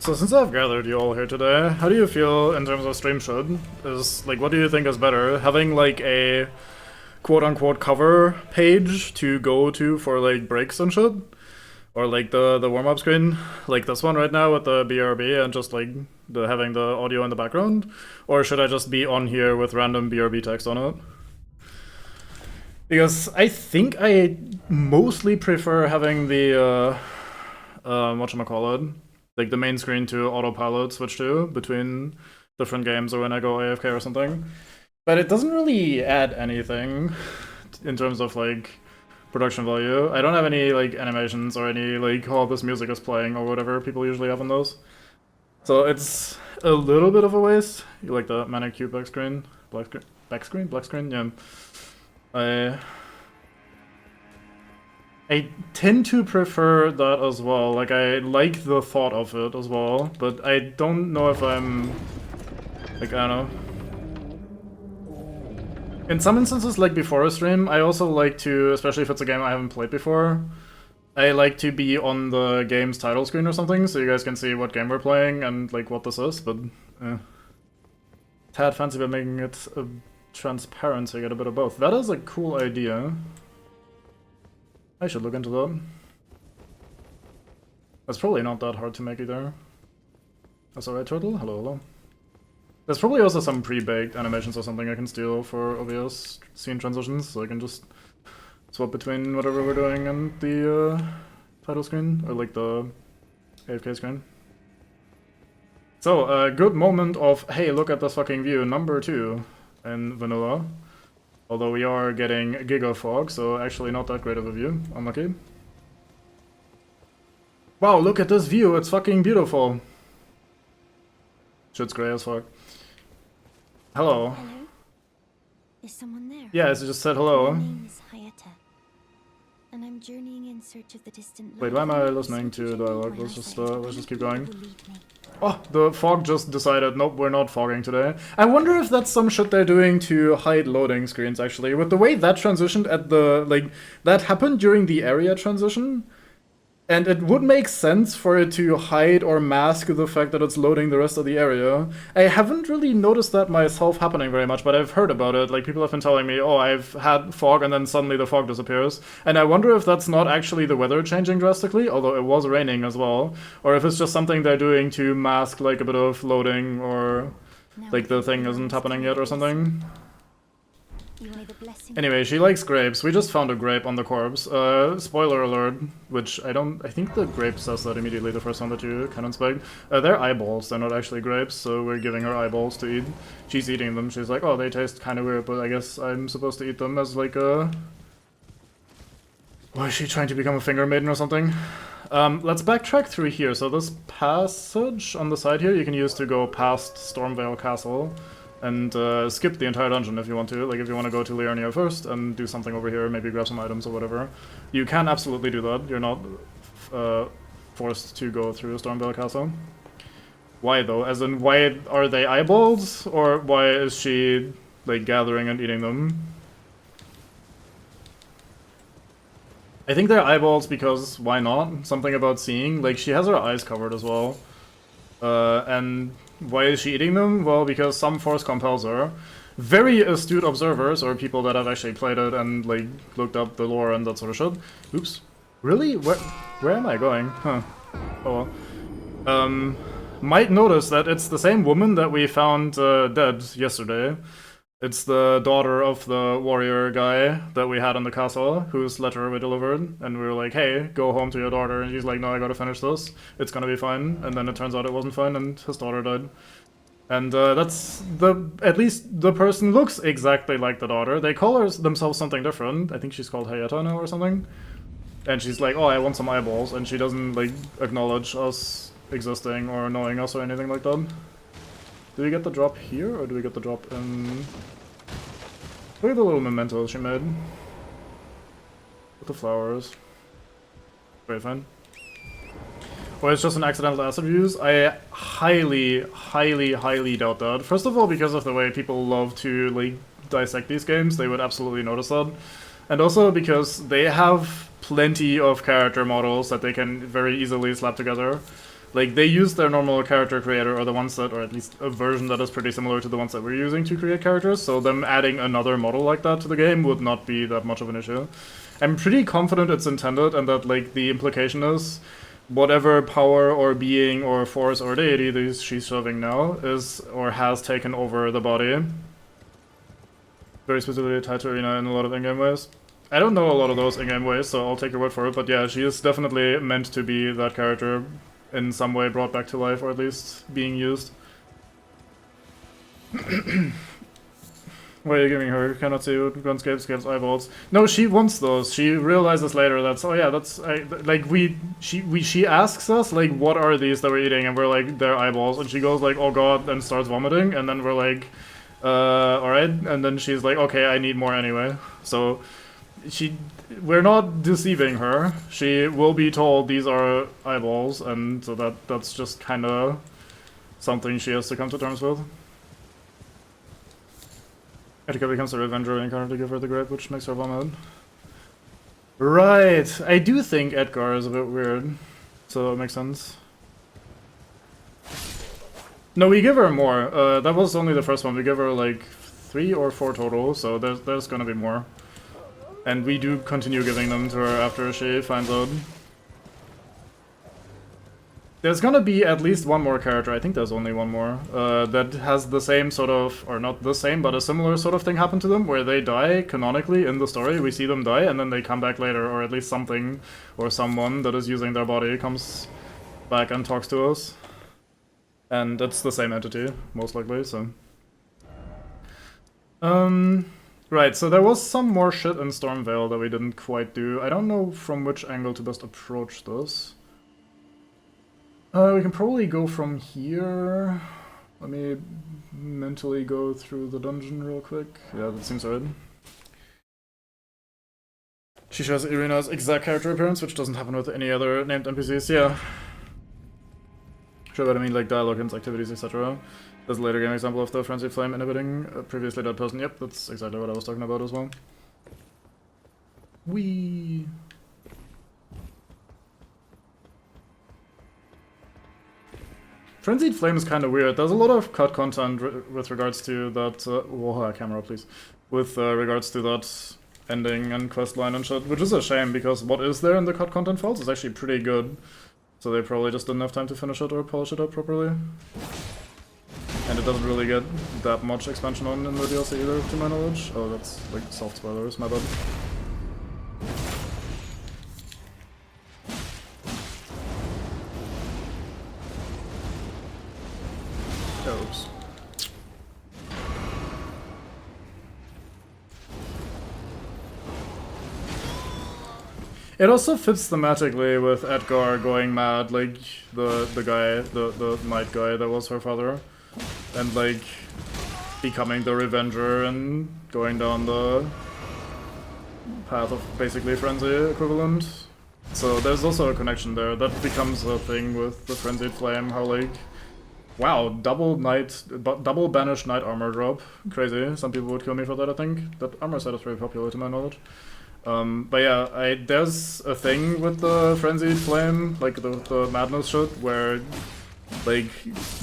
So since I've gathered you all here today, how do you feel in terms of stream should? What do you think is better? Having like a quote-unquote cover page to go to for like breaks and shit? Or like the warm-up screen, like this one right now with the BRB and just like having the audio in the background? Or should I just be on here with random BRB text on it? Because I think I mostly prefer having the, whatchamacallit, like the main screen to autopilot switch to between different games or when I go AFK or something. But it doesn't really add anything in terms of like production value. I don't have any like animations or any like, oh, this music is playing or whatever people usually have on those. So it's a little bit of a waste. You like the manic cube back screen? Black screen? Yeah. I tend to prefer that as well. Like, I like the thought of it as well, but I don't know if I'm... like, I don't know. In some instances, like before a stream, I also like to, especially if it's a game I haven't played before, I like to be on the game's title screen or something, so you guys can see what game we're playing and, like, what this is, but... Tad fancy about making it transparent so you get a bit of both. That is a cool idea. I should look into that. That's probably not that hard to make either. That's alright, Turtle? Hello, hello. There's probably also some pre-baked animations or something I can steal for obvious scene transitions, so I can just swap between whatever we're doing and the title screen, or like the AFK screen. So, a good moment of, hey, look at this fucking view, number 2 in vanilla. Although we are getting Giga Fog, so actually not that great of a view. Unlucky. Wow, look at this view, it's fucking beautiful. Shit's grey as fuck. Hello. Hello? Is someone there? Yeah, it just said hello. My name is Hayata, and I'm journeying in search of the distant Wait, why am I listening to dialogue? Let's just keep going. Believe me. Oh, the fog just decided, nope, we're not fogging today. I wonder if that's some shit they're doing to hide loading screens, actually. With the way that transitioned at the, like, that happened during the area transition, and it would make sense for it to hide or mask the fact that it's loading the rest of the area. I haven't really noticed that myself happening very much, but I've heard about it. Like, people have been telling me, oh, I've had fog and then suddenly the fog disappears. And I wonder if that's not actually the weather changing drastically, although it was raining as well. Or if it's just something they're doing to mask, like, a bit of loading, or, like, the thing isn't happening yet or something. Anyway, she likes grapes. We just found a grape on the corpse. Spoiler alert, which I think the grape says that immediately, the first one that you can inspect. They're eyeballs, they're not actually grapes, so we're giving her eyeballs to eat. She's eating them, she's like, oh, they taste kind of weird, but I guess I'm supposed to eat them as like a... Why is she trying to become a finger maiden or something? Let's backtrack through here. So this passage on the side here you can use to go past Stormvale Castle. And skip the entire dungeon if you want to. Like, if you want to go to Liurnia first and do something over here, maybe grab some items or whatever. You can absolutely do that. You're not forced to go through Stormvale Castle. Why, though? As in, why are they eyeballs? Or why is she, like, gathering and eating them? I think they're eyeballs because, why not? Something about seeing. Like, she has her eyes covered as well. And why is she eating them? Well, because some force compels her. Very astute observers, or people that have actually played it and, like, looked up the lore and that sort of shit. Oops. Really? Where am I going? Huh. Oh well. Might notice that it's the same woman that we found dead yesterday. It's the daughter of the warrior guy that we had in the castle, whose letter we delivered, and we were like, hey, go home to your daughter, and she's like, no, I gotta finish this, it's gonna be fine, and then it turns out it wasn't fine, and his daughter died. And that's at least the person looks exactly like the daughter. They call themselves something different. I think she's called Hayata now or something. And she's like, oh, I want some eyeballs, and she doesn't, like, acknowledge us existing or knowing us or anything like that. Do we get the drop here, or do we get the drop in... Look at the little mementos she made. With the flowers. Very fine. Or it's just an accidental acid use? I highly, highly, highly doubt that. First of all, because of the way people love to, like, dissect these games, they would absolutely notice that. And also because they have plenty of character models that they can very easily slap together. Like, they use their normal character creator, or the ones that, or at least a version that is pretty similar to the ones that we're using to create characters, so them adding another model like that to the game would not be that much of an issue. I'm pretty confident it's intended, and that, like, the implication is whatever power or being or force or deity that she's serving now is, or has taken over the body. Very specifically tied to Arena in a lot of in-game ways. I don't know a lot of those in-game ways, so I'll take your word for it, but yeah, she is definitely meant to be that character in some way brought back to life, or at least being used. Why are you giving her? Cannot see what Gunscape gives eyeballs. No, she wants those. She realizes later that's, oh yeah, that's like she asks us like, what are these that we're eating, and we're like, they're eyeballs, and she goes like, oh god, and starts vomiting, and then we're like, all right, and then she's like, okay, I need more anyway. So we're not deceiving her. She will be told these are eyeballs, and so that's just kind of something she has to come to terms with. Etika becomes a revenger and encounter to give her the grape, which makes her vomit. Right, I do think Edgar is a bit weird, so that makes sense. No, we give her more. That was only the first one. We give her like 3 or 4 total, so there's gonna be more. And we do continue giving them to her after she finds out. There's gonna be at least one more character, I think there's only one more, that has the same sort of, or not the same, but a similar sort of thing happen to them, where they die canonically in the story. We see them die, and then they come back later, or at least something, or someone that is using their body comes back and talks to us. And it's the same entity, most likely, so... Right, so there was some more shit in Stormvale that we didn't quite do. I don't know from which angle to best approach this. We can probably go from here. Let me mentally go through the dungeon real quick. Yeah, that seems right. She shares Irina's exact character appearance, which doesn't happen with any other named NPCs, yeah. Sure, but I mean like dialogue hints, activities, etc. There's a later game example of the Frenzied Flame inhibiting a previously dead person. Yep, that's exactly what I was talking about as well. Whee! Frenzied Flame is kind of weird. There's a lot of cut content with regards to that... whoa, camera, please. With regards to that ending and questline and shit, which is a shame, because what is there in the cut content files is actually pretty good. So they probably just didn't have time to finish it or polish it up properly. And it doesn't really get that much expansion on in the DLC either, to my knowledge. Oh, that's like soft spoilers, my bad. Oops. It also fits thematically with Edgar going mad, like the guy, the knight guy that was her father. And like becoming the Revenger and going down the path of basically Frenzy equivalent. So there's also a connection there. That becomes a thing with the Frenzied Flame, how like, wow, double banished knight armor drop. Crazy. Some people would kill me for that, I think. That armor set is very popular to my knowledge. But yeah, there's a thing with the Frenzied Flame, like the madness shit, where like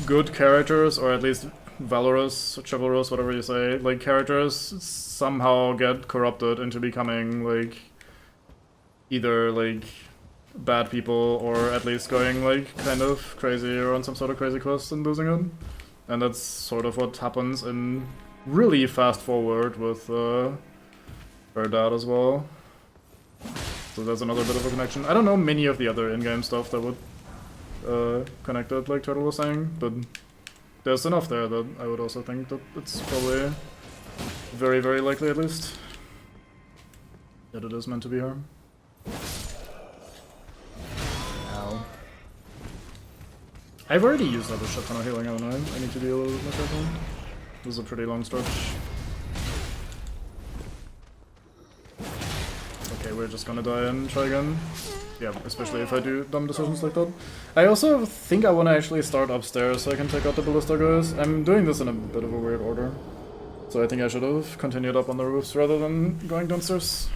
good characters, or at least valorous, chivalrous, whatever you say, like characters somehow get corrupted into becoming like either like bad people, or at least going like kind of crazy or on some sort of crazy quest and losing it. And that's sort of what happens in really fast forward with her dad as well. So there's another bit of a connection. I don't know many of the other in-game stuff that would connect it, like Turtle was saying, but there's enough there that I would also think that it's probably very, very likely at least that it is meant to be her. Ow. I've already used up a shit ton of healing, haven't I? I need to deal a little bit more careful. This is a pretty long stretch. Okay, we're just gonna die and try again. Yeah, especially if I do dumb decisions like that. I also think I want to actually start upstairs so I can take out the ballista guys. I'm doing this in a bit of a weird order. So I think I should have continued up on the roofs rather than going downstairs.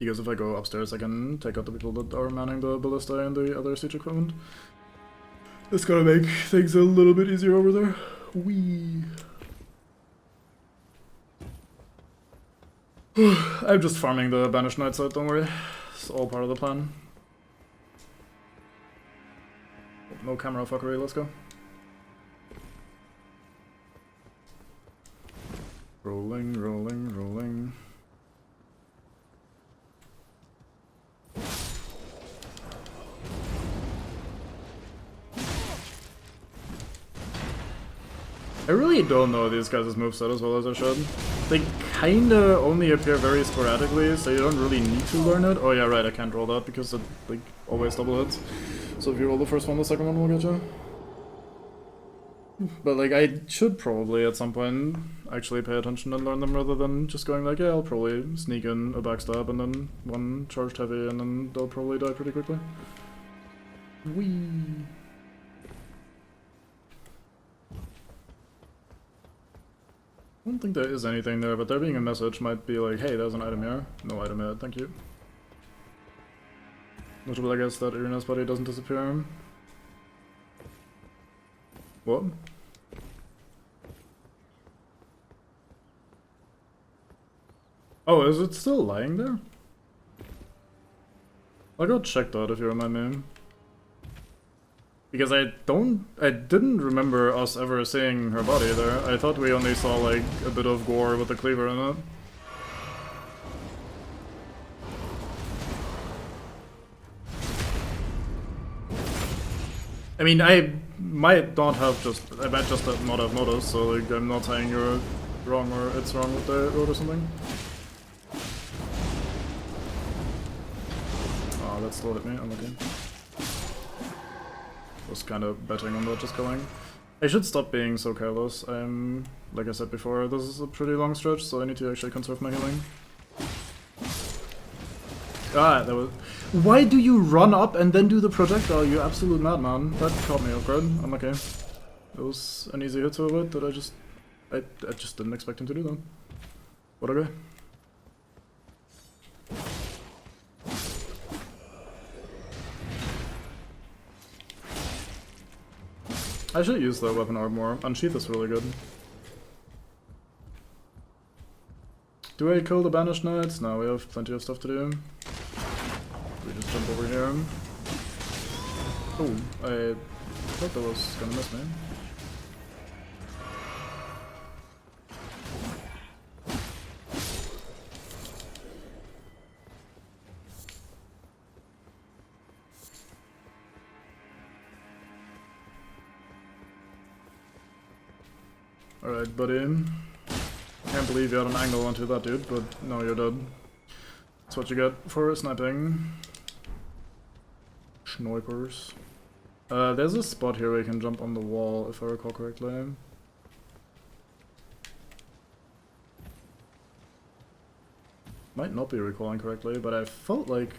Because if I go upstairs, I can take out the people that are manning the ballista and the other siege equipment. It's gonna make things a little bit easier over there. Wee. I'm just farming the Banished Knight side, don't worry. It's all part of the plan. No camera fuckery, let's go. Rolling, rolling, rolling. I really don't know these guys' moveset as well as I should. They kinda only appear very sporadically, so you don't really need to learn it. Oh yeah, right, I can't roll that because it like always double hits. So if you roll the first one, the second one will get you. But like, I should probably at some point actually pay attention and learn them rather than just going like, yeah, I'll probably sneak in a backstab and then one charged heavy and then they'll probably die pretty quickly. Whee! I don't think there is anything there, but there being a message might be like, hey, there's an item here. No item here, thank you. Notable, I guess, that Irina's body doesn't disappear. What? Oh, is it still lying there? I'll go check that if you remind me. Because I didn't remember us ever seeing her body there. I thought we only saw like a bit of gore with the cleaver in it. I mean, I might not have I might just not have noticed, so like I'm not saying you're wrong or it's wrong with the road or something. Oh, that still hit me, I'm okay. Was kind of betting on that just going. I should stop being so careless. I'm, like I said before, this is a pretty long stretch, so I need to actually conserve my healing. Ah, that was... Why do you run up and then do the projectile, you absolute madman? That caught me off guard. I'm okay. It was an easy hit to avoid that I just didn't expect him to do that. What a guy. I should use the weapon orb more. Unsheath is really good. Do I kill the Banished Knights? No, we have plenty of stuff to do. We just jump over here. Oh, I thought that was gonna miss me. Alright, buddy. Can't believe you had an angle onto that dude, but no, you're dead. That's what you get for sniping. Snipers. There's a spot here where you can jump on the wall, if I recall correctly. Might not be recalling correctly, but I felt like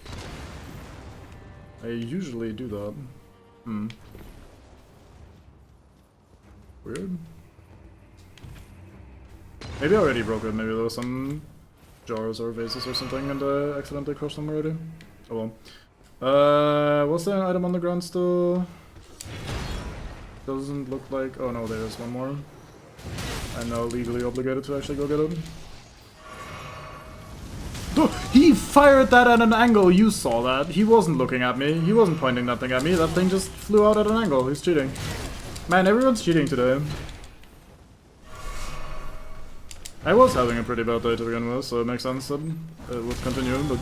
I usually do that. Weird. Maybe I already broke it, maybe there was some jars or vases or something and I accidentally crushed them already. Oh well. Was there an item on the ground still? Doesn't look like... Oh no, there's one more. I'm now legally obligated to actually go get it. Oh, he fired that at an angle, you saw that. He wasn't looking at me, he wasn't pointing that thing at me, that thing just flew out at an angle, he's cheating. Man, everyone's cheating today. I was having a pretty bad day to begin with, so it makes sense that it would continue, but...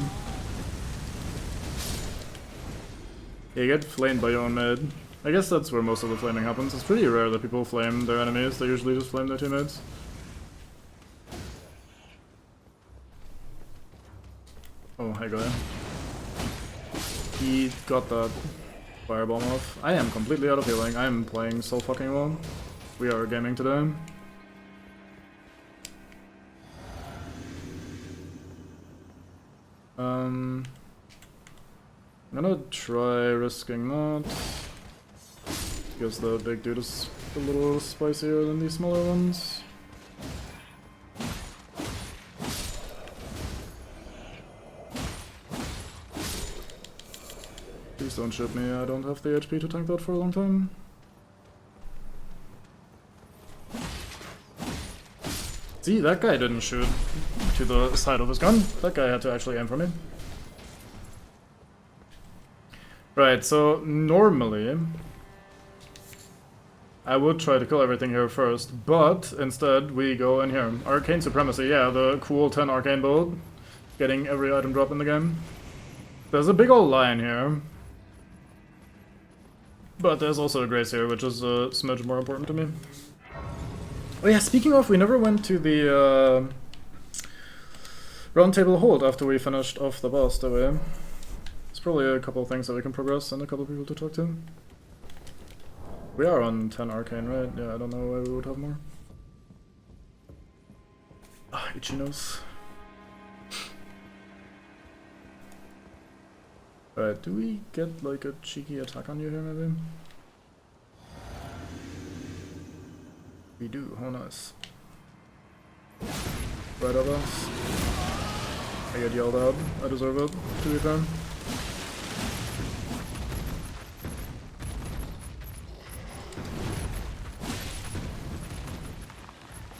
You get flamed by your own mid. I guess that's where most of the flaming happens. It's pretty rare that people flame their enemies, they usually just flame their teammates. Oh, hi guy. He got that firebomb off. I am completely out of healing, I am playing so fucking well. We are gaming today. I'm gonna try risking that, because the big dude is a little spicier than these smaller ones. Please don't shoot me, I don't have the HP to tank that for a long time. See, that guy didn't shoot to the side of his gun. That guy had to actually aim for me. Right, so normally I would try to kill everything here first, but instead we go in here. Arcane Supremacy, yeah, the cool 10 arcane build. Getting every item drop in the game. There's a big old lion here. But there's also a grace here, which is a smidge more important to me. Oh yeah, speaking of, we never went to the round table hold after we finished off the boss, did we? There's probably a couple of things that we can progress and a couple of people to talk to. We are on 10 arcane, right? Yeah, I don't know why we would have more. Ah, itchy nose. Alright, do we get like a cheeky attack on you here maybe? We do, how nice. Right of us. I get yelled at, I deserve it, to be fair.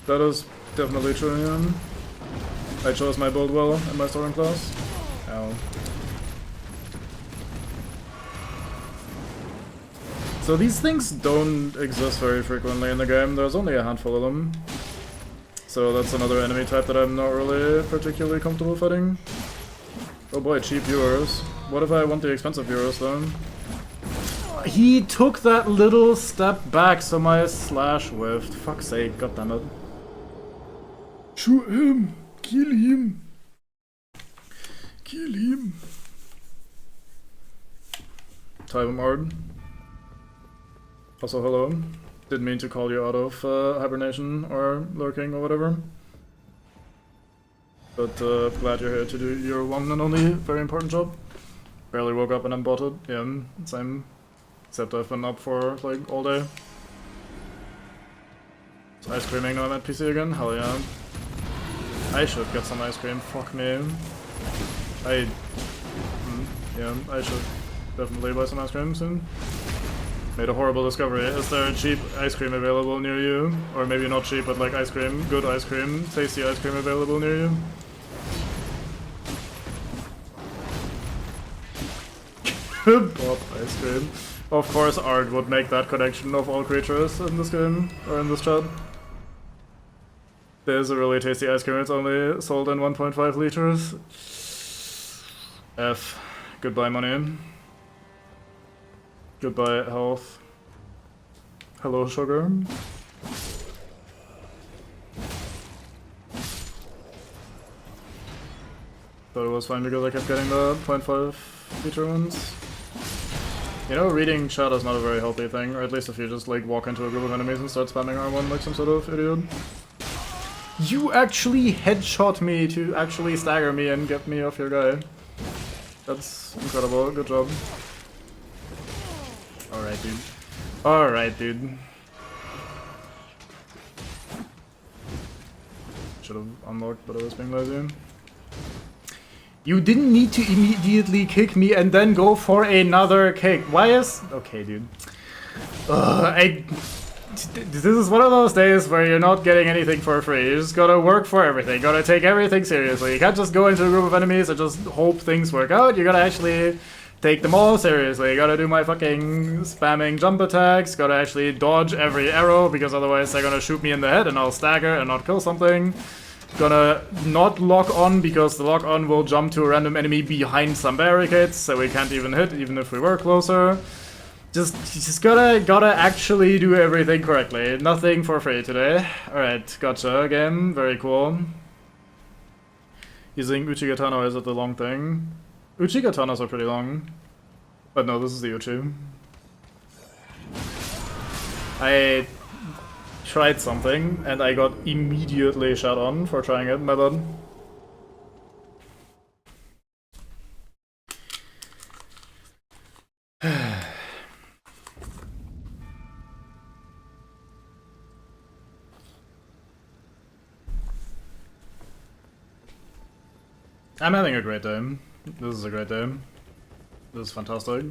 That is definitely true, yeah. I chose my build well in my starting class. Ow. So these things don't exist very frequently in the game, there's only a handful of them. So that's another enemy type that I'm not really particularly comfortable fighting. Oh boy, cheap viewers. What if I want the expensive viewers though? He took that little step back so my slash whiffed. Fuck's sake, goddammit. Shoot him! Kill him! Kill him! Type him hard. Also, hello. Didn't mean to call you out of hibernation or lurking or whatever. But glad you're here to do your one and only very important job. Barely woke up and then bought it. Yeah, same. Except I've been up for like all day. Is ice creaming now I'm at PC again? Hell yeah. I should get some ice cream. Fuck me. Yeah, I should definitely buy some ice cream soon. Made a horrible discovery. Is there a cheap ice cream available near you? Or maybe not cheap, but like ice cream, good ice cream, tasty ice cream available near you? Bob ice cream. Of course Art would make that connection of all creatures in this game, or in this chat. There's a really tasty ice cream, it's only sold in 1.5 liters. F. Goodbye money. Goodbye health. Hello sugar. Thought it was fine because I kept getting the 0.5 liter ones. You know, reading chat is not a very healthy thing, or at least if you just like walk into a group of enemies and start spamming R1 like some sort of idiot. You actually headshot me to actually stagger me and get me off your guy. That's incredible, good job. Alright, dude. Alright, dude. Should've unlocked, but I was being lazy. You didn't need to immediately kick me and then go for another kick. Why is... Okay, dude. This is one of those days where you're not getting anything for free. You just gotta work for everything. Gotta take everything seriously. You can't just go into a group of enemies and just hope things work out. You gotta actually take them all seriously. You gotta do my fucking spamming jump attacks. Gotta actually dodge every arrow because otherwise they're gonna shoot me in the head and I'll stagger and not kill something. Gonna not lock on because the lock on will jump to a random enemy behind some barricades so we can't even hit even if we were closer. Just gotta actually do everything correctly. Nothing for free today. Alright, gotcha game. Very cool. Using Uchigatana, is it the long thing? Uchigatanas are pretty long. But no, this is the Uchi. I tried something and I got immediately shot on for trying it, my bad. I'm having a great day. This is a great day. This is fantastic.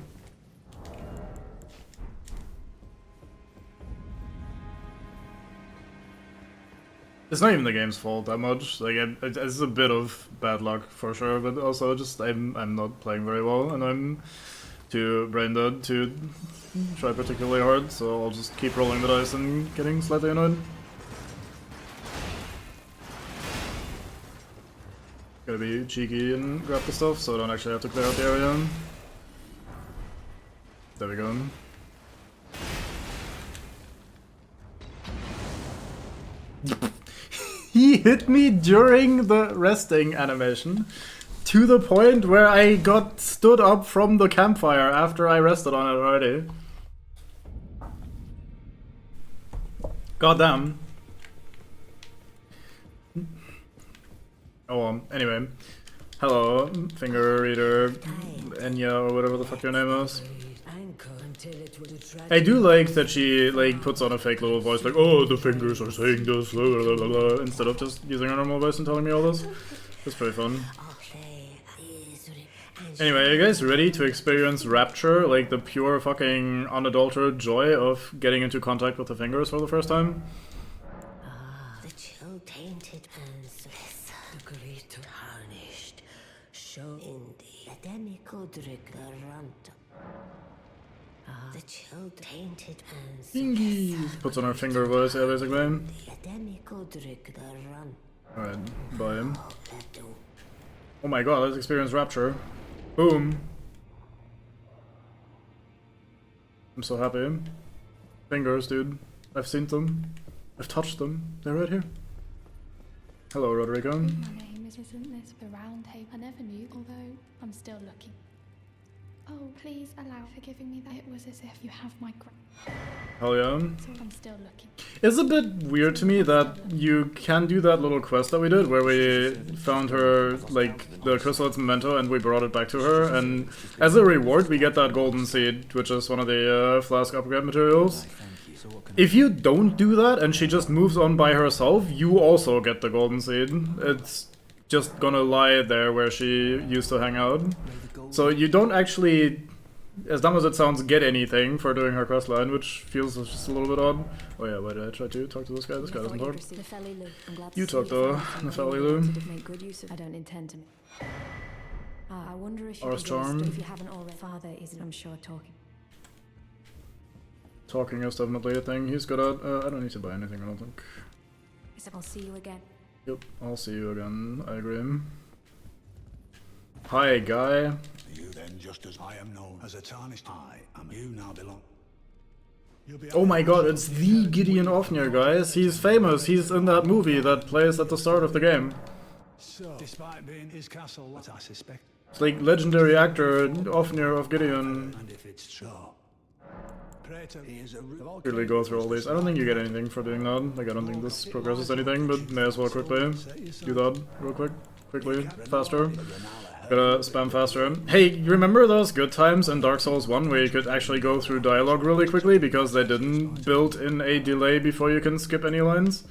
It's not even the game's fault that much. Like it's a bit of bad luck for sure, but also just I'm not playing very well, and I'm too brain dead to try particularly hard. So I'll just keep rolling the dice and getting slightly annoyed. Gotta be cheeky and grab the stuff, so I don't actually have to clear out the area. There we go. He hit me during the resting animation to the point where I got stood up from the campfire after I rested on it already. Goddamn. Oh well, anyway. Hello, finger reader, Enya, or whatever the fuck your name is. I do like that she like puts on a fake little voice like, oh, the fingers are saying this, blah, blah, blah, blah, instead of just using her normal voice and telling me all this. It's pretty fun. Anyway, are you guys ready to experience rapture, like the pure fucking unadulterated joy of getting into contact with the fingers for the first time? The chill tainted and the great tarnished show in the ademical drink the runt. The chill tainted and Puts on her finger voice, yeah, basically. the ademical drink the runt. Alright, bye him. Oh my god, let's experience rapture. Boom. I'm so happy. Fingers, dude. I've seen them. I've touched them. They're right here. Hello, Rodrigo. My name isn't this the round tape? I never knew, although I'm still looking. Oh, please allow for giving me that. It was as if you have my Hell yeah. so I'm still looking. It's a bit weird to me that you can do that little quest that we did where we found her, like, the chrysalis memento and we brought it back to her, and as a reward we get that golden seed, which is one of the flask upgrade materials. If you don't do that and she just moves on by herself, you also get the golden seed. It's just gonna lie there where she used to hang out. So you don't actually, as dumb as it sounds, get anything for doing her quest line, which feels just a little bit odd. Oh yeah, why did I try to talk to this guy? This guy doesn't talk. You talk though, Nefeli. I don't intend to. I wonder if Ars Charm. if you haven't already. Father isn't, I'm sure, talking. Talking is definitely a thing he's good at. I don't need to buy anything, I don't think. I'll see you again. Yep, I'll see you again, I agree. Hi, guy. You then, just as I am known as a tarnished, I am you now belong. Oh my god, it's the Gideon Ofnir, guys. He's famous. He's in that movie that plays at the start of the game. So, despite being his castle, what I suspect, It's like legendary actor Ofnir of Gideon. and if it's so, pray to he is a Really go through all these. I don't think you get anything for doing that. Like, I don't think this progresses anything, but may as well quickly do that real quickly, faster. Gotta spam faster. Hey, you remember those good times in Dark Souls 1 where you could actually go through dialogue really quickly because they didn't build in a delay before you can skip any lines?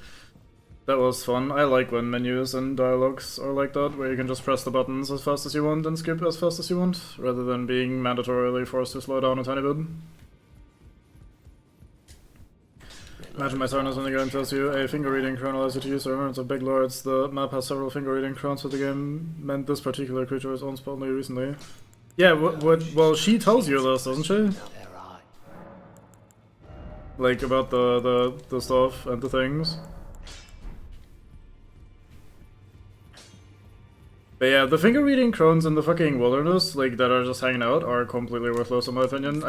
That was fun. I like when menus and dialogues are like that, where you can just press the buttons as fast as you want and skip as fast as you want, rather than being mandatorily forced to slow down a tiny bit. Imagine my sadness when the game tells you a finger reading crown allows you to use the remnants of big lords. The map has several finger reading crowns, so the game meant this particular creature was owned only recently. Yeah, well, she tells you this, doesn't she? Like, about the stuff and the things. But yeah, the finger reading crones in the fucking wilderness, like, that are just hanging out, are completely worthless in my opinion.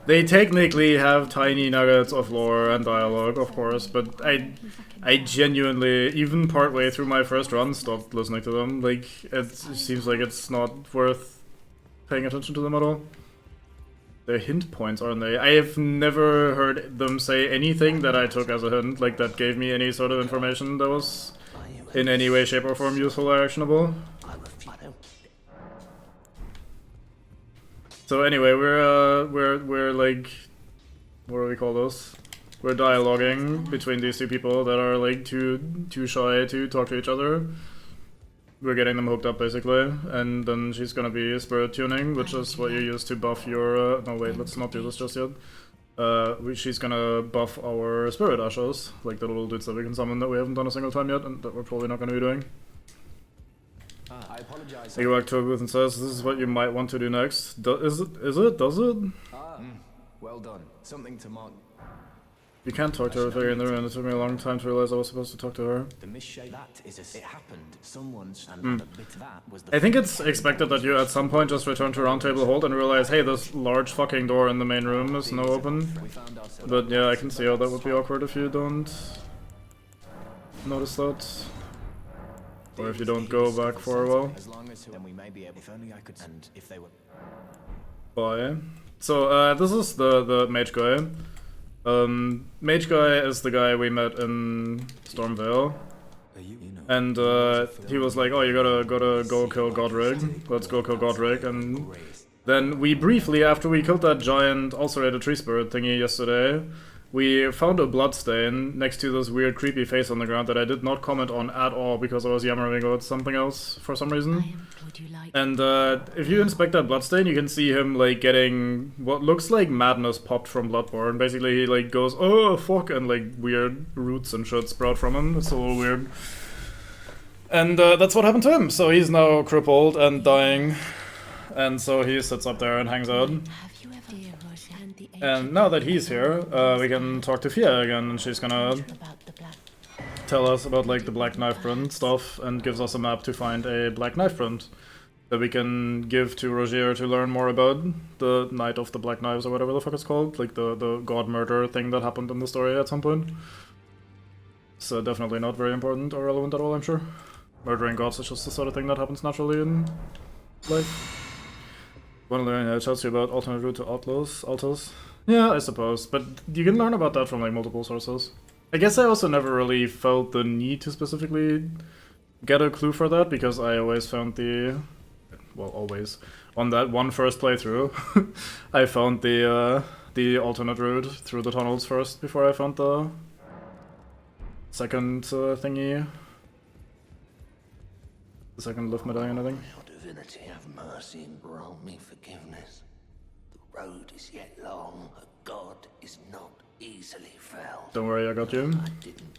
They technically have tiny nuggets of lore and dialogue, of course, but I genuinely, even partway through my first run, stopped listening to them. Like, it seems like it's not worth paying attention to them at all. They're hint points, aren't they? I have never heard them say anything that I took as a hint, like that gave me any sort of information that was in any way, shape, or form useful or actionable. So anyway, we're like, what do we call this? We're dialoguing between these two people that are like too shy to talk to each other. We're getting them hooked up basically, and then she's gonna be spirit tuning, which is what you use to buff your. No wait, let's not do this just yet. she's gonna buff our Spirit Ashes, like the little dudes that we can summon that we haven't done a single time yet, and that we're probably not gonna be doing. I apologize. He goes back to her booth and says, "This is what you might want to do next." Is it? Does it? Well done. Something to mark. You can't talk to her figure in the room, and it took me a long time to realize I was supposed to talk to her. The misshape. That is it happened. Someone's and a bit of that was the. I think it's expected that you at some point just return to Roundtable Hold and realize, hey, this large fucking door in the main room is now open. We found ourselves. But yeah, I can see how that would be awkward if you don't notice that. Or if you don't go back for a while. As long as then we may be able. If only I could. And if they were. Bye. So this is the mage guy. Mage guy is the guy we met in Stormvale. And he was like, "Oh, you gotta go kill Godric. Let's go kill Godric." And then we briefly, after we killed that giant ulcerated tree spirit thingy yesterday, we found a bloodstain next to this weird creepy face on the ground that I did not comment on at all because I was yammering about something else for some reason. And if you inspect that bloodstain, you can see him like getting what looks like madness popped from Bloodborne. Basically, he like goes, "Oh fuck," and like weird roots and shit sprout from him. It's a little weird. And that's what happened to him. So he's now crippled and dying. And so he sits up there and hangs out. And now that he's here, we can talk to Fia again, and she's gonna tell us about like the black knife print stuff, and gives us a map to find a black knife print that we can give to Rogier to learn more about the Night of the Black Knives or whatever the fuck it's called, like the god murder thing that happened in the story at some point. So definitely not very important or relevant at all, I'm sure. Murdering gods is just the sort of thing that happens naturally in life. One of the tells you about alternate route to Altos. Yeah, I suppose, but you can learn about that from like multiple sources. I guess I also never really felt the need to specifically get a clue for that, because I always found always, on that one first playthrough, I found the alternate route through the tunnels first before I found the second thingy. The second lift medallion, I think. Divinity, have mercy and grant me forgiveness. The road is yet long, a god is not easily felled. Don't worry, I got you.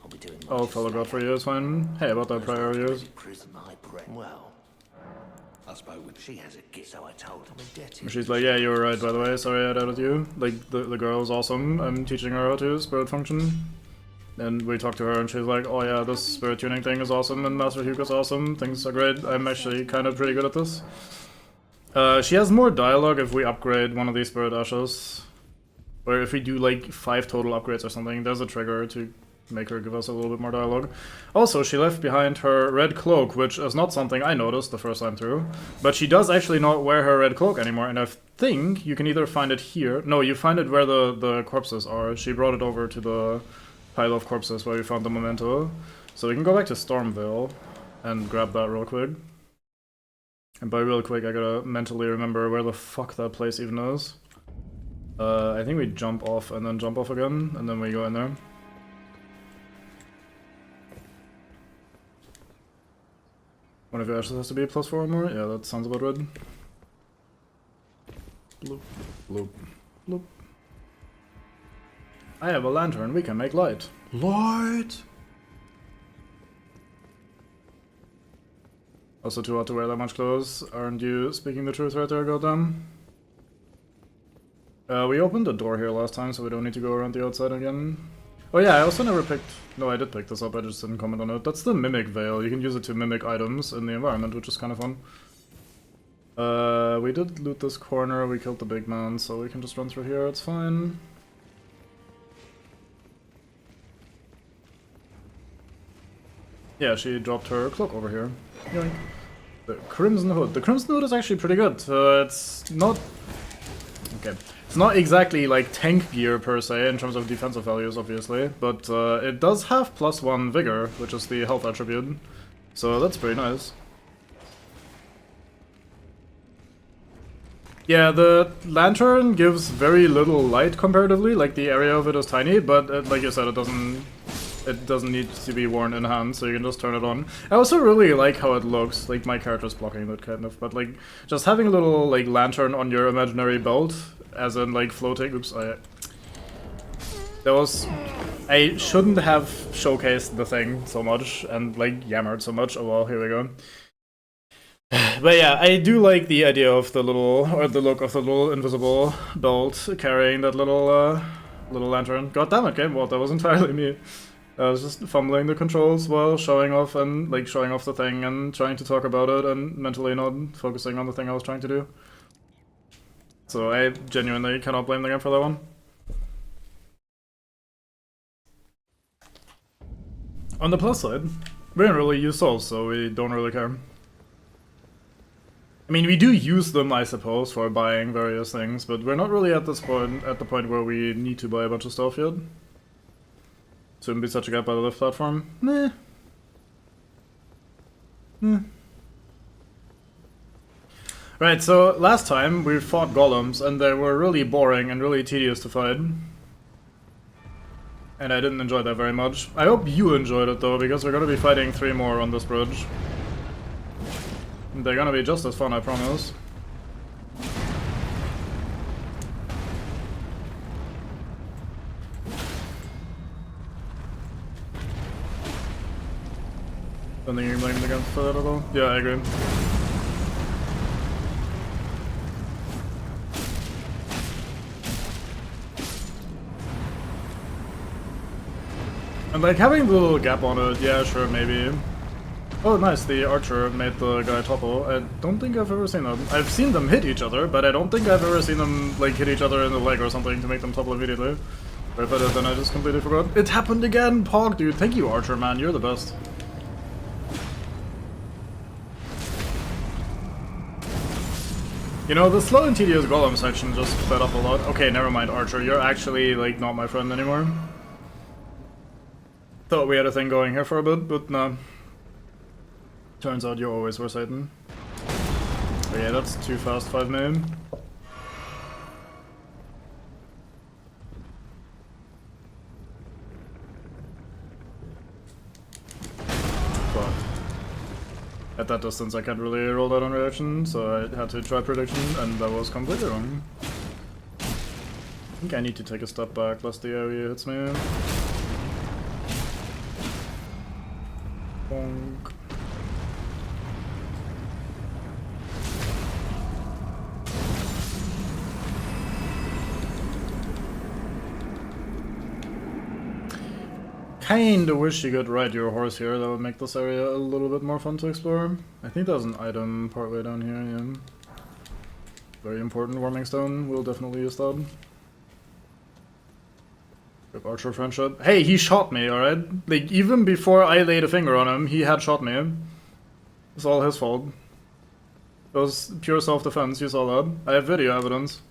I'll be doing I'll follow God for you, it's fine. Hey, about that prior years. Well, I spoke with she has a gift, so I told him indebted. She's like, yeah, you were right, by the way, sorry I doubted you. Like, the girl is awesome, I'm teaching her how to spirit function. And we talked to her and she's like, oh yeah, this spirit tuning thing is awesome and Master Hugo's awesome, things are great, I'm actually kind of pretty good at this. She has more dialogue if we upgrade one of these spirit ashes. Or if we do like 5 total upgrades or something, there's a trigger to make her give us a little bit more dialogue. Also, she left behind her red cloak, which is not something I noticed the first time through. But she does actually not wear her red cloak anymore, and I think you can either find it here. No, you find it where the corpses are. She brought it over to the pile of corpses where we found the memento. So we can go back to Stormvale and grab that real quick. And by real quick, I gotta mentally remember where the fuck that place even is. I think we jump off and then jump off again, and then we go in there. One of your ashes has to be +4 or more? Yeah, that sounds about right. Bloop, bloop, bloop. I have a lantern, we can make light. Light! Also too hot to wear that much clothes. Aren't you speaking the truth right there, goddamn? We opened the door here last time, so we don't need to go around the outside again. Oh yeah, I also never picked... No, I did pick this up, I just didn't comment on it. That's the Mimic Veil. You can use it to mimic items in the environment, which is kind of fun. We did loot this corner, we killed the big man, so we can just run through here, it's fine. Yeah, she dropped her cloak over here. Yoink. The Crimson Hood. The Crimson Hood is actually pretty good. It's not... Okay. It's not exactly like tank gear per se in terms of defensive values, obviously, but it does have +1 vigor, which is the health attribute, so that's pretty nice. Yeah, the lantern gives very little light comparatively, like the area of it is tiny, but like you said, it doesn't need to be worn in hand, so you can just turn it on. I also really like how it looks, like my character's blocking that kind of, but like just having a little like lantern on your imaginary belt, as in like floating, oops, There was... I shouldn't have showcased the thing so much and like yammered so much. Oh well, here we go. But yeah, I do like the idea of the little, or the look of the little invisible belt carrying that little little lantern. God damn it, game world, that was entirely me. I was just fumbling the controls while showing off and like showing off the thing and trying to talk about it and mentally not focusing on the thing I was trying to do. So I genuinely cannot blame the game for that one. On the plus side, we don't really use souls, so we don't really care. I mean, we do use them, I suppose, for buying various things, but we're not really at this point, at the point where we need to buy a bunch of stuff yet. Shouldn't be such a gap by the lift platform. Meh. Right, so last time we fought golems, and they were really boring and really tedious to fight. And I didn't enjoy that very much. I hope you enjoyed it though, because we're gonna be fighting 3 more on this bridge. They're gonna be just as fun, I promise. Don't think you can blame the guns for that at all. Yeah, I agree. And like having the little gap on it, yeah, sure, maybe. Oh, nice, the archer made the guy topple. I don't think I've ever seen that. I've seen them hit each other, but I don't think I've ever seen them like hit each other in the leg or something to make them topple immediately. Or if I did, then I just completely forgot. It happened again! Pog, dude. Thank you, archer, man. You're the best. You know, the slow and tedious golem section just sped up a lot. Okay, never mind, archer. You're actually, like, not my friend anymore. Thought we had a thing going here for a bit, but no. Turns out you always were Satan. But yeah, that's too fast, 5 million. Fuck. At that distance I can't really roll that on reaction, so I had to try prediction, and that was completely wrong. I think I need to take a step back lest the area hits me. Bonk. Kinda wish you could ride your horse here, that would make this area a little bit more fun to explore. I think there's an item partway down here, yeah. Very important warming stone, we'll definitely use that. Good archer friendship. Hey, he shot me, alright? Like, even before I laid a finger on him, he had shot me. It's all his fault. It was pure self-defense, you saw that. I have video evidence.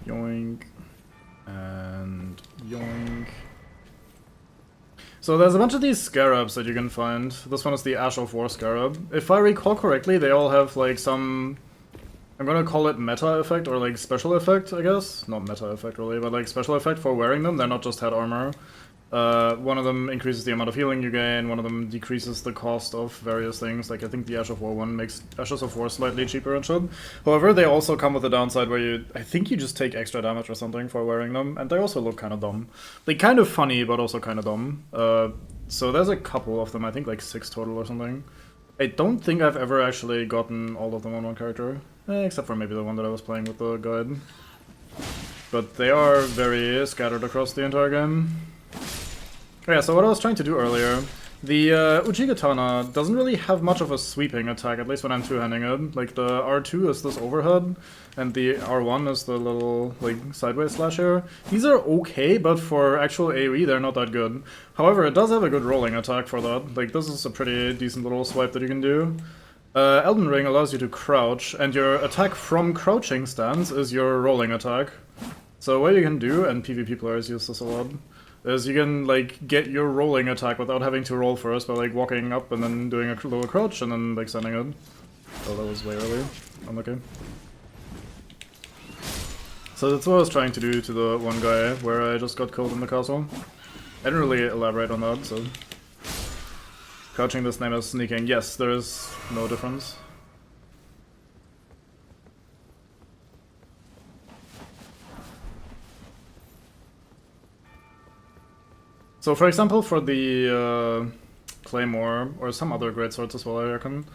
Yoink. And yoink. So there's a bunch of these scarabs that you can find. This one is the Ash of War scarab. If I recall correctly, they all have like some... I'm gonna call it meta effect or like special effect, I guess. Not meta effect really, but like special effect for wearing them. They're not just head armor. One of them increases the amount of healing you gain, one of them decreases the cost of various things, like I think the Ash of War one makes Ashes of War slightly cheaper and shit. However, they also come with a downside where I think you just take extra damage or something for wearing them, and they also look kind of dumb. Like, kind of funny, but also kind of dumb. So there's a couple of them, I think like 6 total or something. I don't think I've ever actually gotten all of them on one character, except for maybe the one that I was playing with the guide. But they are very scattered across the entire game. Yeah, so what I was trying to do earlier, the Uchigatana doesn't really have much of a sweeping attack, at least when I'm two-handing it. Like, the R2 is this overhead, and the R1 is the little, like, sideways slash here. These are okay, but for actual AoE, they're not that good. However, it does have a good rolling attack for that. Like, this is a pretty decent little swipe that you can do. Elden Ring allows you to crouch, and your attack from crouching stance is your rolling attack. So what you can do, and PvP players use this a lot, is you can, like, get your rolling attack without having to roll first by, like, walking up and then doing a little crouch and then, like, sending it. Oh, that was way early. Unlucky. So that's what I was trying to do to the one guy where I just got killed in the castle. I didn't really elaborate on that, so... Crouching the same as sneaking. Yes, there is no difference. So for example, for the Claymore, or some other greatswords as well, I reckon,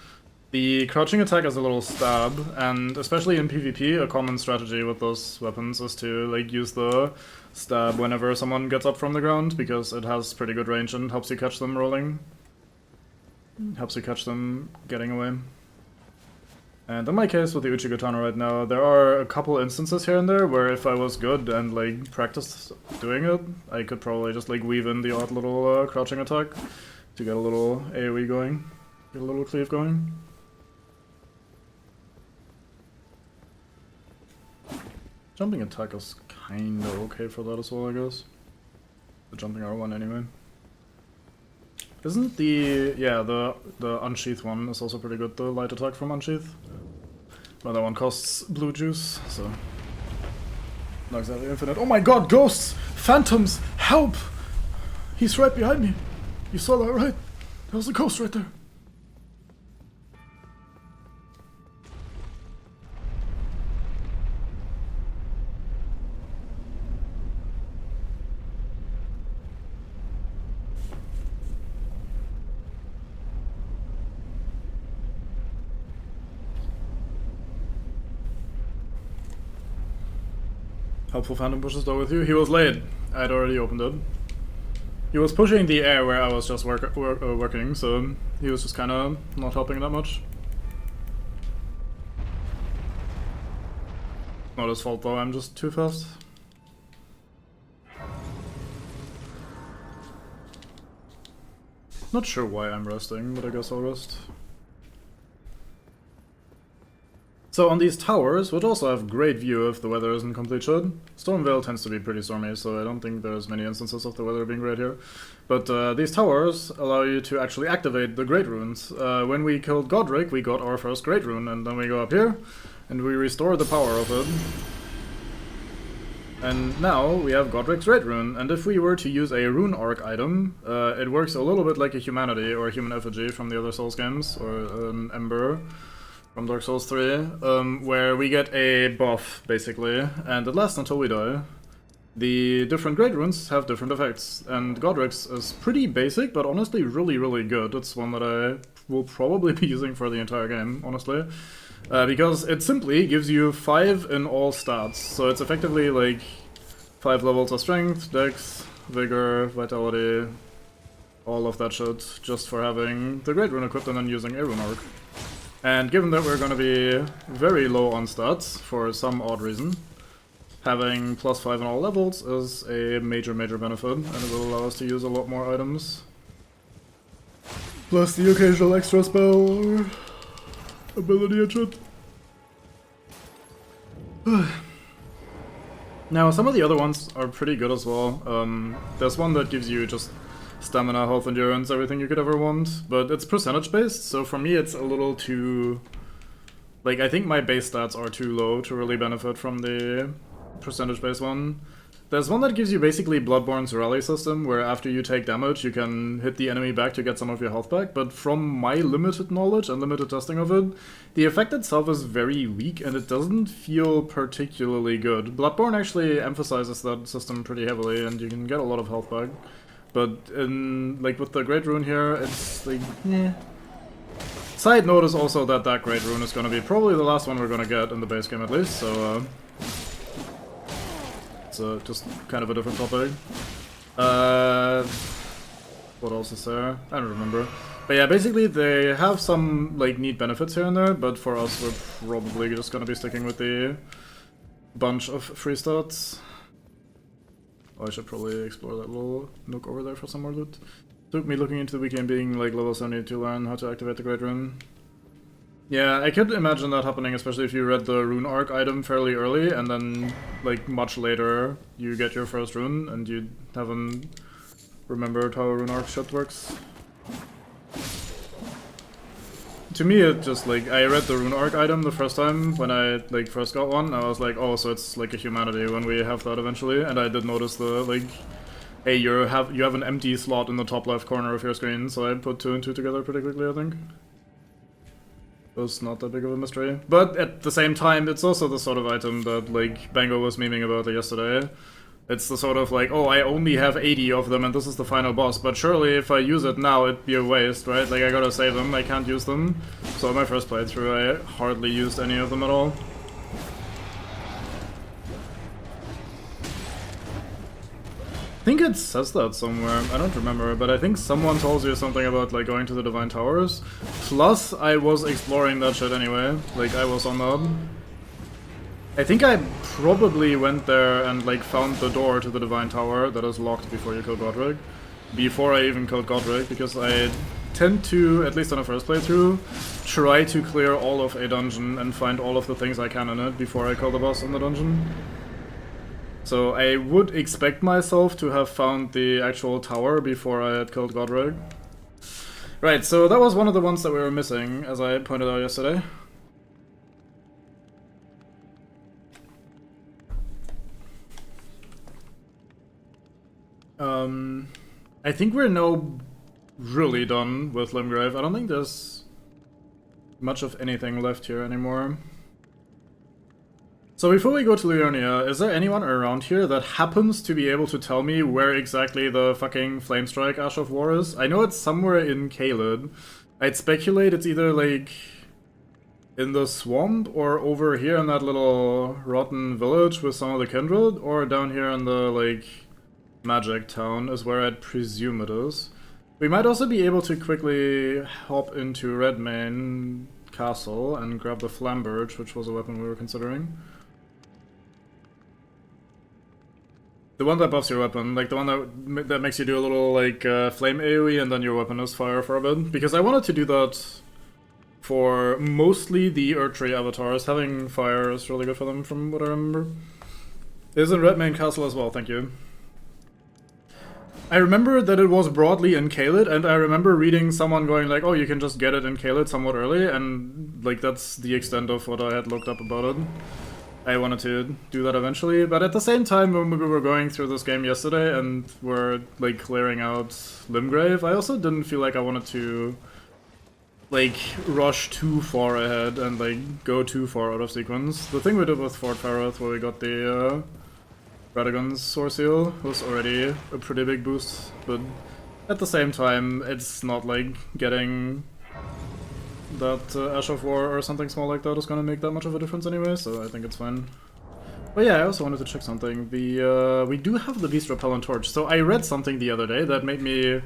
the crouching attack is a little stab, and especially in PvP, a common strategy with those weapons is to like use the stab whenever someone gets up from the ground, because it has pretty good range and helps you catch them rolling. Helps you catch them getting away. And in my case with the Uchigatana right now, there are a couple instances here and there where if I was good and like practiced doing it, I could probably just like weave in the odd little crouching attack to get a little AoE going, get a little cleave going. Jumping attack is kinda okay for that as well, I guess. The jumping R1 anyway. Isn't the... yeah, the Unsheath one is also pretty good, the light attack from Unsheath. But that one costs blue juice, so... not exactly infinite. Oh my god, ghosts! Phantoms! Help! He's right behind me! You saw that, right? There was a ghost right there. Helpful Phantom pushes door with you. He was late. I'd already opened it. He was pushing the air where I was just working, so he was just kind of not helping that much. Not his fault though, I'm just too fast. Not sure why I'm resting, but I guess I'll rest. So on these towers, which also have great view if the weather isn't complete shit. Stormvale tends to be pretty stormy, so I don't think there's many instances of the weather being great here. But these towers allow you to actually activate the Great Runes. When we killed Godric, we got our first Great Rune, and then we go up here, and we restore the power of it. And now we have Godric's Great Rune, and if we were to use a Rune Arc item, it works a little bit like a Humanity or a Human Effigy from the other Souls games, or an Ember from Dark Souls 3, where we get a buff, basically, and it lasts until we die. The different Great Runes have different effects, and Godric's is pretty basic, but honestly really, really good. It's one that I will probably be using for the entire game, honestly. Because it simply gives you 5 in all stats, so it's effectively like 5 levels of strength, dex, vigor, vitality, all of that shit, just for having the Great Rune equipped and then using a Rune Arc. And given that we're gonna be very low on stats, for some odd reason, having +5 in all levels is a major, major benefit, and it will allow us to use a lot more items. Plus the occasional extra spell or ability and shit. Now, some of the other ones are pretty good as well. There's one that gives you just stamina, health, endurance, everything you could ever want, but it's percentage based, so for me it's a little too... like, I think my base stats are too low to really benefit from the percentage based one. There's one that gives you basically Bloodborne's rally system, where after you take damage you can hit the enemy back to get some of your health back, but from my limited knowledge and limited testing of it, the effect itself is very weak and it doesn't feel particularly good. Bloodborne actually emphasizes that system pretty heavily and you can get a lot of health back. But in, like, with the Great Rune here, it's like, yeah. Side note is also that that Great Rune is gonna be probably the last one we're gonna get in the base game at least, so it's just kind of a different topic. What else is there? I don't remember. But yeah, basically they have some like neat benefits here and there, but for us we're probably just gonna be sticking with the bunch of free stats. Oh, I should probably explore that little nook over there for some more loot. Took me looking into the wiki and being like level 70 to learn how to activate the Great Rune. Yeah, I could imagine that happening, especially if you read the Rune Arc item fairly early and then like much later you get your first rune and you haven't remembered how Rune Arc shit works. To me, it just like, I read the Rune Arc item the first time when I like first got one. I was like, oh, so it's like a Humanity when we have that eventually, and I did notice the like hey, you have an empty slot in the top left corner of your screen, so I put 2 and 2 together pretty quickly, I think. It was not that big of a mystery. But at the same time, it's also the sort of item that, like, Bango was memeing about yesterday. It's the sort of like, oh, I only have 80 of them and this is the final boss, but surely if I use it now, it'd be a waste, right? Like, I gotta save them, I can't use them. So in my first playthrough, I hardly used any of them at all. I think it says that somewhere, I don't remember, but I think someone tells you something about, like, going to the Divine Towers. Plus, I was exploring that shit anyway, like, I was on that. I think I probably went there and, like, found the door to the Divine Tower that is locked before you kill Godric. Before I even killed Godric, because I tend to, at least on a first playthrough, try to clear all of a dungeon and find all of the things I can in it before I kill the boss in the dungeon. So I would expect myself to have found the actual tower before I had killed Godric. Right, so that was one of the ones that we were missing, as I pointed out yesterday. I think we're now really done with Limgrave. I don't think there's much of anything left here anymore. So before we go to Leonia, is there anyone around here that happens to be able to tell me where exactly the fucking Flamestrike Ash of War is? I know it's somewhere in Caelid. I'd speculate it's either, like, in the swamp or over here in that little rotten village with some of the kindred, or down here in the, like, Magic Town is where I'd presume it is. We might also be able to quickly hop into Redmane Castle and grab the Flamberge, which was a weapon we were considering. The one that buffs your weapon, like the one that makes you do a little, like, flame AoE and then your weapon is fire for a bit. Because I wanted to do that for mostly the Erdtree avatars. Having fire is really good for them from what I remember. It is in Redmane Castle as well, thank you. I remember that it was broadly in Caelid, and I remember reading someone going like, oh, you can just get it in Caelid somewhat early, and, like, that's the extent of what I had looked up about it. I wanted to do that eventually, but at the same time, when we were going through this game yesterday and were, like, clearing out Limgrave, I also didn't feel like I wanted to, like, rush too far ahead and, like, go too far out of sequence. The thing we did with Fort Fareth, where we got the, Radagon's Source Seal was already a pretty big boost, but at the same time, it's not like getting that Ash of War or something small like that is gonna make that much of a difference anyway, so I think it's fine. But yeah, I also wanted to check something. We do have the Beast Repellent Torch, so I read something the other day that made me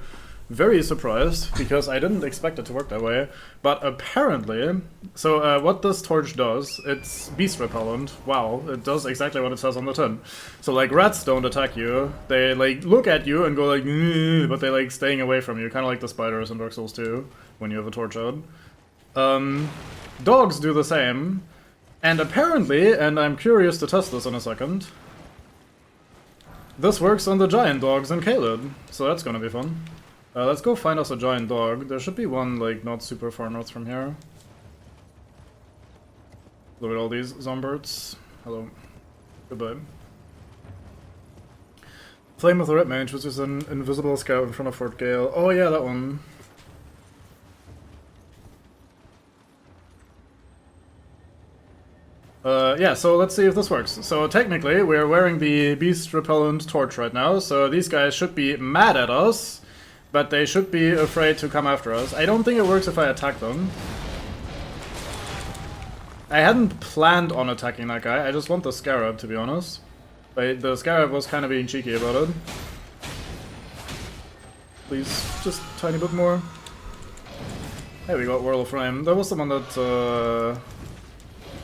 very surprised, because I didn't expect it to work that way. But apparently, so what this torch does, it's beast repellent. Wow, it does exactly what it says on the tin. So, like, rats don't attack you. They, like, look at you and go like, but they, like, staying away from you, kind of like the spiders in Dark Souls 2 when you have a torch out. Dogs do the same. And apparently, and I'm curious to test this in a second, this works on the giant dogs in Caelid, so that's gonna be fun. Let's go find us a giant dog. There should be one, like, not super far north from here. Look at all these zombies. Hello. Goodbye. Flame of the Red Mage, which is an invisible scout in front of Fort Gale. Oh yeah, that one. Yeah, so let's see if this works. So technically, we're wearing the Beast Repellent Torch right now, so these guys should be mad at us, but they should be afraid to come after us. I don't think it works if I attack them. I hadn't planned on attacking that guy, I just want the Scarab, to be honest. But the Scarab was kind of being cheeky about it. Please, just a tiny bit more. Hey, we got Whirl of Flame. That was the one that,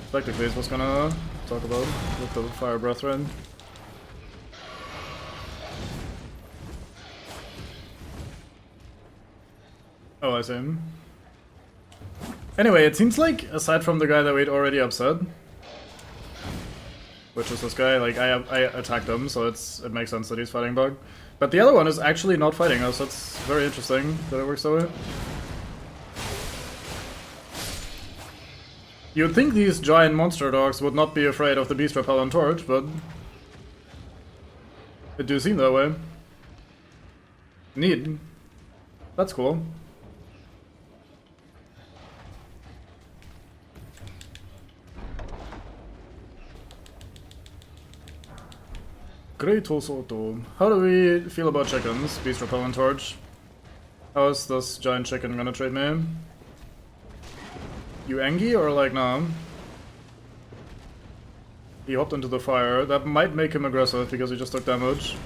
Spectacles was gonna talk about with the Fire Brethren. Oh, I see. Anyway, it seems like, aside from the guy that we'd already upset, which is this guy, like, I attacked him, so it makes sense that he's fighting Bug. But the other one is actually not fighting us, that's very interesting that it works that way. You'd think these giant monster dogs would not be afraid of the Beast Repellent Torch, but it do seem that way. Neat. That's cool. Great Soto. How do we feel about chickens? Beast Repellent Torch. How is this giant chicken gonna trade me? You angry or like nah? He hopped into the fire. That might make him aggressive because he just took damage.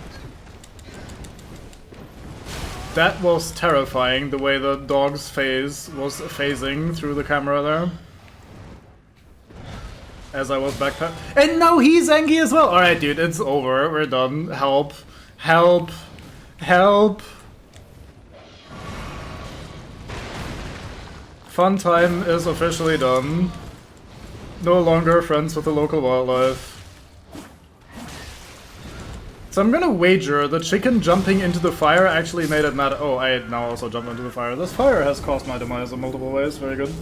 That was terrifying, the way the dog's phase was phasing through the camera there. As I was backpack. And now he's angry as well! Alright, dude, it's over. We're done. Help. Help. Help. Fun time is officially done. No longer friends with the local wildlife. So I'm gonna wager the chicken jumping into the fire actually made it matter. Oh, I now also jump into the fire. This fire has caused my demise in multiple ways. Very good.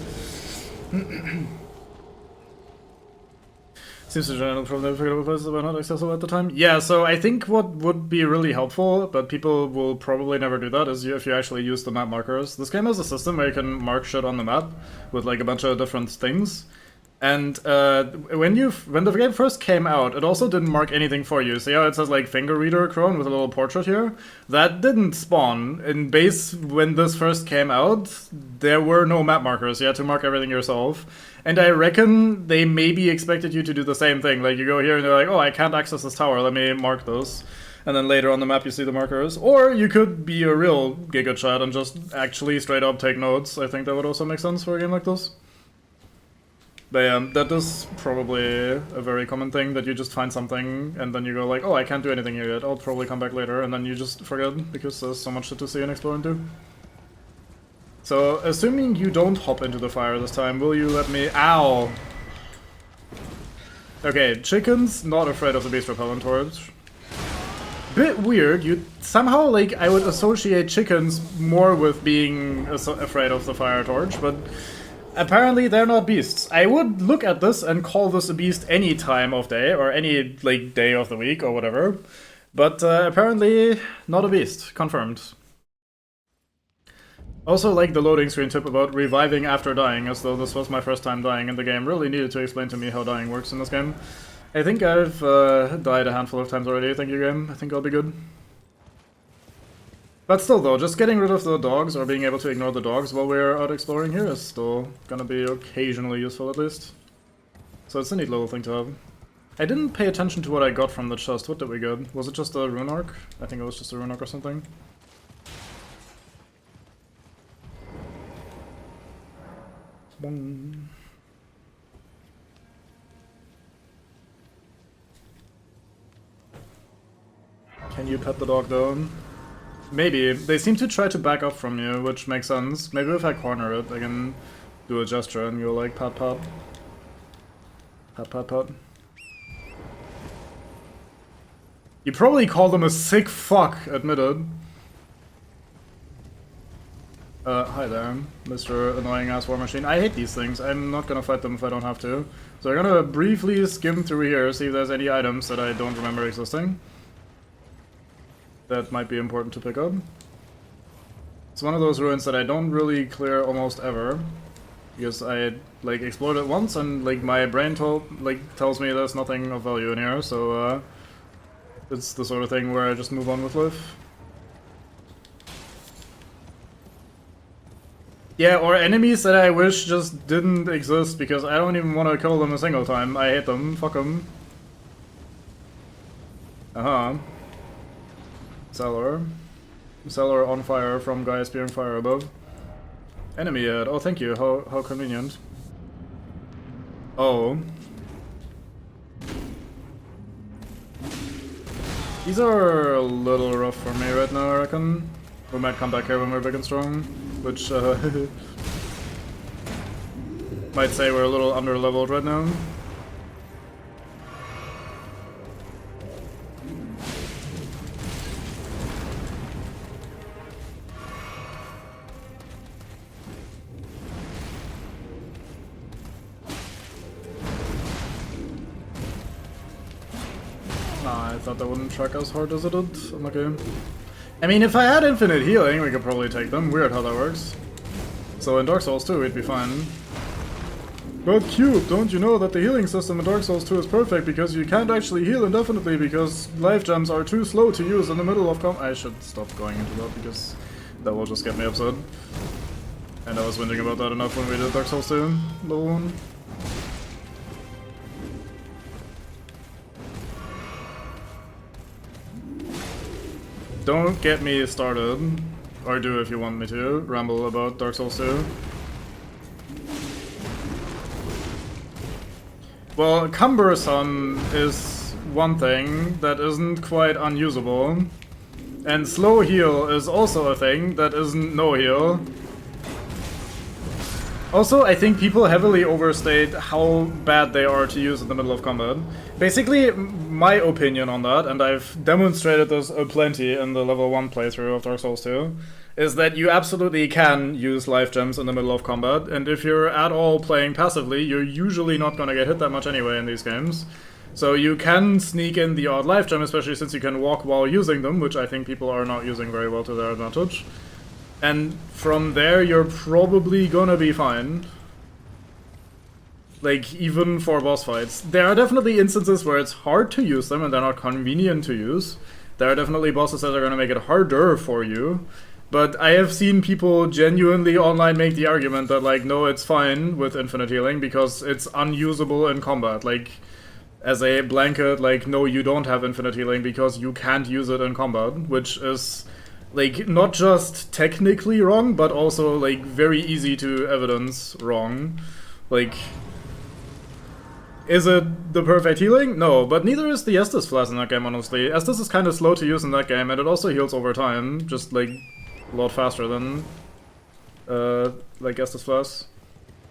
Seems to generally from the figure places that were not accessible at the time. Yeah, so I think what would be really helpful, but people will probably never do that, is if you actually use the map markers. This game has a system where you can mark shit on the map with like a bunch of different things. And when the game first came out, it also didn't mark anything for you. See how it says like finger reader crone with a little portrait here? That didn't spawn. In base, when this first came out, there were no map markers. You had to mark everything yourself. And I reckon they maybe expected you to do the same thing. Like you go here and they're like, oh, I can't access this tower, let me mark this. And then later on the map you see the markers. Or you could be a real Giga Chat and just actually straight up take notes. I think that would also make sense for a game like this. But yeah, that is probably a very common thing, that you just find something and then you go like, oh, I can't do anything here yet, I'll probably come back later, and then you just forget because there's so much shit to see and explore and do. So, assuming you don't hop into the fire this time, will you let me— Ow! Okay, chickens, not afraid of the Beast Repellent Torch. Bit weird, you somehow, like, I would associate chickens more with being afraid of the fire torch, but apparently they're not beasts. I would look at this and call this a beast any time of day, or any, like, day of the week, or whatever. But apparently not a beast. Confirmed. Also, like the loading screen tip about reviving after dying, as though this was my first time dying in the game, really needed to explain to me how dying works in this game. I think I've died a handful of times already, thank you game. I think I'll be good. But still though, just getting rid of the dogs, or being able to ignore the dogs while we're out exploring here, is still gonna be occasionally useful at least. So it's a neat little thing to have. I didn't pay attention to what I got from the chest. What did we get? Was it just a rune arc? I think it was just a rune arc or something. Boom. Can you pet the dog though? Maybe. They seem to try to back up from you, which makes sense. Maybe if I corner it, I can do a gesture and go like pat pat. Pat pat pat. You probably call them a sick fuck, admitted. Hi there, Mr. Annoying Ass War Machine. I hate these things. I'm not gonna fight them if I don't have to. So I'm gonna briefly skim through here, see if there's any items that I don't remember existing that might be important to pick up. It's one of those ruins that I don't really clear almost ever, because I like explored it once and like my brain tells me there's nothing of value in here, so it's the sort of thing where I just move on with life. Yeah, or enemies that I wish just didn't exist because I don't even want to kill them a single time. I hate them. Fuck them. Cellar. Cellar on fire from guy spearing fire above. Enemy ad. Oh, thank you. How convenient. Oh. These are a little rough for me right now, I reckon. We might come back here when we're big and strong, which might say we're a little under-leveled right now. Nah, I thought that wouldn't track as hard as it did. Unlucky. I mean, if I had infinite healing, we could probably take them. Weird how that works. So in Dark Souls 2, we'd be fine. But Cube, don't you know that the healing system in Dark Souls 2 is perfect because you can't actually heal indefinitely because life gems are too slow to use in the middle of I should stop going into that because that will just get me upset. And I was whinging about that enough when we did Dark Souls 2, level 1. Don't get me started, or do if you want me to, ramble about Dark Souls 2. Well, cumbersome is one thing that isn't quite unusable, and slow heal is also a thing that isn't no heal. Also, I think people heavily overstate how bad they are to use in the middle of combat. Basically, my opinion on that, and I've demonstrated this aplenty in the level 1 playthrough of Dark Souls 2, is that you absolutely can use life gems in the middle of combat, and if you're at all playing passively, you're usually not gonna get hit that much anyway in these games. So you can sneak in the odd life gem, especially since you can walk while using them, which I think people are not using very well to their advantage. And from there, you're probably gonna be fine. Like, even for boss fights. There are definitely instances where it's hard to use them and they're not convenient to use. There are definitely bosses that are gonna make it harder for you. But I have seen people genuinely online make the argument that, like, no, it's fine with infinite healing because it's unusable in combat. Like, as a blanket, like, no, you don't have infinite healing because you can't use it in combat, which is, like, not just technically wrong, but also, like, very easy to evidence wrong. Like, is it the perfect healing? No, but neither is the Estus Flask in that game, honestly. Estus is kind of slow to use in that game, and it also heals over time, just, like, a lot faster than, like, Estus Flask.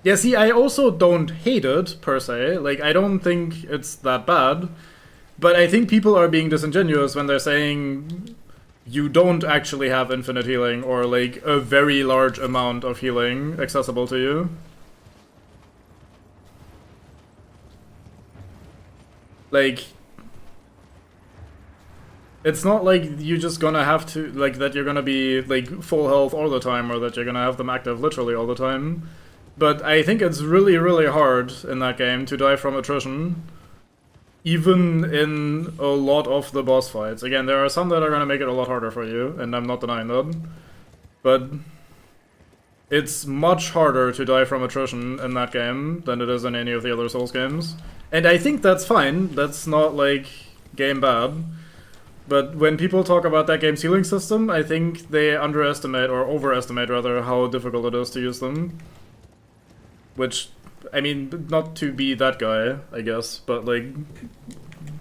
Yeah, see, I also don't hate it, per se. Like, I don't think it's that bad. But I think people are being disingenuous when they're saying you don't actually have infinite healing, or, like, a very large amount of healing accessible to you. Like, it's not like you're just gonna have to, like, that you're gonna be, like, full health all the time, or that you're gonna have them active literally all the time. But I think it's really, really hard in that game to die from attrition, even in a lot of the boss fights. Again, there are some that are gonna make it a lot harder for you, and I'm not denying that. But it's much harder to die from attrition in that game than it is in any of the other Souls games. And I think that's fine, that's not, like, game bad. But when people talk about that game's healing system, I think they underestimate, or overestimate rather, how difficult it is to use them. Which, I mean, not to be that guy, I guess, but, like,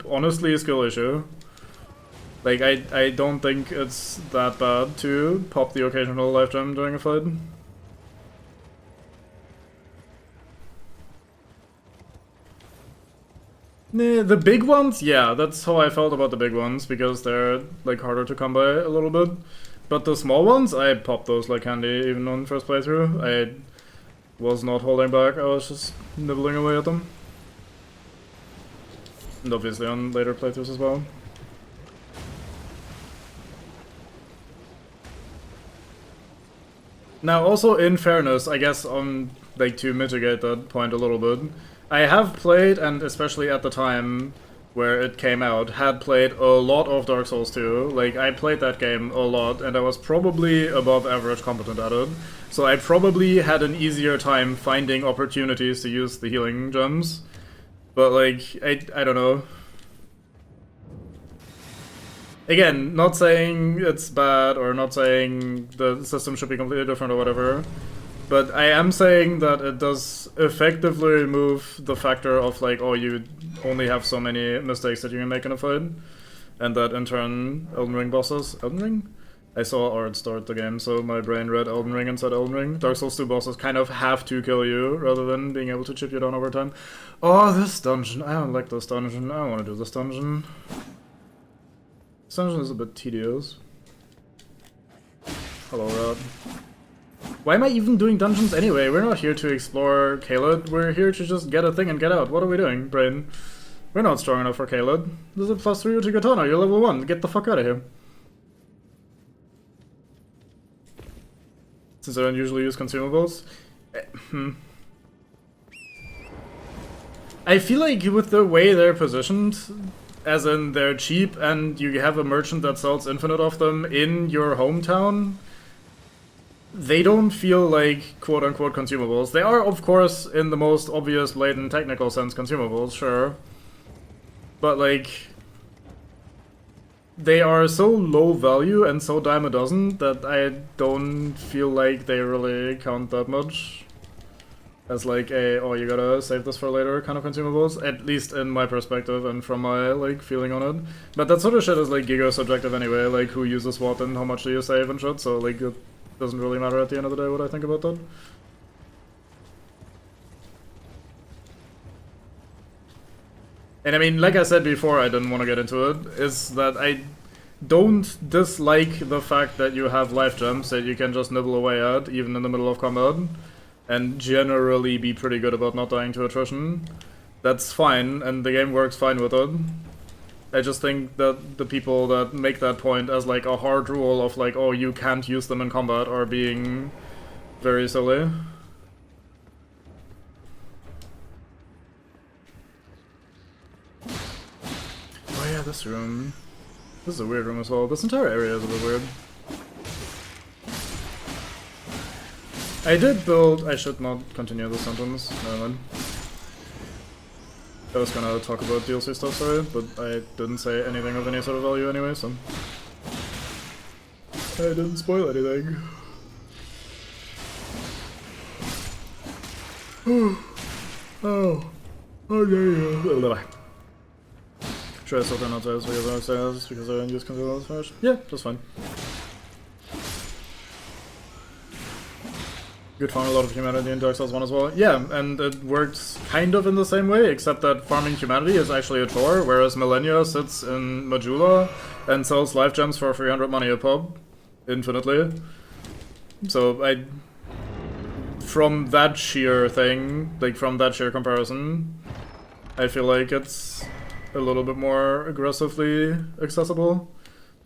honestly a skill issue. Like, I don't think it's that bad to pop the occasional life gem during a fight. Nah, the big ones? Yeah, that's how I felt about the big ones, because they're, like, harder to come by a little bit. But the small ones, I popped those like candy, even on first playthrough. I was not holding back, I was just nibbling away at them. And obviously on later playthroughs as well. Now also, in fairness, I guess like, to mitigate that point a little bit, I have played, and especially at the time where it came out, had played a lot of Dark Souls 2. Like, I played that game a lot, and I was probably above average competent at it. So I probably had an easier time finding opportunities to use the healing gems. But, like, I don't know. Again, not saying it's bad, or not saying the system should be completely different or whatever. But I am saying that it does effectively remove the factor of, like, oh, you only have so many mistakes that you can make in a fight. And that, in turn, Elden Ring bosses... Elden Ring? I saw Art start the game, so my brain read Elden Ring and said Elden Ring. Dark Souls 2 bosses kind of have to kill you, rather than being able to chip you down over time. Oh, this dungeon. I don't like this dungeon. I don't want to do this dungeon. This dungeon is a bit tedious. Hello, Rod. Why am I even doing dungeons anyway? We're not here to explore Caelid. We're here to just get a thing and get out. What are we doing, Brain? We're not strong enough for Caelid. This is a +3 to Katana. You're level 1. Get the fuck out of here. since I don't usually use consumables. I feel like with the way they're positioned, as in they're cheap and you have a merchant that sells infinite of them in your hometown, they don't feel like quote-unquote consumables. They are, of course, in the most obvious, blatant, technical sense, consumables, sure. But, like, they are so low value and so dime a dozen that I don't feel like they really count that much as, like, a, oh, you gotta save this for later kind of consumables, at least in my perspective and from my, like, feeling on it. But that sort of shit is, like, giga-subjective anyway, like, who uses what and how much do you save and shit, so, like, it doesn't really matter at the end of the day what I think about that. And I mean, like I said before, I didn't want to get into it, is that I don't dislike the fact that you have life gems that you can just nibble away at, even in the middle of combat, and generally be pretty good about not dying to attrition. That's fine, and the game works fine with it. I just think that the people that make that point as like a hard rule of like, oh, you can't use them in combat are being very silly. Oh yeah, this room. This is a weird room as well. This entire area is a bit weird. I did build... I should not continue this sentence. Never mind. I was gonna talk about DLC stuff, sorry, but I didn't say anything of any sort of value anyway, so... I didn't spoil anything. Oh. Oh, yeah. Should I still turn out this because I didn't use controllers first? Yeah, that's fine. You found a lot of humanity in Dark Souls 1 as well. Yeah, and it works kind of in the same way, except that farming humanity is actually a chore, whereas Millennia sits in Majula and sells life gems for 300 money a pop, infinitely. So from that sheer thing, like from that sheer comparison, I feel like it's a little bit more aggressively accessible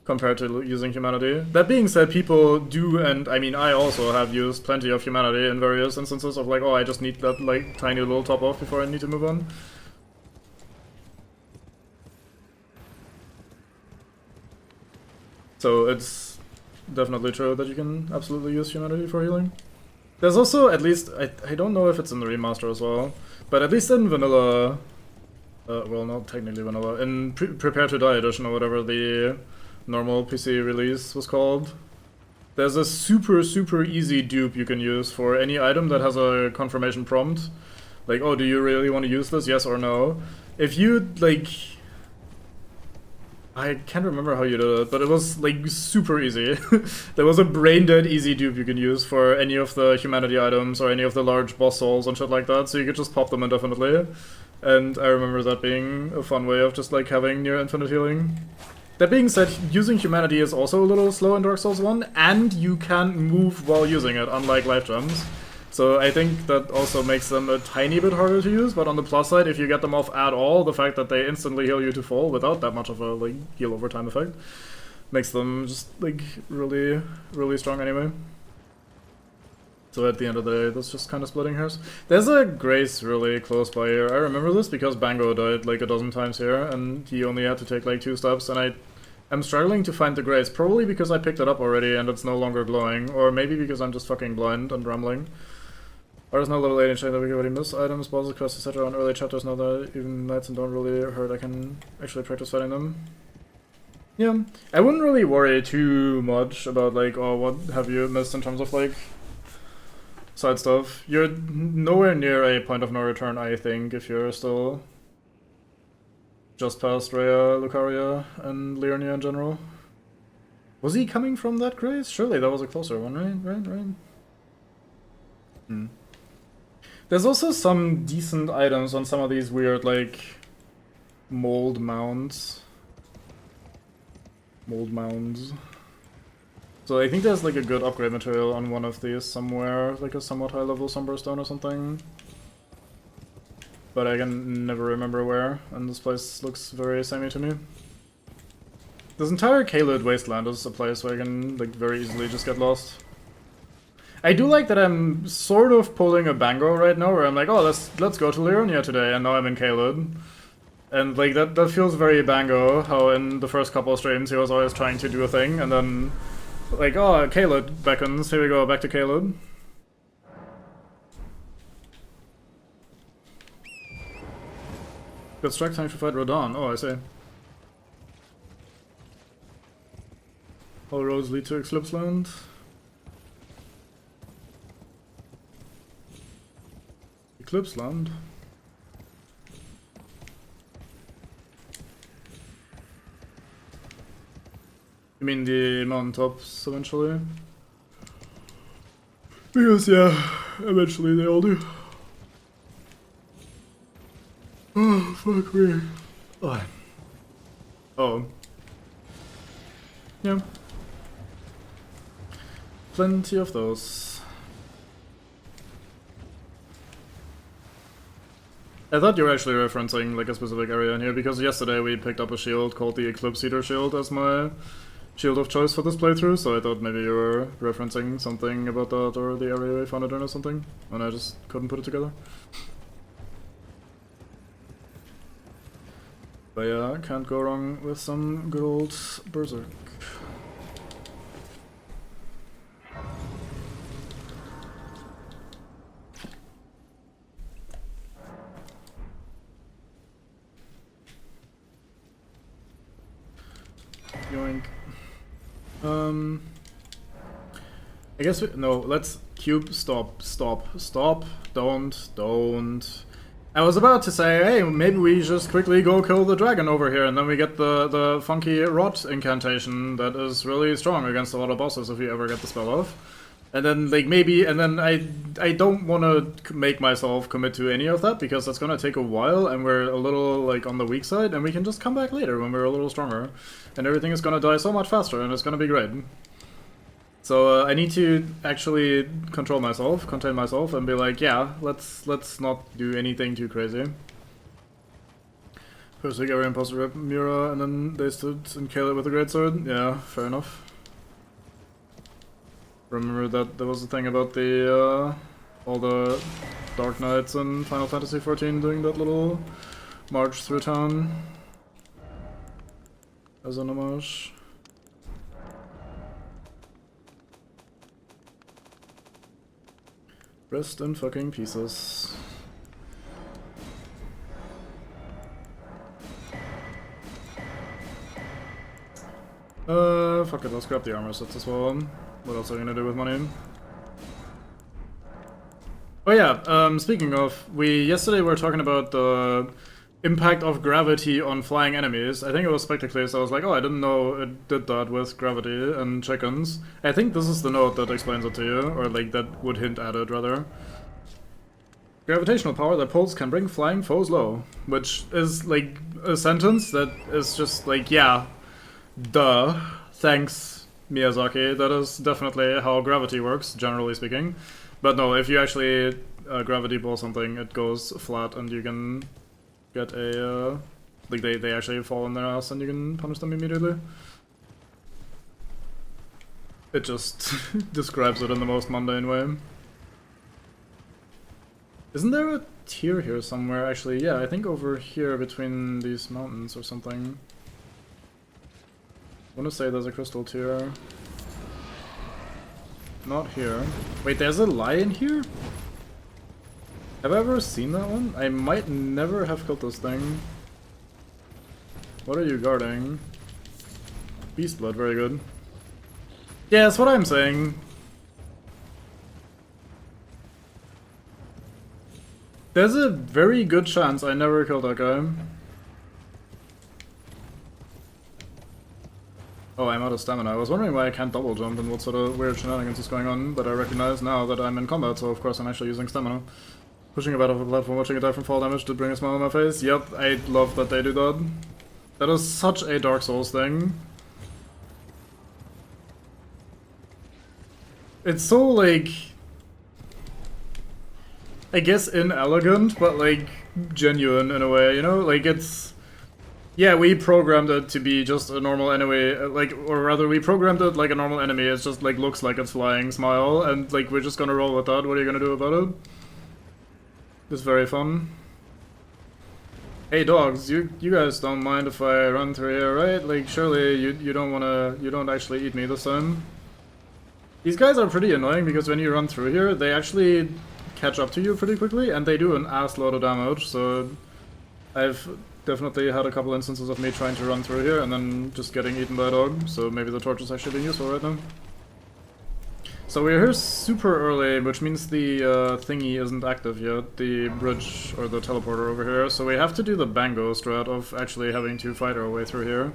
compared to using humanity. That being said, people do, and I mean I also have used plenty of humanity in various instances of like, oh, I just need that like tiny little top off before I need to move on. So it's definitely true that you can absolutely use humanity for healing. There's also, at least, I don't know if it's in the remaster as well, but at least in vanilla, well, not technically vanilla, in Prepare to Die edition or whatever the normal PC release was called, there's a super easy dupe you can use for any item that has a confirmation prompt. Like, oh, do you really want to use this? Yes or no? If you, like... I can't remember how you did it, but it was, like, super easy. There was a brain-dead easy dupe you can use for any of the humanity items or any of the large boss souls and shit like that, so you could just pop them indefinitely. And I remember that being a fun way of just, like, having near infinite healing. That being said, using humanity is also a little slow in Dark Souls 1, and you can't move while using it, unlike life gems. So I think that also makes them a tiny bit harder to use, but on the plus side, if you get them off at all, the fact that they instantly heal you to full without that much of a like heal over time effect makes them just like really strong anyway. So at the end of the day, that's just kind of splitting hairs. There's a Grace really close by here. I remember this because Bango died like a dozen times here, and he only had to take like 2 steps, and I'm struggling to find the Grace, probably because I picked it up already and it's no longer glowing, or maybe because I'm just fucking blind and rambling. There's no level 8 in chain that we can already miss items, bosses, quests, etc. on early chapters now that even knights and don't really hurt, I can actually practice fighting them. Yeah, I wouldn't really worry too much about like, oh, what have you missed in terms of like side stuff. You're nowhere near a point of no return, I think, if you're still just past Rhea, Lucaria, and Liurnia in general. Was he coming from that Grace? Surely that was a closer one, right? There's also some decent items on some of these weird, like, mold mounds. So I think there's, like, a good upgrade material on one of these somewhere, like a somewhat high-level Somber Stone or something. But I can never remember where, and this place looks very samey to me. This entire Caelid Wasteland is a place where I can, like, very easily just get lost. I do like that I'm sort of pulling a Bango right now, where I'm like, oh, let's go to Liurnia today, and now I'm in Caelid. And like that feels very Bango, how in the first couple of streams he was always trying to do a thing, and then like, oh, Caelid beckons, here we go, back to Caelid. Got strike time to fight Rodan, oh I see. All roads lead to Eclipse Land. Eclipse Land? You mean the mountaintops eventually? Because yeah, eventually they all do. Oh, fuck me. Oh. Yeah. Plenty of those. I thought you were actually referencing like a specific area in here, because yesterday we picked up a shield called the Eclipse Eater shield as my shield of choice for this playthrough, so I thought maybe you were referencing something about that or the area we found it in or something, and I just couldn't put it together. But yeah, can't go wrong with some good old Berserk. Yoink. I guess no, let's cube, stop, don't. I was about to say, hey, maybe we just quickly go kill the dragon over here, and then we get the funky rot incantation that is really strong against a lot of bosses if you ever get the spell off. And then, like, maybe, and then I don't want to make myself commit to any of that, because that's gonna take a while, and we're a little, like, on the weak side, and we can just come back later when we're a little stronger. And everything is gonna die so much faster, and it's gonna be great. So I need to actually contain myself, and be like, yeah, let's not do anything too crazy. First we get imposter rep Mira, and then they stood and kill it with a greatsword. Yeah, fair enough. Remember that there was a thing about the all the Dark Knights in Final Fantasy XIV doing that little march through town as an homage. Rest in fucking pieces. Fuck it, let's grab the armor sets as well. What else are you gonna do with money? Oh yeah, speaking of, yesterday we were talking about the impact of gravity on flying enemies. I think it was Spectacles, so I was like, oh, I didn't know it did that with gravity and chickens. I think this is the note that explains it to you, or like that would hint at it, rather. Gravitational power that pulls can bring flying foes low. Which is like a sentence that is just like, yeah, duh, thanks Miyazaki. That is definitely how gravity works, generally speaking. But no, if you actually gravity pull something, it goes flat and you can get a, like they actually fall on their ass and you can punish them immediately. It just describes it in the most mundane way. Isn't there a tier here somewhere? Actually, yeah, I think over here between these mountains or something. I want to say there's a crystal tier. Not here. Wait, there's a lion here? Have I ever seen that one? I might never have killed this thing. What are you guarding? Beast blood, very good. Yeah, that's what I'm saying. There's a very good chance I never killed that guy. Oh, I'm out of stamina. I was wondering why I can't double jump and what sort of weird shenanigans is going on, but I recognize now that I'm in combat, so of course I'm actually using stamina. Pushing a bat off a platform, watching it die from fall damage did bring a smile on my face. Yep, I love that they do that. That is such a Dark Souls thing. It's so, like, I guess inelegant, but, like, genuine in a way, you know? Like, it's Yeah, we programmed it to be just a normal enemy, like, or rather, we programmed it like a normal enemy. It's just like looks like it's flying, smile, and like we're just gonna roll with that. What are you gonna do about it? It's very fun. Hey dogs, you guys don't mind if I run through here, right? Like, surely you don't actually eat me this time. These guys are pretty annoying because when you run through here, they actually catch up to you pretty quickly, and they do an ass load of damage. So I've definitely had a couple instances of me trying to run through here and then just getting eaten by a dog, so maybe the torch is actually being useful right now. So we're here super early, which means the thingy isn't active yet, the bridge or the teleporter over here, so we have to do the bango strat of actually having to fight our way through here,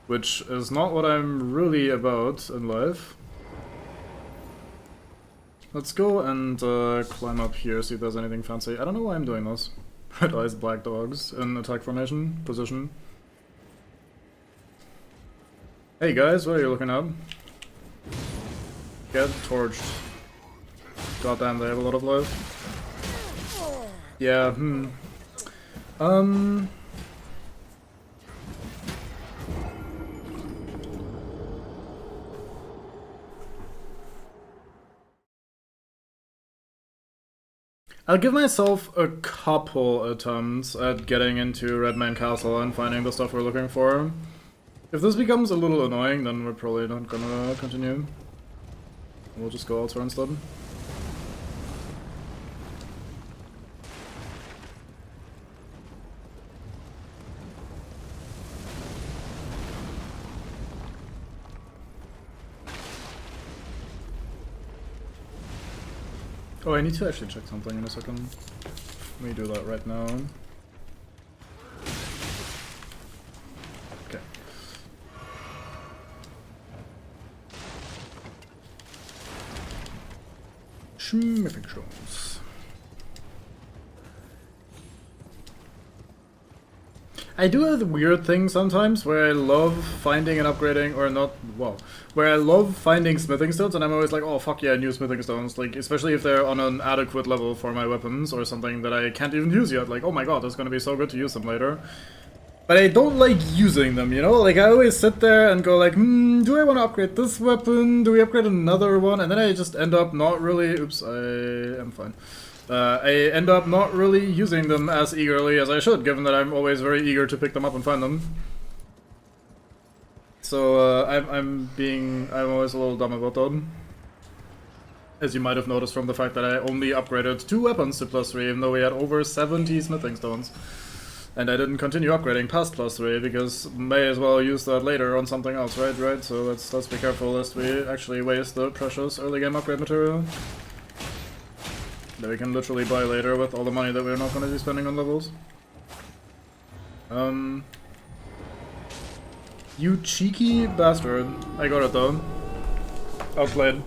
which is not what I'm really about in life. Let's go and climb up here, see if there's anything fancy. I don't know why I'm doing this. Red eyes, black dogs in attack formation position. Hey guys, what are you looking at? Get torched. Goddamn, they have a lot of life. Yeah, I'll give myself a couple attempts at getting into Redman Castle and finding the stuff we're looking for. If this becomes a little annoying, then we're probably not gonna continue. We'll just go elsewhere instead. Oh, I need to actually check something in a second. Let me do that right now. Okay. Smithing stones. I do have the weird thing sometimes where I love finding and upgrading, or not, well, where I love finding smithing stones and I'm always like, oh fuck yeah, new smithing stones, like, especially if they're on an adequate level for my weapons or something that I can't even use yet, like, oh my god, it's gonna be so good to use them later. But I don't like using them, you know? Like, I always sit there and go like, do I want to upgrade this weapon? Do we upgrade another one? And then I just end up not really, oops, I am fine. I end up not really using them as eagerly as I should, given that I'm always very eager to pick them up and find them. So I'm always a little dumb about that. As you might have noticed from the fact that I only upgraded 2 weapons to +3, even though we had over 70 smithing stones. And I didn't continue upgrading past +3, because may as well use that later on something else, right? So let's be careful lest we actually waste the precious early game upgrade material that we can literally buy later with all the money that we're not going to be spending on levels. You cheeky bastard. I got it though. Outplayed.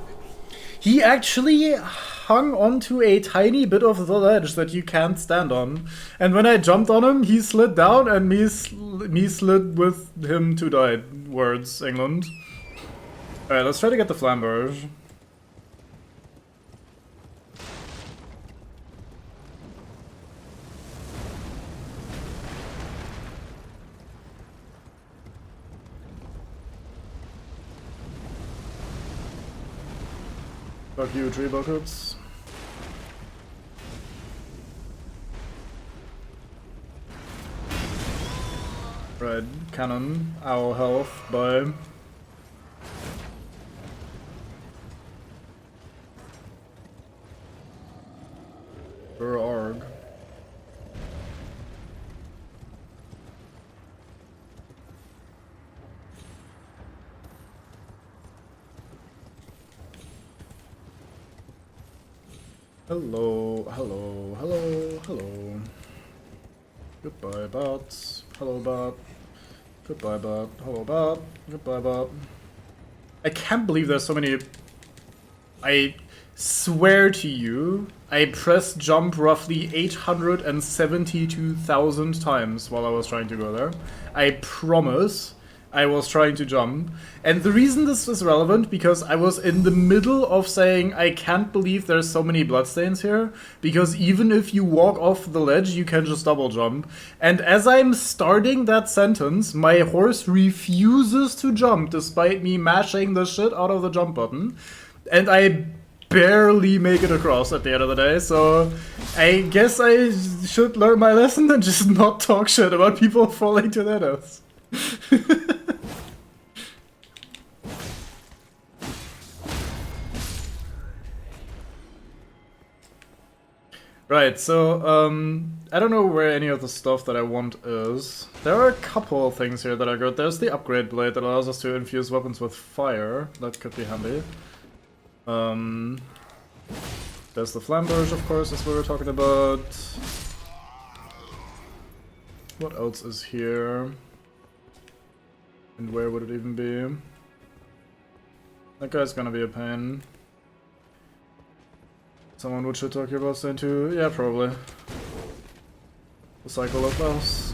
He actually hung onto a tiny bit of the ledge that you can't stand on. And when I jumped on him, he slid down and me slid with him to die. Words, England. Alright, let's try to get the flamberge. Fuck you, tree buckets. Right, cannon, our health by... Arg. Hello, hello, hello, hello. Goodbye, bots. Hello, bot. Goodbye, bot. Hello, bot. Goodbye, bot. I can't believe there's so many... I swear to you, I pressed jump roughly 872,000 times while I was trying to go there. I promise I was trying to jump. And the reason this is relevant, because I was in the middle of saying, I can't believe there's so many bloodstains here, because even if you walk off the ledge, you can just double jump. And as I'm starting that sentence, my horse refuses to jump, despite me mashing the shit out of the jump button. And I barely make it across at the end of the day, so I guess I should learn my lesson and just not talk shit about people falling to their deaths. Right, so, I don't know where any of the stuff that I want is. There are a couple of things here that are good. There's the upgrade blade that allows us to infuse weapons with fire. That could be handy. There's the flamberge, of course, as we were talking about. What else is here? And where would it even be? That guy's gonna be a pain. Someone would shit talk your boss into? Yeah, probably. The cycle of boss.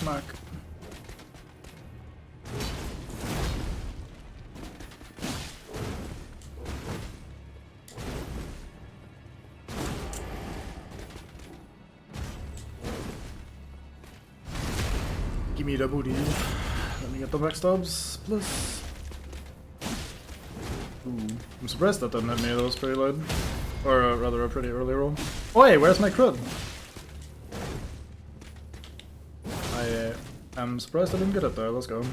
Smack. Give me the booty. Let me get the backstabs, please. Ooh, I'm surprised that didn't hit me, that was pretty late. Or rather a pretty early roll. Oh hey, where's my crit? I am surprised I didn't get it there, let's go.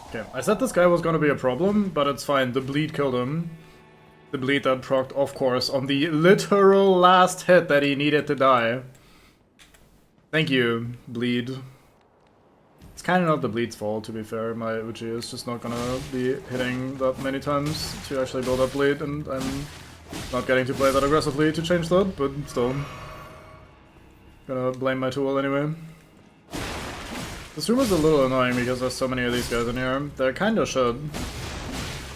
Okay, I said this guy was gonna be a problem, but it's fine, the bleed killed him. The bleed that procced, of course, on the literal last hit that he needed to die. Thank you, bleed. It's kind of not the bleed's fault, to be fair. My Uchi is just not gonna be hitting that many times to actually build up bleed, and I'm not getting to play that aggressively to change that, but still. Gonna blame my tool anyway. This room is a little annoying because there's so many of these guys in here. They're kinda shit,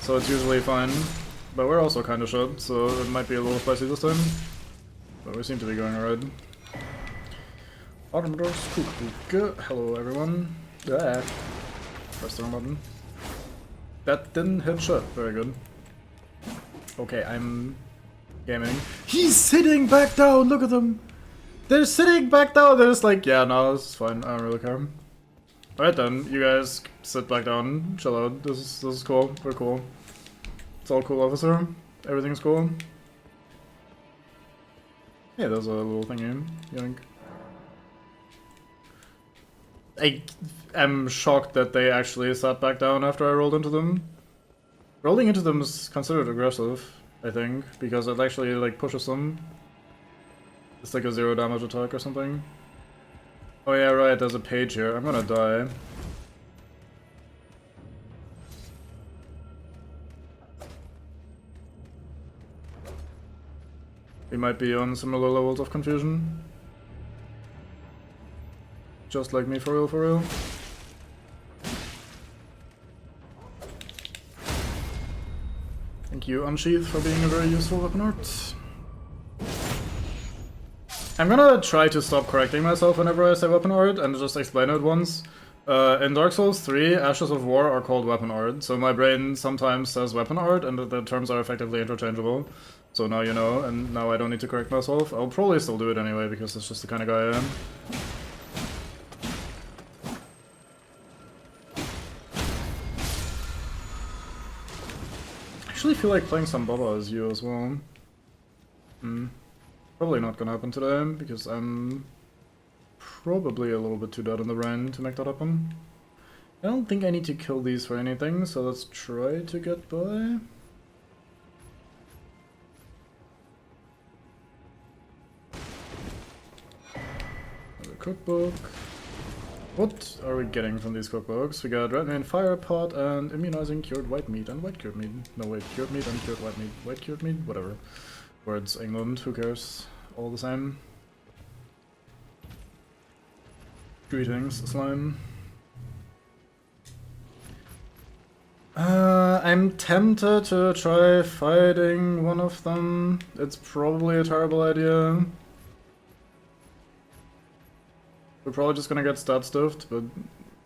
so it's usually fine. But we're also kinda shit, so it might be a little spicy this time. But we seem to be going alright. Autumn doors, cool. Hello everyone. Ah. Press the wrong button. That didn't hit shit. Very good. Okay, I'm gaming. He's sitting back down! Look at them! They're sitting back down! They're just like, yeah, no, this is fine. I don't really care. Alright then, you guys sit back down. Chill out. This is cool. We're cool. It's all cool, officer. Everything's cool. Yeah, there's a little thingy. Yoink. I am shocked that they actually sat back down after I rolled into them. Rolling into them is considered aggressive, I think, because it actually like pushes them. It's like a 0 damage attack or something. Oh yeah, right, there's a page here. I'm gonna die. We might be on similar levels of confusion. Just like me, for real, for real. Thank you, Unsheath, for being a very useful weapon art. I'm gonna try to stop correcting myself whenever I say weapon art and just explain it once. In Dark Souls 3, Ashes of War are called weapon art, so my brain sometimes says weapon art and the terms are effectively interchangeable. So now you know, and now I don't need to correct myself. I'll probably still do it anyway, because that's just the kind of guy I am. I actually feel like playing some Baba as you as well. Probably not gonna happen today, because I'm probably a little bit too dead in the brain to make that happen. I don't think I need to kill these for anything, so let's try to get by. Another cookbook. What are we getting from these cookbooks? We got red main fire pot and immunizing cured white meat and white cured meat. No wait, cured meat and cured white meat. White cured meat? Whatever. Words, England, who cares? All the same. Greetings, slime. I'm tempted to try fighting one of them. It's probably a terrible idea. We're probably just gonna get stat stuffed, but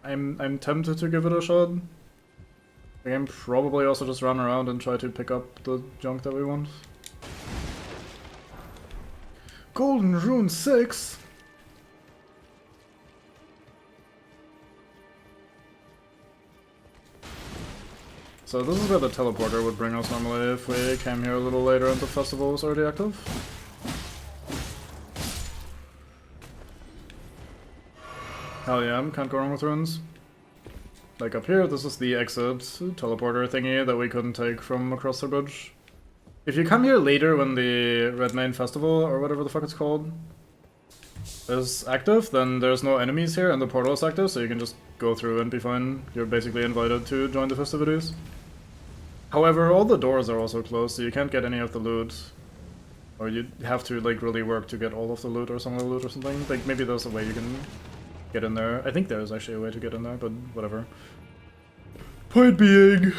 I'm tempted to give it a shot. I can probably also just run around and try to pick up the junk that we want. Golden Rune 6? So this is where the teleporter would bring us normally if we came here a little later and the festival was already active. Hell yeah, can't go wrong with runes. Like up here, this is the exit teleporter thingy that we couldn't take from across the bridge. If you come here later when the Red Main Festival, or whatever the fuck it's called, is active, then there's no enemies here and the portal is active, so you can just go through and be fine. You're basically invited to join the festivities. However, all the doors are also closed, so you can't get any of the loot. Or you have to like really work to get all of the loot or some of the loot or something. Like maybe there's a way you can get in there. I think there's actually a way to get in there, but whatever. Point being,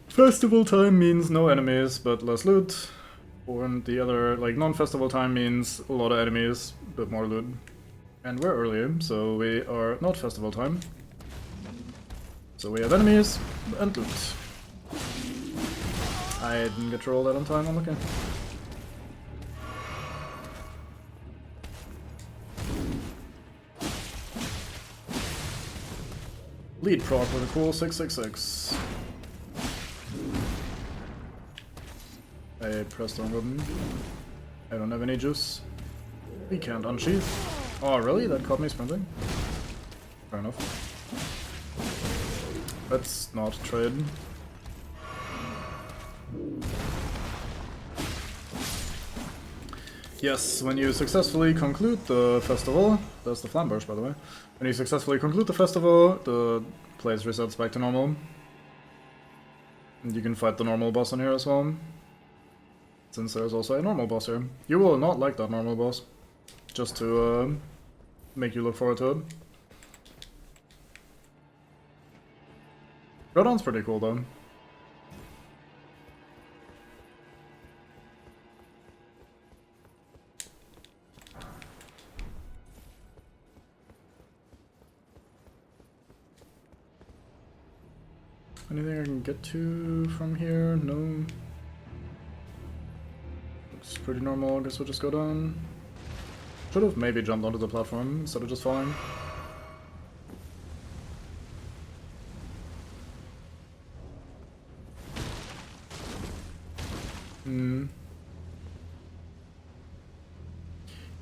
festival time means no enemies, but less loot. Or the other, like, non-festival time means a lot of enemies, but more loot. And we're early, so we are not festival time. So we have enemies and loot. I didn't get to roll that on time, I'm okay. Lead proc with a cool 666. I pressed the wrong button. I don't have any juice. We can't unsheath. Oh, really? That caught me sprinting? Fair enough. Let's not trade. Yes, when you successfully conclude the festival, that's the flamberge by the way, when you successfully conclude the festival, the place resets back to normal. And you can fight the normal boss on here as well, since there's also a normal boss here. You will not like that normal boss, just to make you look forward to it. Rodon's pretty cool though. Anything I can get to from here? No. Looks pretty normal, I guess we'll just go down. Should have maybe jumped onto the platform instead of just falling.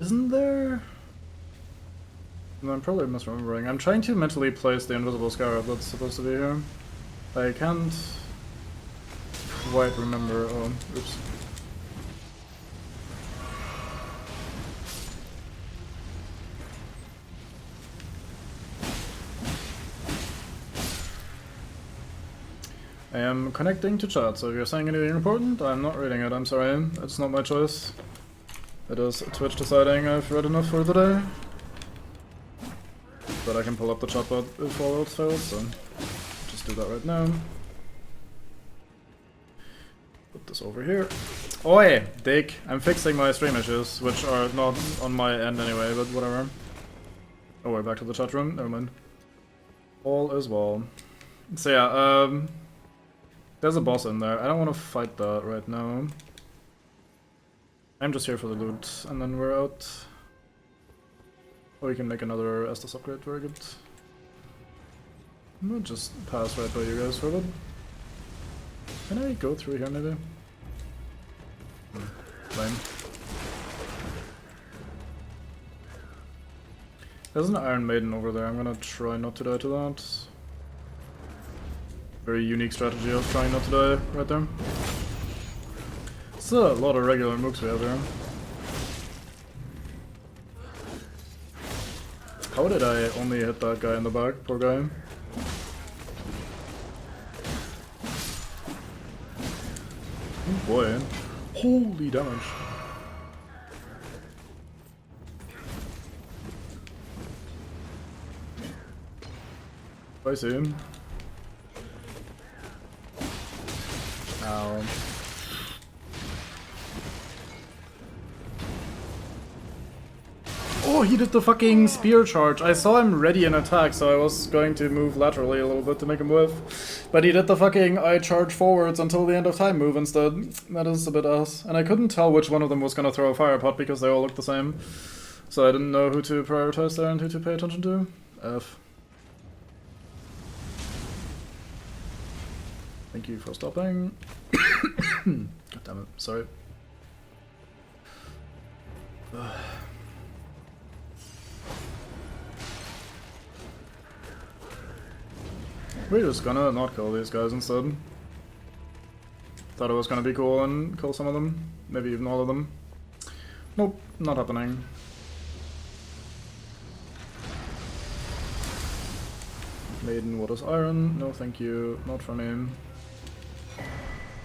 Isn't there... No, I'm probably misremembering. I'm trying to mentally place the invisible scarab that's supposed to be here. I can't quite remember. Oh, oops. I am connecting to chat, so if you're saying anything important, I'm not reading it, I'm sorry. It's not my choice. It is Twitch deciding I've read enough for the day. But I can pull up the chatbot if all else fails, so just do that right now. Put this over here. Oi, dick! I'm fixing my stream issues, which are not on my end anyway, but whatever. Oh, we're back to the chat room? Never mind. All is well. So yeah, there's a boss in there. I don't want to fight that right now. I'm just here for the loot, and then we're out. Or we can make another Estus upgrade, very good. I'm gonna just pass right by you guys for a bit. Can I go through here maybe? Lame. There's an Iron Maiden over there, I'm gonna try not to die to that. Very unique strategy of trying not to die right there. It's a lot of regular mooks we have here. How did I only hit that guy in the back? Poor guy. Oh boy. Holy damage. I see him. Ow. Oh, he did the fucking spear charge. I saw him ready in attack, so I was going to move laterally a little bit to make him whiff. But he did the fucking I charge forwards until the end of time move instead. That is a bit ass. And I couldn't tell which one of them was gonna throw a fire pot because they all looked the same. So I didn't know who to prioritize there and who to pay attention to. F. Thank you for stopping. God damn it, sorry. We're just gonna not kill these guys instead. Thought it was gonna be cool and kill some of them. Maybe even all of them. Nope, not happening. Maiden, what is iron? No thank you, not from him.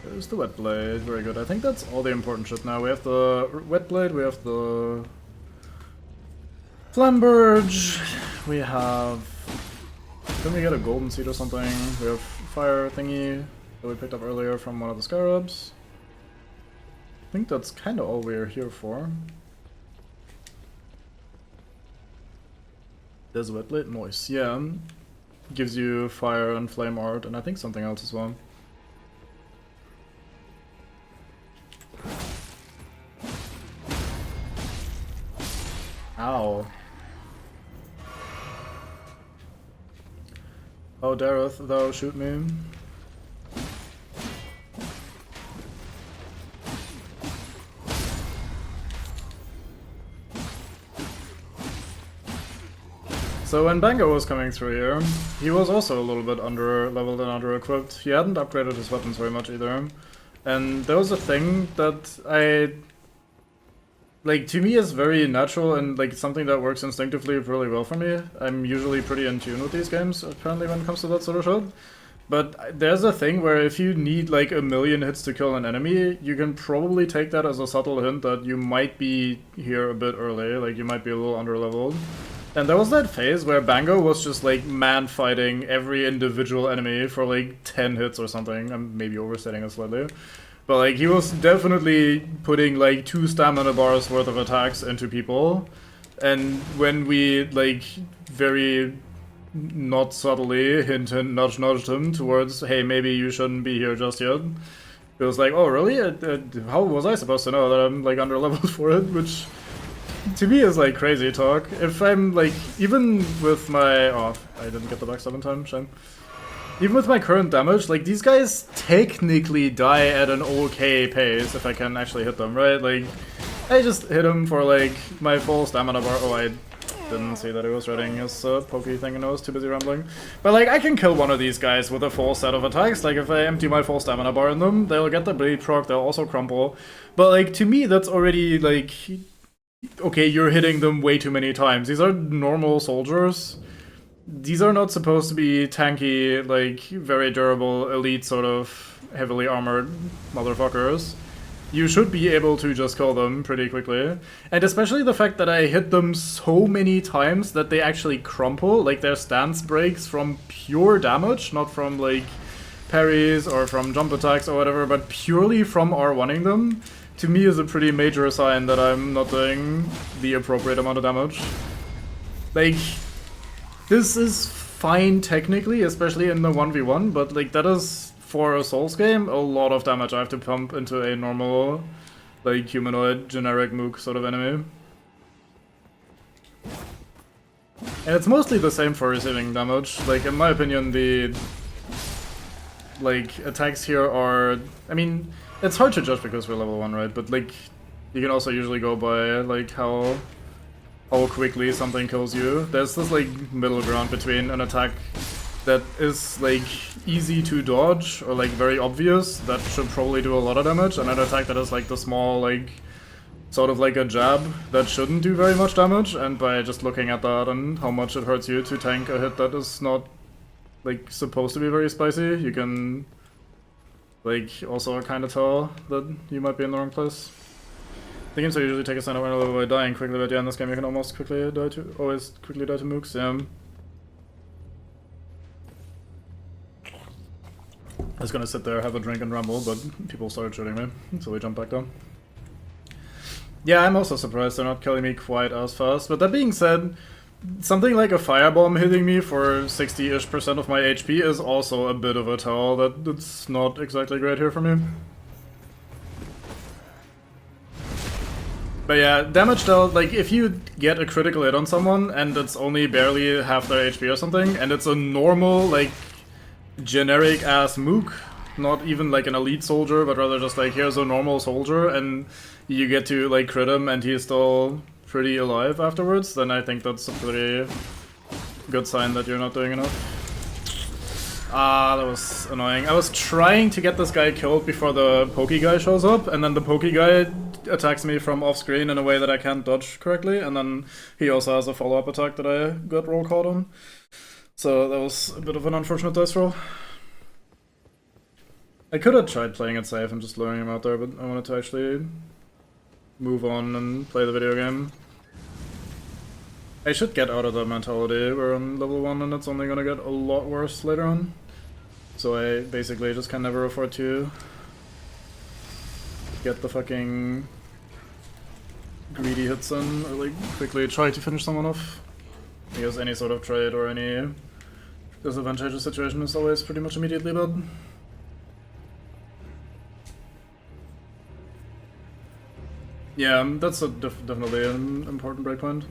There's the wet blade, very good. I think that's all the important shit now. We have the wet blade, we have the Flamberge, we have... Didn't we get a golden seed or something? We have fire thingy that we picked up earlier from one of the scarabs. I think that's kind of all we're here for. There's a wet blade, noise, yeah. Gives you fire and flame art, and I think something else as well. Ow. How dareth thou shoot me? So when Bango was coming through here, he was also a little bit under-leveled and under-equipped. He hadn't upgraded his weapons very much either. And there was a thing that like, to me is very natural and like something that works instinctively really well for me. I'm usually pretty in tune with these games, apparently, when it comes to that sort of shit. But there's a thing where if you need like 1,000,000 hits to kill an enemy, you can probably take that as a subtle hint that you might be here a bit early, like you might be a little under-leveled. And there was that phase where Bango was just like man-fighting every individual enemy for like 10 hits or something. I'm maybe overstating it slightly. But like he was definitely putting like 2 stamina bars worth of attacks into people. And when we like very not subtly nudged him towards, hey, maybe you shouldn't be here just yet, it was like, oh really? How was I supposed to know that I'm like under-leveled for it? Which to me is like crazy talk. If I'm like, even with my... Oh, I didn't get the backstab in time, shame. Even with my current damage, like these guys technically die at an okay pace if I can actually hit them, right? Like, I just hit him for like my full stamina bar. Oh, I didn't see that he was reading his pokey thing and I was too busy rambling. But like, I can kill one of these guys with a full set of attacks. Like if I empty my full stamina bar in them, they'll get the bleed proc, they'll also crumple. But like, to me, that's already like... Okay, you're hitting them way too many times. These are normal soldiers. These are not supposed to be tanky, like, very durable, elite sort of heavily armored motherfuckers. You should be able to just kill them pretty quickly. And especially the fact that I hit them so many times that they actually crumple, like their stance breaks from pure damage, not from, like, parries or from jump attacks or whatever, but purely from R1ing them. To me is a pretty major sign that I'm not doing the appropriate amount of damage. Like, this is fine technically, especially in the 1v1, but like that is, for a Souls game, a lot of damage I have to pump into a normal, like, humanoid, generic mook sort of enemy. And it's mostly the same for receiving damage. Like, in my opinion, the, like, attacks here are... I mean... It's hard to judge because we're level 1, right? But like, you can also usually go by like how quickly something kills you. There's this like middle ground between an attack that is like easy to dodge or like very obvious, that should probably do a lot of damage, and an attack that is like the small like sort of like a jab that shouldn't do very much damage, and by just looking at that and how much it hurts you to tank a hit that is not like supposed to be very spicy, you can like also kind of tell that you might be in the wrong place. The games I usually take a sign of level by dying quickly, but yeah, in this game you can always quickly die to mooks, yeah. I was gonna sit there, have a drink and ramble, but people started shooting me, so we jumped back down. Yeah, I'm also surprised they're not killing me quite as fast. But that being said, something like a firebomb hitting me for 60-ish% of my HP is also a bit of a tell that it's not exactly great here for me. But yeah, damage dealt, like, if you get a critical hit on someone and it's only barely half their HP or something, and it's a normal, like, generic-ass mook, not even like an elite soldier, but rather just like, here's a normal soldier, and you get to, like, crit him and he's still pretty alive afterwards, then I think that's a pretty good sign that you're not doing enough. Ah, that was annoying. I was trying to get this guy killed before the pokey guy shows up, and then the pokey guy attacks me from off-screen in a way that I can't dodge correctly, and then he also has a follow-up attack that I got roll caught on. So that was a bit of an unfortunate dice roll. I could have tried playing it safe and just luring him out there, but I wanted to actually move on and play the video game. I should get out of that mentality. We're on level 1 and it's only gonna get a lot worse later on. So I basically just can never afford to get the fucking greedy hits in, or like quickly try to finish someone off. Because any sort of trade or any disadvantageous situation is always pretty much immediately bad. Yeah, that's definitely an important breakpoint.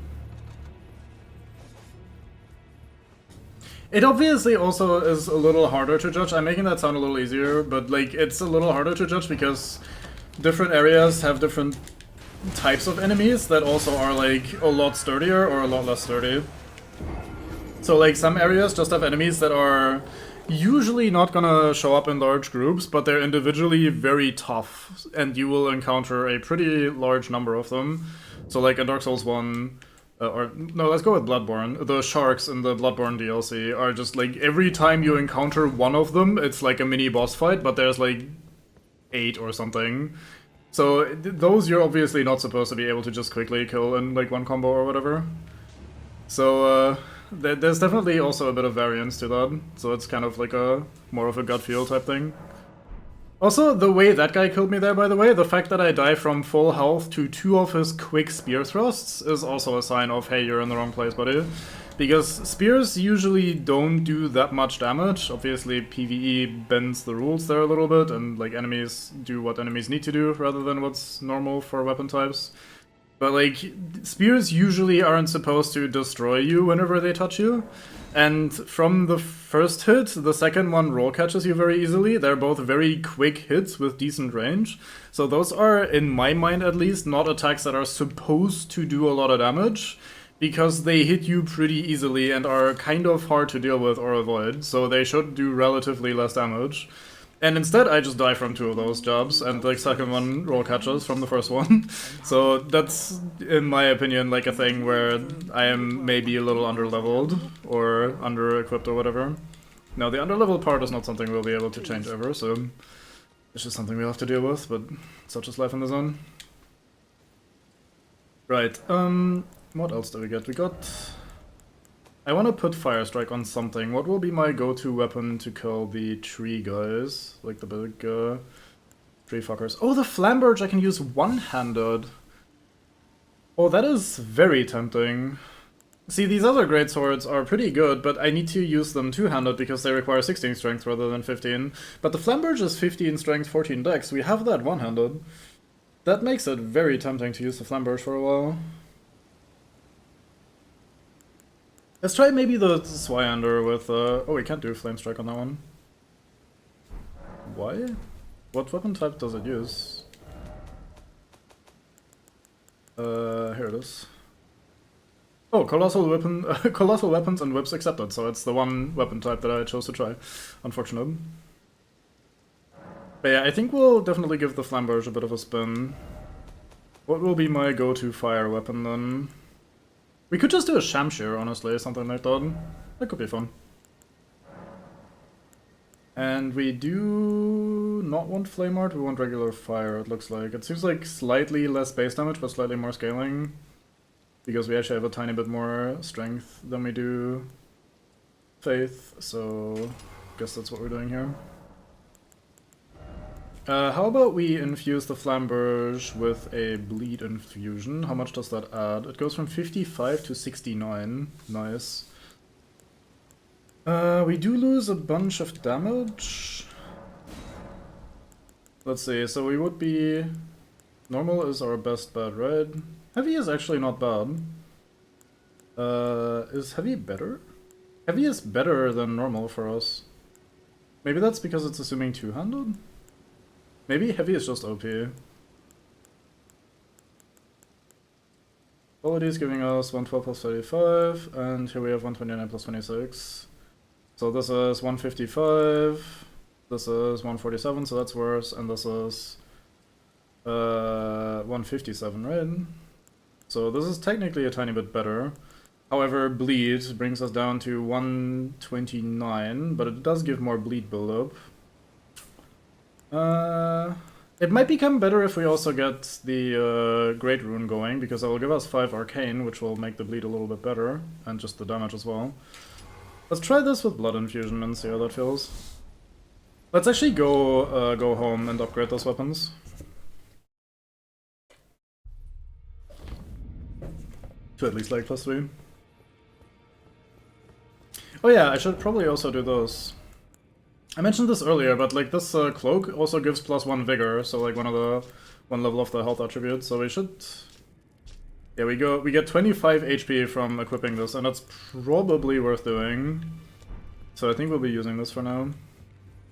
It obviously also is a little harder to judge. I'm making that sound a little easier, but like it's a little harder to judge because different areas have different types of enemies that also are like a lot sturdier or a lot less sturdy. So like some areas just have enemies that are usually not gonna show up in large groups, but they're individually very tough, and you will encounter a pretty large number of them. So like in Dark Souls 1, or no, let's go with Bloodborne. The sharks in the Bloodborne DLC are just like, every time you encounter one of them, it's like a mini boss fight, but there's like 8 or something. So those you're obviously not supposed to be able to just quickly kill in like one combo or whatever. So there's definitely also a bit of variance to that, so it's kind of like a more of a gut feel type thing. Also, the way that guy killed me there, by the way, the fact that I die from full health to 2 of his quick spear thrusts is also a sign of, hey, you're in the wrong place, buddy. Because spears usually don't do that much damage. Obviously, PvE bends the rules there a little bit, and like enemies do what enemies need to do rather than what's normal for weapon types. But like, spears usually aren't supposed to destroy you whenever they touch you. And from the first hit, the second one roll catches you very easily. They're both very quick hits with decent range. So those are, in my mind at least, not attacks that are supposed to do a lot of damage, because they hit you pretty easily and are kind of hard to deal with or avoid. So they should do relatively less damage. And instead I just die from 2 of those jobs, and the second one roll catches from the first one. So that's, in my opinion, like a thing where I am maybe a little underleveled, or under-equipped or whatever. Now the underleveled part is not something we'll be able to change ever, so it's just something we'll have to deal with, but such is life in the zone. Right, what else do we get? We got... I want to put Fire Strike on something. What will be my go-to weapon to kill the tree guys? Like the big tree fuckers. Oh, the Flamberge I can use one-handed. Oh, that is very tempting. See, these other great swords are pretty good, but I need to use them two-handed because they require 16 strength rather than 15. But the Flamberge is 15 strength, 14 dex. We have that one-handed. That makes it very tempting to use the Flamberge for a while. Let's try maybe the Swyander with, oh, we can't do Flame Strike on that one. Why? What weapon type does it use? Here it is. Oh, Colossal Weapons and Whips accepted, so it's the one weapon type that I chose to try. Unfortunate. But yeah, I think we'll definitely give the Flamberge a bit of a spin. What will be my go-to fire weapon then? We could just do a Shamshir, honestly, something like that. That could be fun. And we do not want Flame Art, we want regular fire, it looks like. It seems like slightly less base damage, but slightly more scaling. Because we actually have a tiny bit more strength than we do Faith, so I guess that's what we're doing here. How about we infuse the Flamberge with a bleed infusion? How much does that add? It goes from 55 to 69. Nice. We do lose a bunch of damage. Let's see, so we would be... Normal is our best bet, right? Heavy is actually not bad. Is heavy better? Heavy is better than normal for us. Maybe that's because it's assuming two-handed? Maybe heavy is just OP. Quality is giving us 112 plus 35, and here we have 129 plus 26. So this is 155, this is 147, so that's worse, and this is 157, right? So this is technically a tiny bit better. However, bleed brings us down to 129, but it does give more bleed buildup. It might become better if we also get the Great Rune going, because that will give us 5 Arcane, which will make the bleed a little bit better, and just the damage as well. Let's try this with Blood Infusion and see how that feels. Let's actually go home and upgrade those weapons. To at least like +3. Oh yeah, I should probably also do those. I mentioned this earlier, but like this cloak also gives +1 vigor, so like one level of the health attribute. So we should, yeah, we get 25 HP from equipping this, and that's probably worth doing. So I think we'll be using this for now.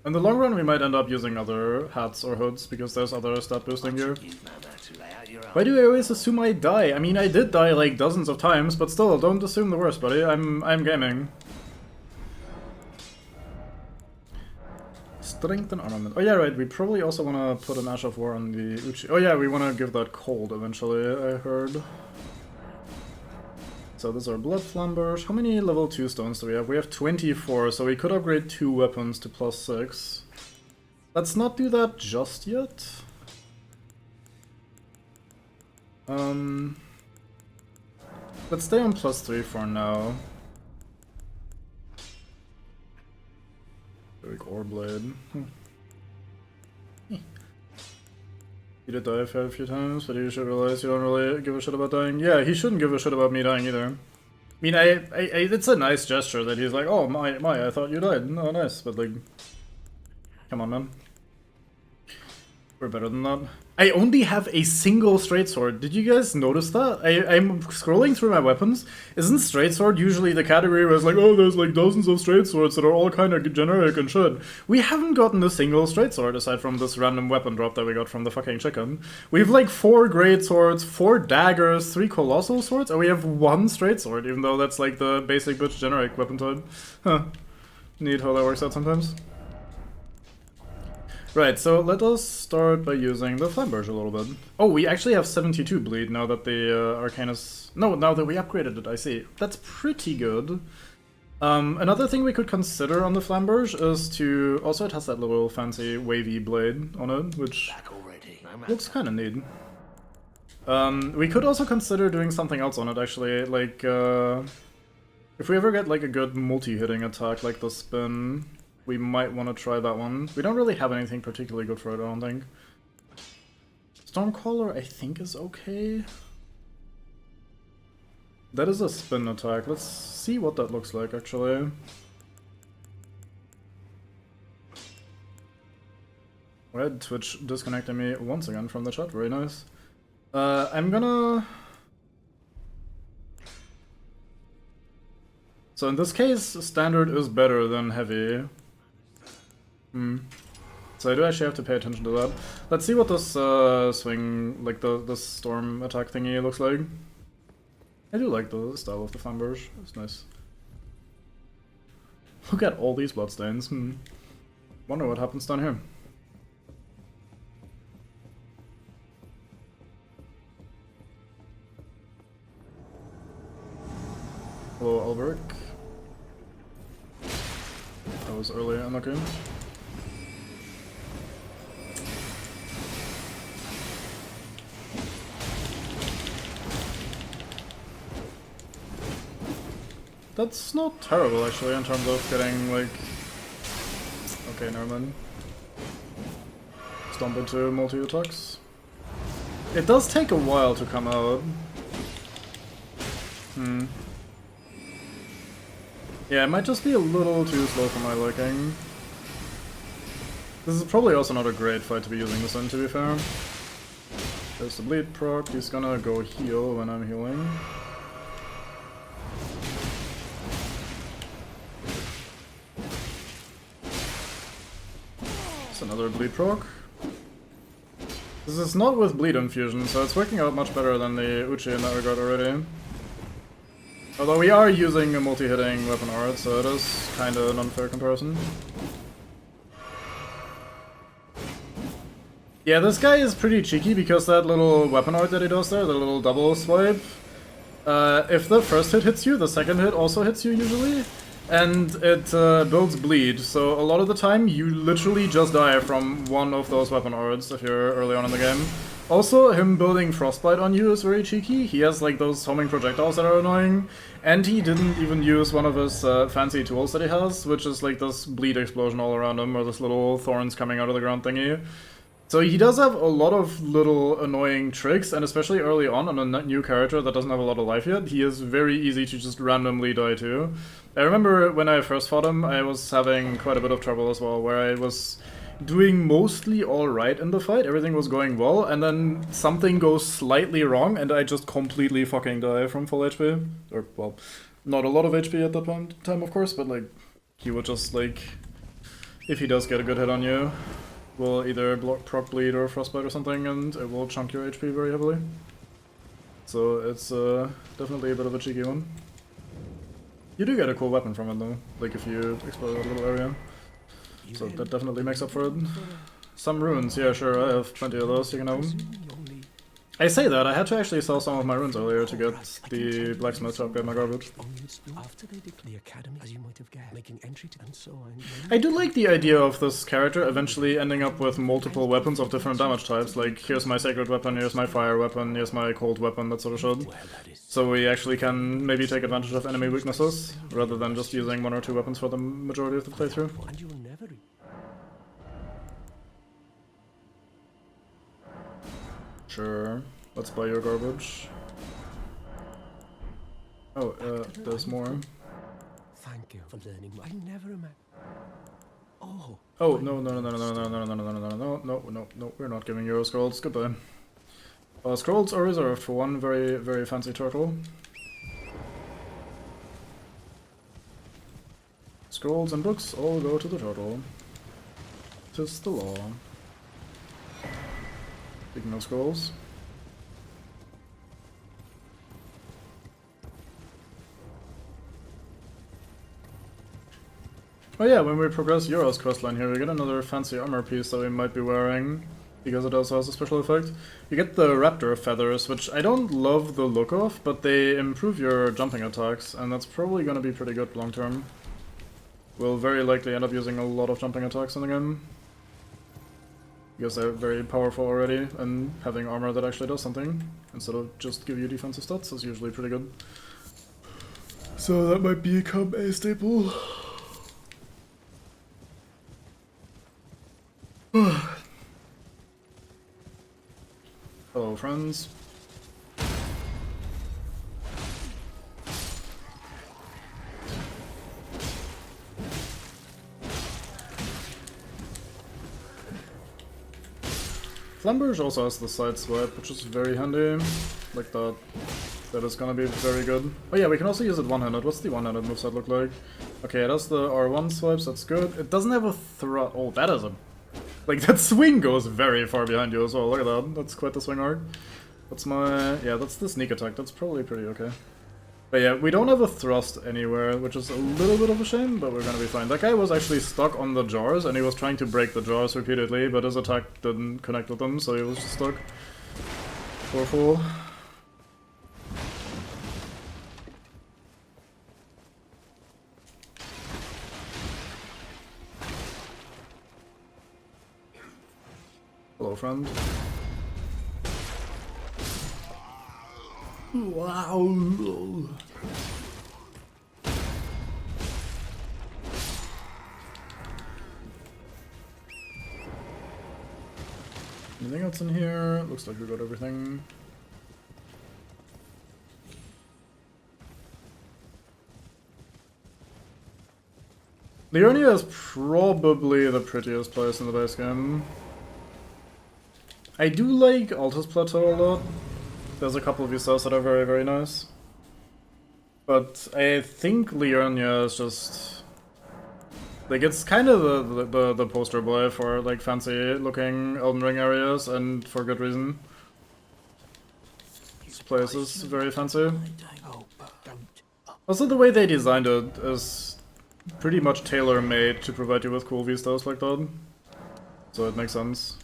In the long run, we might end up using other hats or hoods because there's other stat boosting gear. Why do I always assume I die? I mean, I did die like dozens of times, but still, don't assume the worst, buddy. I'm gaming. Strength and armament. Oh yeah, right, we probably also want to put an Ash of War on the Uchi. Oh yeah, we want to give that cold eventually, I heard. So this is our Blood Flamberge. How many level 2 stones do we have? We have 24, so we could upgrade 2 weapons to +6. Let's not do that just yet. Let's stay on +3 for now. Like Ore Blade. You did die a fair few times, but you should realize you don't really give a shit about dying. Yeah, he shouldn't give a shit about me dying either. I mean, it's a nice gesture that he's like, oh, my, I thought you died. No, nice, but like, come on, man. We're better than that. I only have a single straight sword. Did you guys notice that? I'm scrolling through my weapons. Isn't straight sword usually the category where it's like, oh, there's like dozens of straight swords that are all kind of generic and shit. We haven't gotten a single straight sword aside from this random weapon drop that we got from the fucking chicken. We have like 4 great swords, 4 daggers, 3 colossal swords, and we have 1 straight sword, even though that's like the basic bitch generic weapon type. Huh. Neat how that works out sometimes. Right, so let us start by using the Flamberge a little bit. Oh, we actually have 72 bleed now that the Arcane is... No, now that we upgraded it, I see. That's pretty good. Another thing we could consider on the Flamberge is to... Also, it has that little fancy wavy blade on it, which looks kind of neat. We could also consider doing something else on it, actually. Like, if we ever get like a good multi-hitting attack like the spin... We might want to try that one. We don't really have anything particularly good for it, I don't think. Stormcaller, I think, is okay. That is a spin attack. Let's see what that looks like, actually. Alright, Twitch disconnected me once again from the chat. Very nice. I'm gonna... So in this case, standard is better than heavy. So I do actually have to pay attention to that. Let's see what this swing, like this storm attack thingy looks like. I do like the style of the Flamberge. It's nice. Look at all these bloodstains. Wonder what happens down here. Hello, Alberic. That was early unlucky. That's not terrible, actually, in terms of getting, like... Okay, never mind. dump into multi-attacks. It does take a while to come out. Yeah, it might just be a little too slow for my liking. This is probably also not a great fight to be using this in, to be fair. There's the bleed proc, he's gonna go heal when I'm healing. It's another bleed proc. This is not with bleed infusion, so it's working out much better than the Uchi in that regard already. Although we are using a multi-hitting weapon art, so it is kinda an unfair comparison. Yeah, this guy is pretty cheeky because that little weapon art that he does there, the little double swipe, if the first hit hits you, the second hit also hits you usually, and it builds bleed, so a lot of the time you literally just die from one of those weapon arts if you're early on in the game. Also, him building Frostbite on you is very cheeky. He has like those homing projectiles that are annoying, and he didn't even use one of his fancy tools that he has, which is like this bleed explosion all around him, or this little thorns coming out of the ground thingy. So he does have a lot of little annoying tricks, and especially early on a new character that doesn't have a lot of life yet, he is very easy to just randomly die to. I remember when I first fought him, I was having quite a bit of trouble as well, where I was doing mostly alright in the fight, everything was going well, and then something goes slightly wrong, and I just completely fucking die from full HP. Or, well, not a lot of HP at that point in time, of course, but like, he would just like, if he does get a good hit on you, will either block proc bleed or frostbite or something, and it will chunk your HP very heavily. So it's definitely a bit of a cheeky one. You do get a cool weapon from it though, like if you explore that little area. So that definitely makes up for it. Some runes, yeah sure, I have plenty of those, you can have them. I say that, I had to actually sell some of my runes earlier to get the blacksmith to upgrade my garbage. After they did the academy, as you might have guessed, making entry to and so on. I do like the idea of this character eventually ending up with multiple weapons of different damage types, like here's my sacred weapon, here's my fire weapon, here's my cold weapon, that sort of shit. So we actually can maybe take advantage of enemy weaknesses, rather than just using one or two weapons for the majority of the playthrough. And you will never Sure, let's buy your garbage. Oh, there's more. Thank you for learning. I never imagined. Oh. Oh, no, we're not giving you scrolls, goodbye. Scrolls are reserved for one very, very fancy turtle. Scrolls and books all go to the turtle. 'Tis the law. Speaking of scrolls. Oh yeah, when we progress Yora's questline here, we get another fancy armor piece that we might be wearing, because it also has a special effect. You get the raptor feathers, which I don't love the look of, but they improve your jumping attacks, and that's probably gonna be pretty good long term. We'll very likely end up using a lot of jumping attacks in the game, because they're very powerful already, and having armor that actually does something, instead of just give you defensive stats, is usually pretty good. So that might become a staple. Hello, friends. Flamberge also has the side swipe, which is very handy. Like that. That is gonna be very good. Oh yeah, we can also use it one-handed. What's the one-handed moveset look like? Okay, that's the R1 swipes, that's good. It doesn't have a thrust. Oh, that is a... Like, that swing goes very far behind you as well. Look at that. That's quite the swing arc. That's my... Yeah, that's the sneak attack. That's probably pretty okay. But yeah, we don't have a thrust anywhere, which is a little bit of a shame, but we're gonna be fine. That guy was actually stuck on the jars, and he was trying to break the jars repeatedly, but his attack didn't connect with them, so he was just stuck. Poor fool. Hello, friend. Wow. Anything else in here? Looks like we got everything. Liurnia is probably the prettiest place in the base game. I do like Altus Plateau a lot. There's a couple of vistas that are very, very nice. But I think Liurnia is just... like, it's kind of the poster boy for, like, fancy-looking Elden Ring areas, and for good reason. This place is very fancy. Also, the way they designed it is pretty much tailor-made to provide you with cool vistas like that. So it makes sense.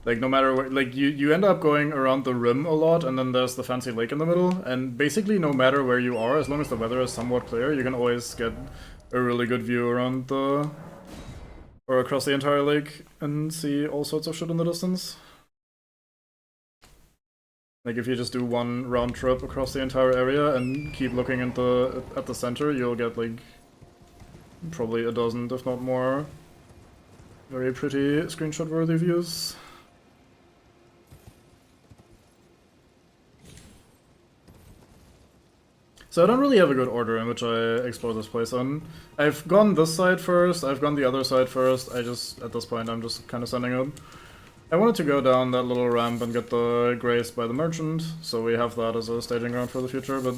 Like, no matter where, like, you end up going around the rim a lot, and then there's the fancy lake in the middle, and basically no matter where you are, as long as the weather is somewhat clear, you can always get a really good view around the... or across the entire lake, and see all sorts of shit in the distance. Like, if you just do one round trip across the entire area and keep looking at the center, you'll get, like, probably a dozen, if not more, very pretty screenshot-worthy views. So I don't really have a good order in which I explore this place on. I've gone this side first, I've gone the other side first, at this point I'm just kind of sending it. I wanted to go down that little ramp and get the grace by the merchant, so we have that as a staging ground for the future, but...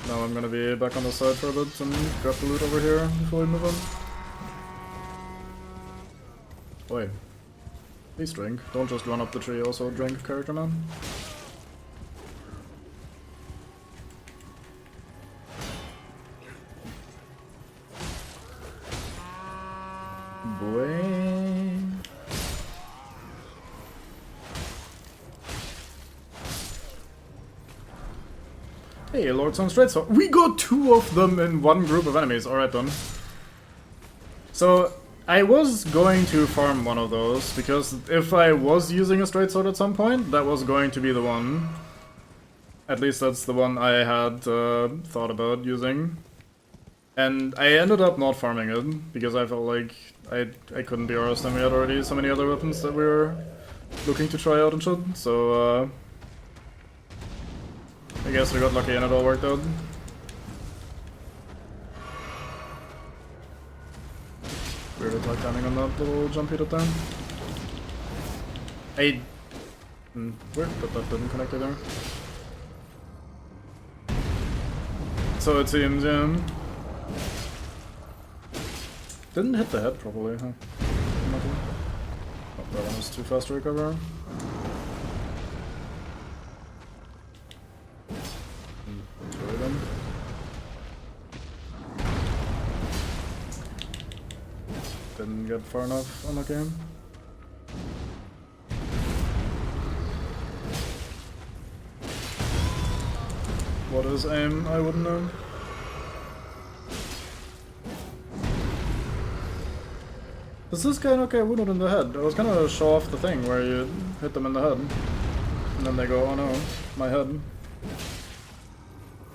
now I'm gonna be back on this side for a bit and grab the loot over here before we move on. Wait. Please drink. Don't just run up the tree, also drink, character man. Boy. Hey, Lords on Straight Sword. We got 2 of them in one group of enemies. Alright then. So, I was going to farm one of those, because if I was using a Straight Sword at some point, that was going to be the one. At least that's the one I had thought about using. And I ended up not farming it, because I felt like I couldn't be arsed, and we had already so many other weapons that we were looking to try out and shit, so I guess we got lucky and it all worked out. Weird attack timing on that little jump he did there. Weird that didn't connect either. So it seems, yeah. Didn't hit the head properly, huh? Oh, that one was too fast to recover. Didn't get far enough on the game. What is aim? I wouldn't know. This is kinda okay, wounded in the head. I was gonna show off the thing where you hit them in the head. And then they go, oh no, my head.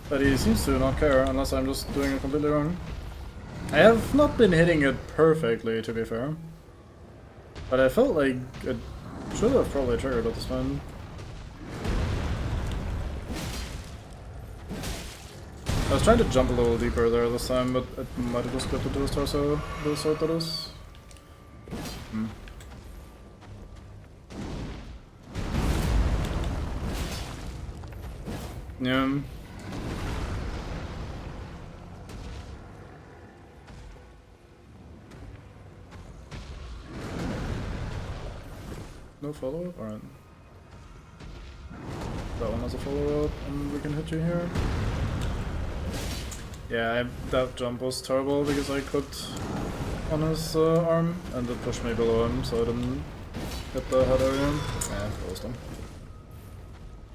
But he seems to not care, unless I'm just doing it completely wrong. I have not been hitting it perfectly, to be fair. But I felt like it should have probably triggered at this point. I was trying to jump a little deeper there this time, but it might have just clipped into his torso, the sort that is. Yeah. No follow-up? Alright. That one has a follow-up, and we can hit you here. Yeah, that jump was terrible because I clipped on his arm, and it pushed me below him, so I didn't hit the head area. Yeah, closed him.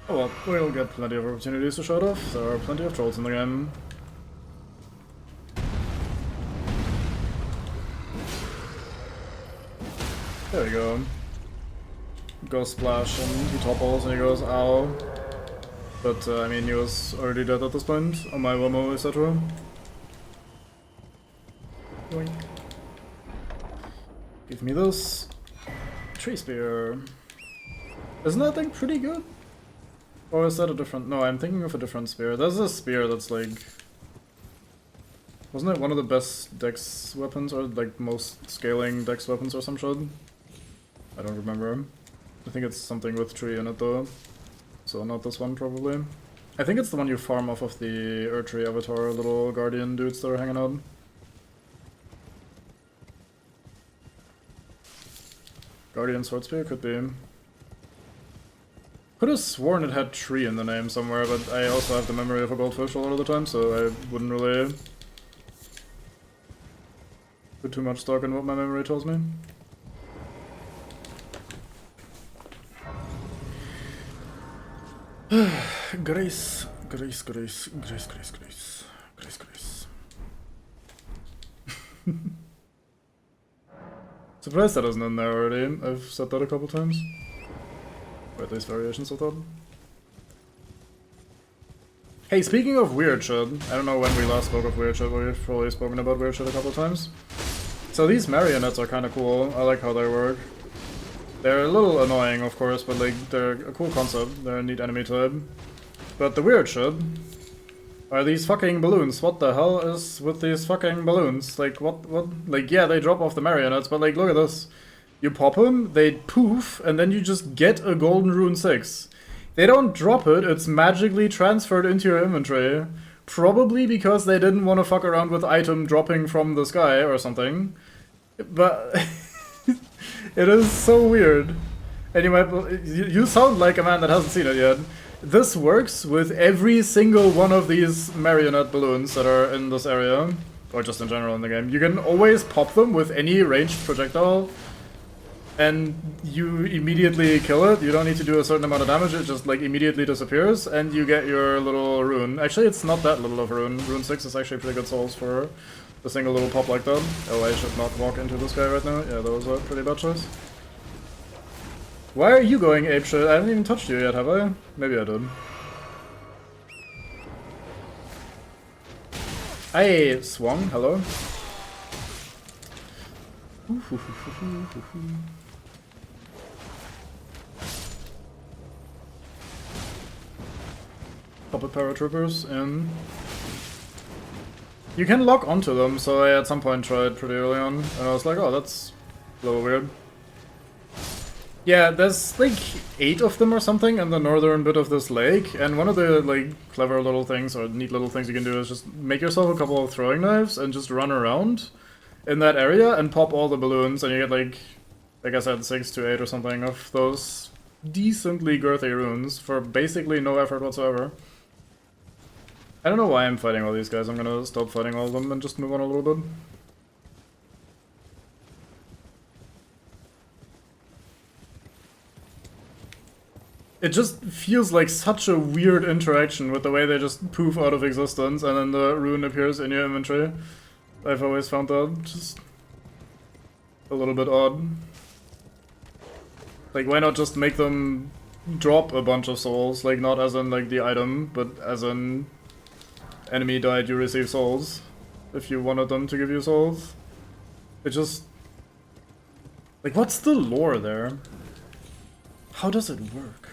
Oh well, we'll get plenty of opportunities to show it off. There are plenty of trolls in the game. There we go. Goes splash and he topples and he goes ow. But I mean, he was already dead at this point on my Womo, etc. Yoink. Give me this. Tree Spear. Isn't that thing pretty good? Or is that a different... No, I'm thinking of a different spear. There's a spear that's like... Wasn't it one of the best dex weapons, or like most scaling dex weapons or some shit? I don't remember. I think it's something with tree in it though. So not this one probably. I think it's the one you farm off of the Erdtree Avatar little guardian dudes that are hanging out. Guardian Sword Spear could be. Could have sworn it had tree in the name somewhere, but I also have the memory of a goldfish a lot of the time, so I wouldn't really put too much stock in what my memory tells me. Grace, Grace, Grace, Grace, Grace, Grace, Grace, Grace. Surprised that isn't in there already. I've said that a couple times. Or at least variations of that. Hey, speaking of weird shit, I don't know when we last spoke of weird shit, but we've probably spoken about weird shit a couple times. So these marionettes are kinda cool. I like how they work. They're a little annoying, of course, but like they're a cool concept. They're a neat enemy type. But the weird shit are these fucking balloons. What the hell is with these fucking balloons? Like, what? Like, yeah, they drop off the marionettes, but like, look at this. You pop them, they poof, and then you just get a golden rune 6. They don't drop it, it's magically transferred into your inventory. Probably because they didn't want to fuck around with item dropping from the sky or something. But it is so weird. Anyway, you sound like a man that hasn't seen it yet. This works with every single one of these marionette balloons that are in this area, or just in general in the game. You can always pop them with any ranged projectile, and you immediately kill it. You don't need to do a certain amount of damage, it just like immediately disappears, and you get your little rune. Actually, it's not that little of a rune. Rune 6 is actually pretty good souls for a single little pop like that. Oh, I should not walk into this guy right now. Yeah, that was a pretty bad choice. Why are you going apeshit? I haven't even touched you yet, have I? Maybe I did. I swung, hello. Puppet paratroopers in. You can lock onto them, so I at some point tried pretty early on, and I was like, oh, that's a little weird. Yeah, there's like 8 of them or something in the northern bit of this lake, and one of the like clever little things or neat little things you can do is just make yourself a couple of throwing knives and just run around in that area and pop all the balloons, and you get like I said, 6 to 8 or something of those decently girthy runes for basically no effort whatsoever. I don't know why I'm fighting all these guys. I'm gonna stop fighting all of them and just move on a little bit. It just feels like such a weird interaction with the way they just poof out of existence and then the rune appears in your inventory. I've always found that just a little bit odd. Like, why not just make them drop a bunch of souls? Like, not as in like the item, but as in enemy died, you receive souls. If you wanted them to give you souls. It just... Like, what's the lore there? How does it work?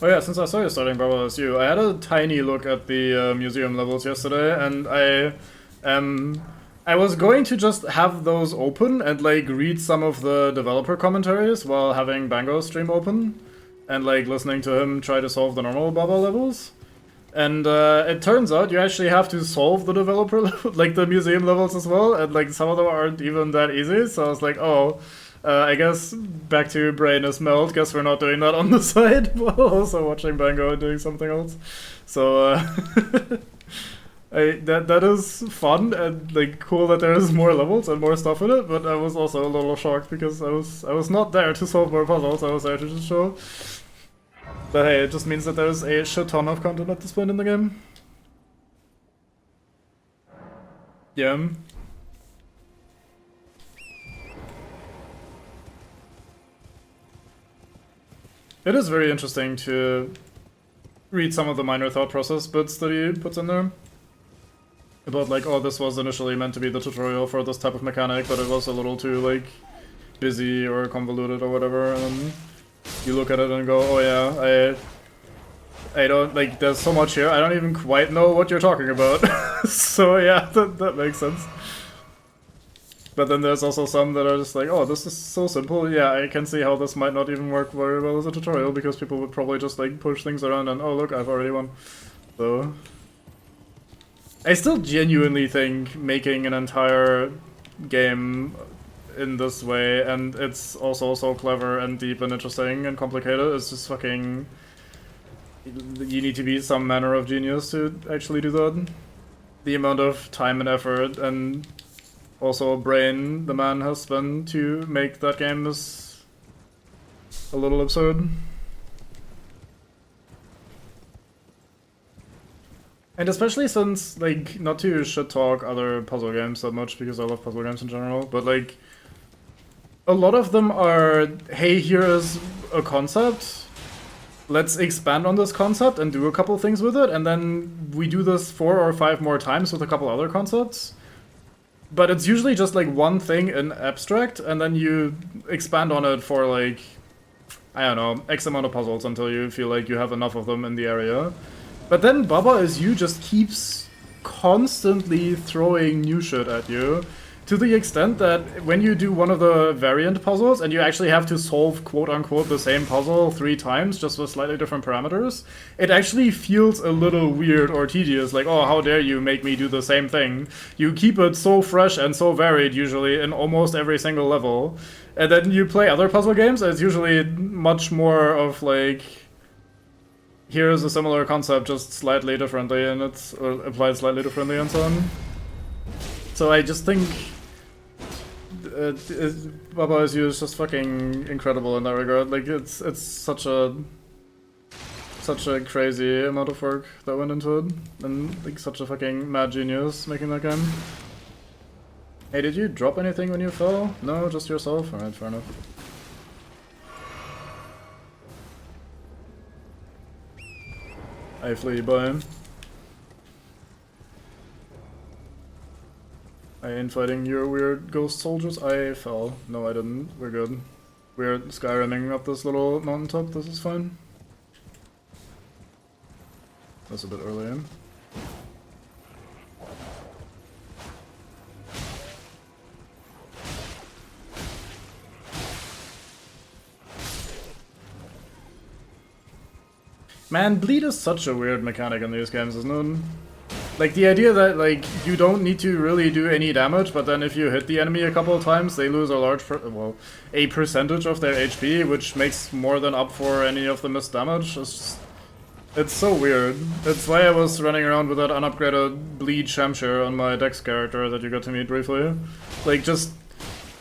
Oh yeah, since I saw you starting Bravo SU, I had a tiny look at the museum levels yesterday, and I was going to just have those open and like read some of the developer commentaries while having Bango's stream open, and like listening to him try to solve the normal Baba levels. And it turns out you actually have to solve the developer level, like the museum levels as well, and like some of them aren't even that easy, so I was like, oh. I guess back to brain is melt. Guess we're not doing that on the side while also watching Bango and doing something else. So that is fun and like cool that there is more levels and more stuff in it. But I was also a little shocked because I was not there to solve more puzzles. I was there to just show. But hey, it just means that there's a shit ton of content at this point in the game. Yeah. It is very interesting to read some of the minor thought process bits that he puts in there. About like, oh, this was initially meant to be the tutorial for this type of mechanic, but it was a little too like busy or convoluted or whatever, and you look at it and go, oh yeah, I don't, like, there's so much here, I don't even quite know what you're talking about. So yeah, that makes sense. But then there's also some that are just like, oh, this is so simple, yeah, I can see how this might not even work very well as a tutorial, because people would probably just like push things around and, oh look, I've already won. So I still genuinely think making an entire game in this way, and it's also so clever and deep and interesting and complicated, it's just fucking... You need to be some manner of genius to actually do that. The amount of time and effort and also brain the man has spent to make that game is a little absurd. And especially since, like, not to shit talk other puzzle games that much, because I love puzzle games in general, but like, a lot of them are, hey, here is a concept, let's expand on this concept and do a couple things with it, and then we do this 4 or 5 more times with a couple other concepts. But it's usually just like one thing in abstract, and then you expand on it for like, I don't know, X amount of puzzles until you feel like you have enough of them in the area. But then Baba Is You just keeps constantly throwing new shit at you, to the extent that when you do one of the variant puzzles and you actually have to solve quote-unquote the same puzzle 3 times just with slightly different parameters, it actually feels a little weird or tedious, like, oh, how dare you make me do the same thing. You keep it so fresh and so varied usually in almost every single level, and then you play other puzzle games and it's usually much more of like, here's a similar concept just slightly differently, and it's applied slightly differently and so on. So I just think Baba Is You is just fucking incredible in that regard. Like, it's such a crazy amount of work that went into it, and like such a fucking mad genius making that game. Hey, did you drop anything when you fell? No, just yourself? Alright, fair enough. I flee by him. I ain't fighting your weird ghost soldiers. I fell. No, I didn't. We're good. We're skyrimming up this little mountaintop. This is fine. That's a bit early. Man, bleed is such a weird mechanic in these games, isn't it? Like, the idea that, like, you don't need to really do any damage, but then if you hit the enemy a couple of times, they lose a large, a percentage of their HP, which makes more than up for any of the missed damage. It's so weird. That's why I was running around with that unupgraded Bleed Shamshir on my Dex character that you got to meet briefly. Like, just,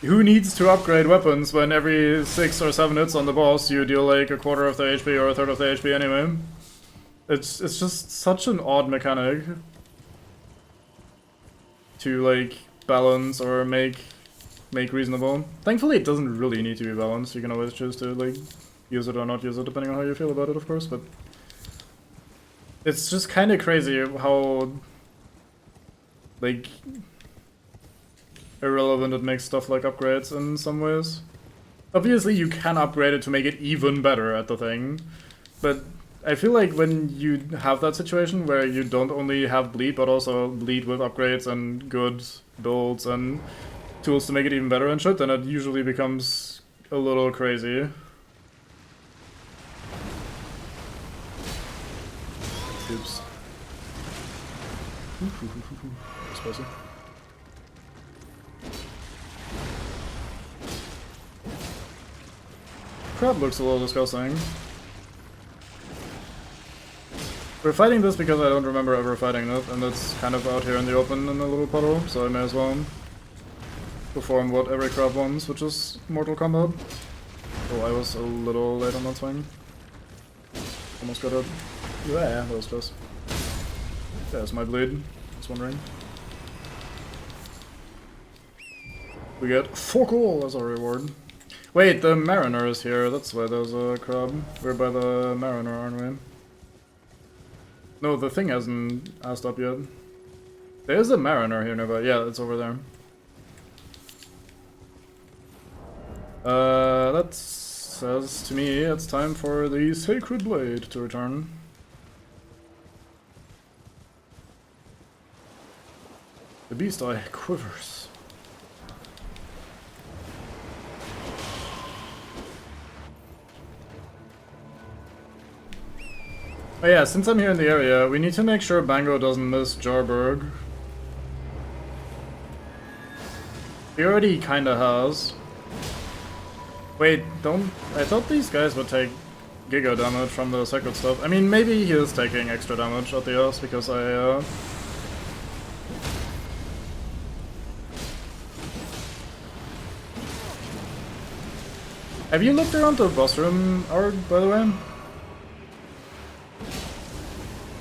who needs to upgrade weapons when every 6 or 7 hits on the boss you deal like a quarter of the HP or a third of the HP anyway? It's just such an odd mechanic to like balance or make reasonable. Thankfully it doesn't really need to be balanced, you can always choose to like use it or not use it depending on how you feel about it, of course, but it's just kind of crazy how like irrelevant it makes stuff like upgrades in some ways. Obviously you can upgrade it to make it even better at the thing, but I feel like when you have that situation where you don't only have bleed, but also bleed with upgrades and good builds and tools to make it even better and shit, then it usually becomes a little crazy. Oops. Spicy. Crab looks a little disgusting. We're fighting this because I don't remember ever fighting it, and it's kind of out here in the open in a little puddle, so I may as well perform what every crab wants, which is Mortal Kombat. Oh, I was a little late on that swing. Almost got it. Yeah, that was close. There's my bleed. I was wondering. We get fuck all as our reward. Wait, the Mariner is here. That's why there's a crab. We're by the Mariner, aren't we? No, the thing hasn't asked up yet. There's a Mariner here nearby. Yeah, it's over there. That says to me it's time for the Sacred Blade to return. The beast eye quivers. Oh yeah, since I'm here in the area, we need to make sure Bango doesn't miss Jarburg. He already kinda has. Wait, don't... I thought these guys would take giga damage from the sacred stuff. I mean, maybe he is taking extra damage at the ass because I, Have you looked around the boss room, Arg, by the way?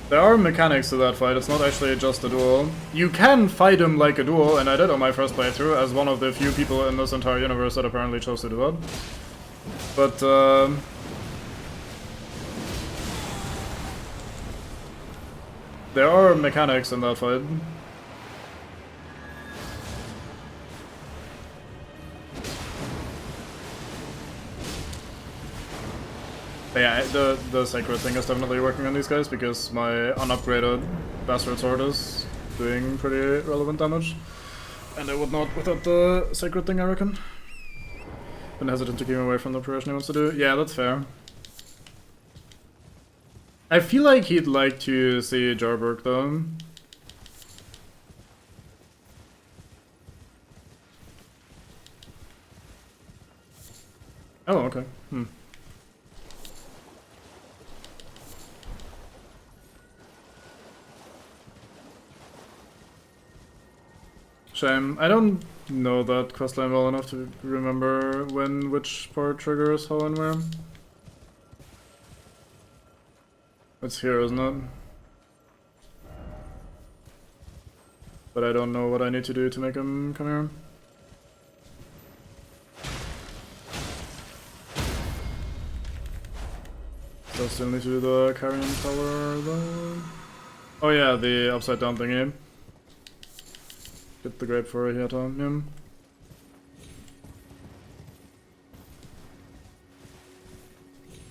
There are mechanics to that fight, it's not actually just a duel. You can fight him like a duel, and I did on my first playthrough, as one of the few people in this entire universe that apparently chose to do that. But, there are mechanics in that fight. But yeah, the sacred thing is definitely working on these guys because my unupgraded bastard sword is doing pretty relevant damage. And it would not without the sacred thing, I reckon. Been hesitant to keep him away from the progression he wants to do. Yeah, that's fair. I feel like he'd like to see Jarburg though. Oh, okay. Shame. I don't know that questline well enough to remember when which part triggers how and where. It's here, isn't it? But I don't know what I need to do to make him come here. Do I still need to do the carrion tower though? Oh yeah, the upside down thingy. Get the grape for Hiata.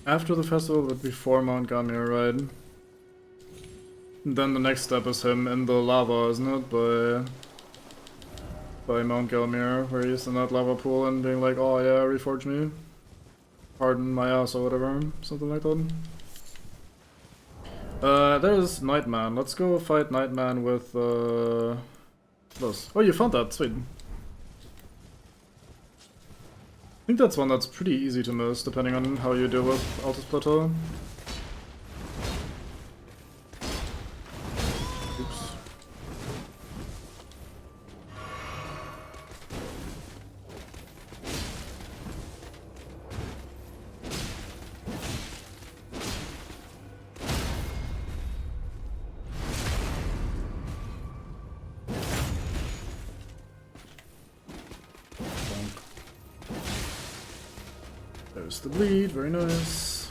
After the festival, but before Mount Gamir, right? Then the next step is him in the lava, isn't it? By Mount Gelmir, where he's in that lava pool and being like, oh yeah, reforge me. Pardon my ass or whatever, something like that. There's Nightman. Let's go fight Nightman with, this. Oh, you found that, sweet. I think that's one that's pretty easy to miss, depending on how you deal with Altus Plateau. Oops. There's the bleed, very nice.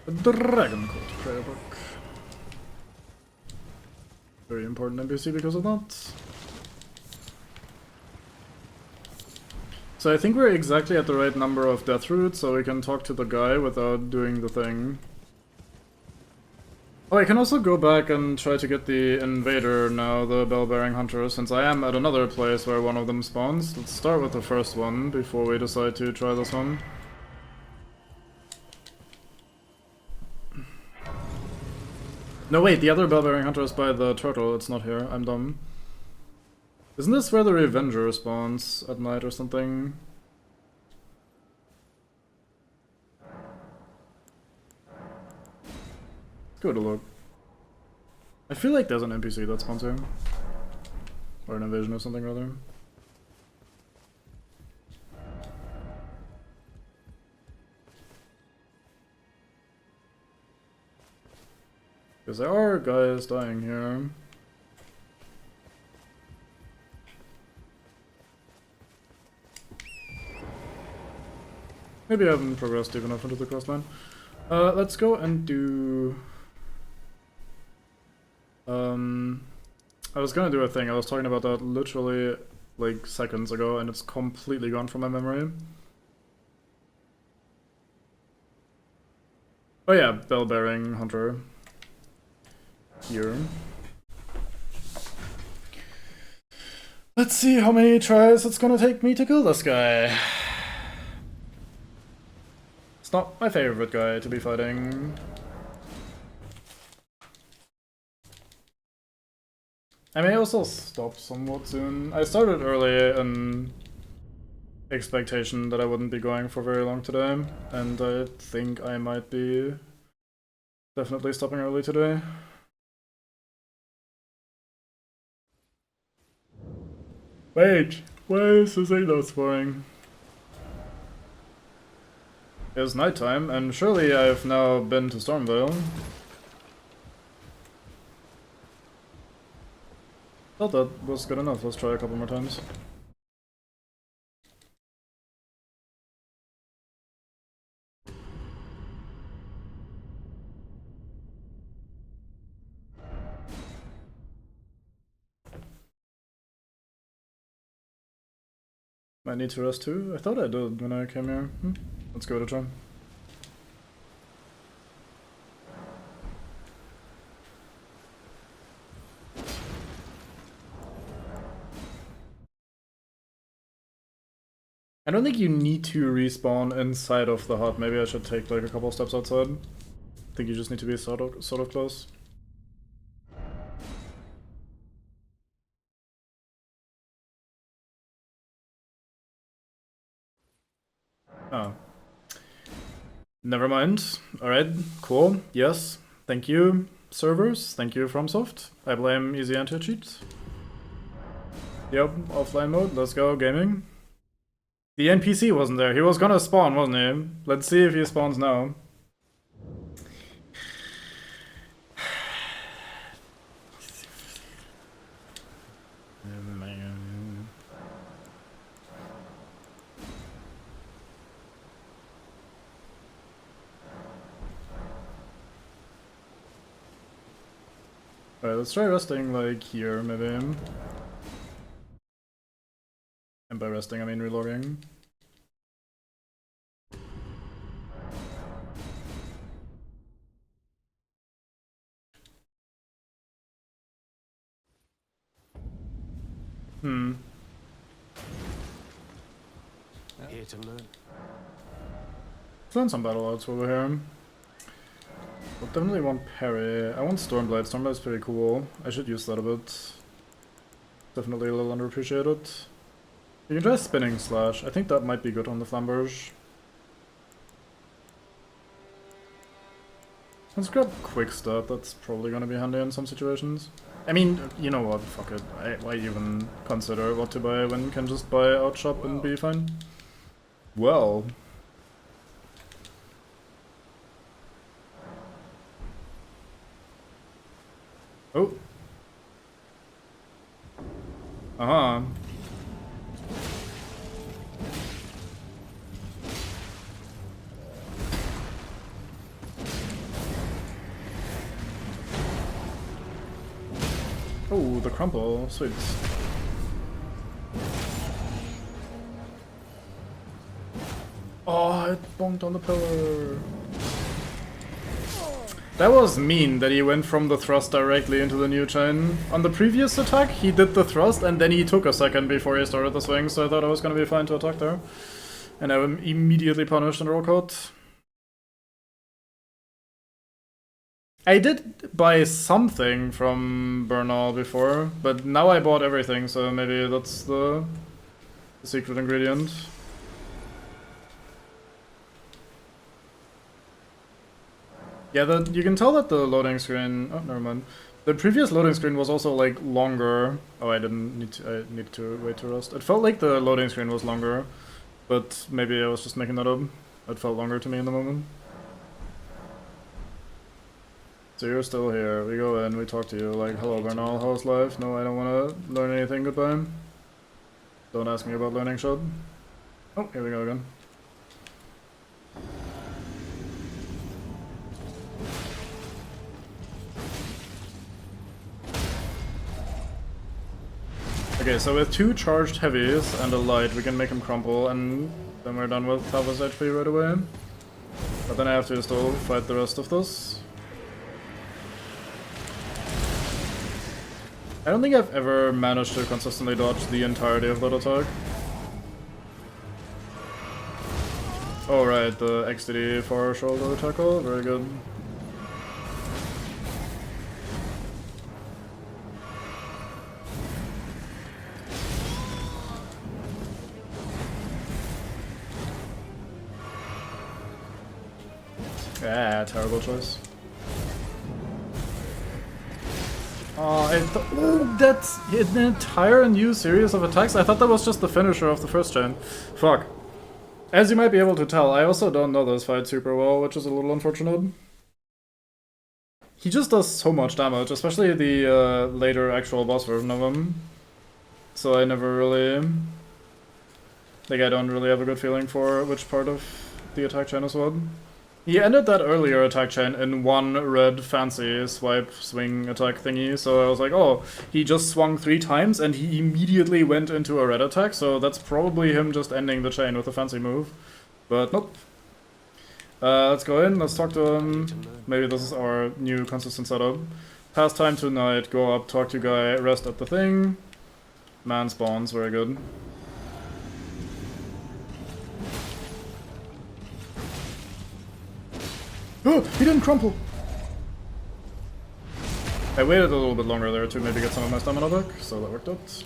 A Dragon Cult prayer book. Very important NPC because of that. So I think we're exactly at the right number of death roots, so we can talk to the guy without doing the thing. Oh, I can also go back and try to get the invader now, the bell-bearing hunter, since I am at another place where one of them spawns. Let's start with the first one before we decide to try this one. No wait, the other bell-bearing hunter is by the turtle, it's not here, I'm dumb. Isn't this where the Revenger spawns at night or something? Go to look. I feel like there's an NPC that spawns here. Or an invasion or something rather. Because there are guys dying here. Maybe I haven't progressed deep enough into the quest line. Let's go and do... I was gonna do a thing, I was talking about that literally like seconds ago and it's completely gone from my memory. Oh yeah, bell-bearing hunter. Here. Let's see how many tries it's gonna take me to kill this guy. It's not my favorite guy to be fighting. I may also stop somewhat soon. I started early in expectation that I wouldn't be going for very long today, and I think I might be definitely stopping early today. Wait, why is this not sparring? It's nighttime, and surely I've now been to Stormvale. Thought that was good enough, let's try a couple more times. Might need to rest too? I thought I did when I came here. Let's give it a try. I don't think you need to respawn inside of the hut. Maybe I should take like a couple steps outside. I think you just need to be sort of close. Oh. Never mind. Alright, cool. Yes. Thank you, servers. Thank you, FromSoft. I blame easy anti-cheat. Yep, offline mode. Let's go, gaming. The NPC wasn't there. He was gonna spawn, wasn't he? Let's see if he spawns now. Alright, let's try resting, like, here, maybe. And by resting, I mean relogging. Here to learn. Let's learn some battle outs over here. I'll definitely want parry. I want Stormblade. Stormblade's pretty cool. I should use that a bit. Definitely a little underappreciated. You can try spinning slash. I think that might be good on the Flamberge. Let's grab quick step. That's probably gonna be handy in some situations. I mean, you know what? Fuck it. Why even consider what to buy when you can just buy Outshop and be fine? Well. Oh. Uh-huh. Oh, the crumple. Sweet. Oh, it bonked on the pillar. That was mean that he went from the thrust directly into the new chain. On the previous attack, he did the thrust and then he took a second before he started the swing, so I thought I was gonna be fine to attack there. And I was immediately punished in roll cut. I did buy something from Bernal before, but now I bought everything, so maybe that's the secret ingredient. Yeah, you can tell that the loading screen... Oh, never mind. The previous loading screen was also, like, longer. Oh, I needed to wait to rest. It felt like the loading screen was longer, but maybe I was just making that up. It felt longer to me in the moment. So you're still here. We go in, we talk to you, like, hello Bernal, how's life? No, I don't want to learn anything, goodbye. Don't ask me about learning shit. Oh, here we go again. Okay, so with 2 charged heavies and a light, we can make him crumple, and then we're done with half his HP right away. But then I have to still fight the rest of this. I don't think I've ever managed to consistently dodge the entirety of that attack. Oh right, the XDD far shoulder tackle, very good. Ah, terrible choice. Oh, that's an entire new series of attacks? I thought that was just the finisher of the first chain. Fuck. As you might be able to tell, I also don't know this fight super well, which is a little unfortunate. He just does so much damage, especially the later actual boss version of him. So I never really... Like, I don't really have a good feeling for which part of the attack chain is what. He ended that earlier attack chain in one red fancy swipe swing attack thingy, so I was like, oh, he just swung 3 times and he immediately went into a red attack, so that's probably him just ending the chain with a fancy move. But nope. Let's go in, let's talk to him. Maybe this is our new consistent setup. Pass time to night, go up, talk to guy, rest at the thing. Man spawns, very good. Oh, he didn't crumple! I waited a little bit longer there to maybe get some of my stamina back, so that worked out.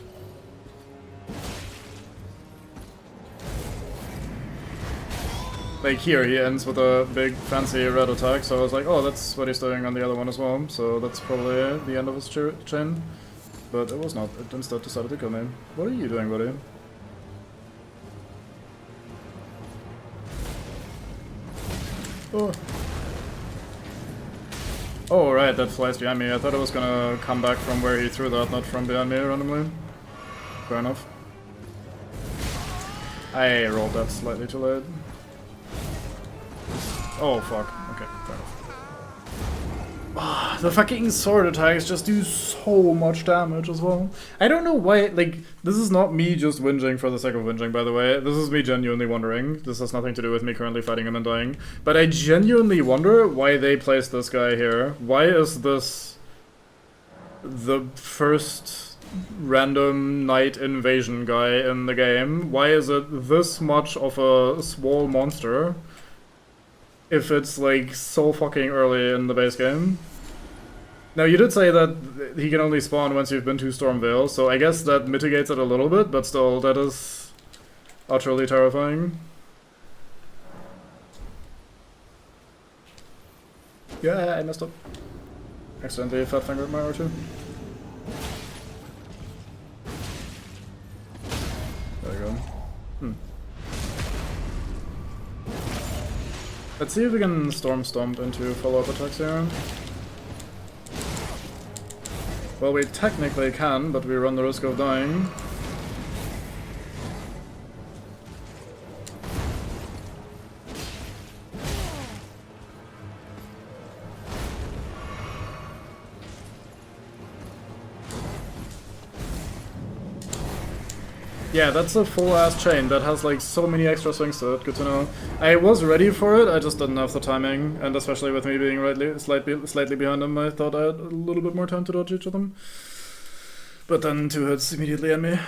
Like here, he ends with a big fancy red attack, so I was like, oh, that's what he's doing on the other one as well, so that's probably the end of his chain. But it was not, it instead decided to kill me. What are you doing, buddy? Oh. Oh, right, that flies behind me. I thought it was gonna come back from where he threw that, not from behind me randomly. Fair enough. I rolled that slightly too late. Oh, fuck. Okay, fair enough. The fucking sword attacks just do so much damage as well. I don't know why, like, this is not me just whinging for the sake of whinging, by the way. This is me genuinely wondering. This has nothing to do with me currently fighting him and dying. But I genuinely wonder why they placed this guy here. Why is this the first random night invasion guy in the game? Why is it this much of a swole monster? If it's like so fucking early in the base game. Now you did say that he can only spawn once you've been to Stormvale, so I guess that mitigates it a little bit, but still, that is utterly terrifying. Yeah, I messed up. Accidentally fat fingered my R2. There we go. Let's see if we can Storm Stomp into follow-up attacks here. Well, we technically can, but we run the risk of dying. Yeah, that's a full-ass chain that has like so many extra swings to it, good to know. I was ready for it, I just didn't have the timing, and especially with me being slightly behind him, I thought I had a little bit more time to dodge each of them. But then 2 hits immediately at me.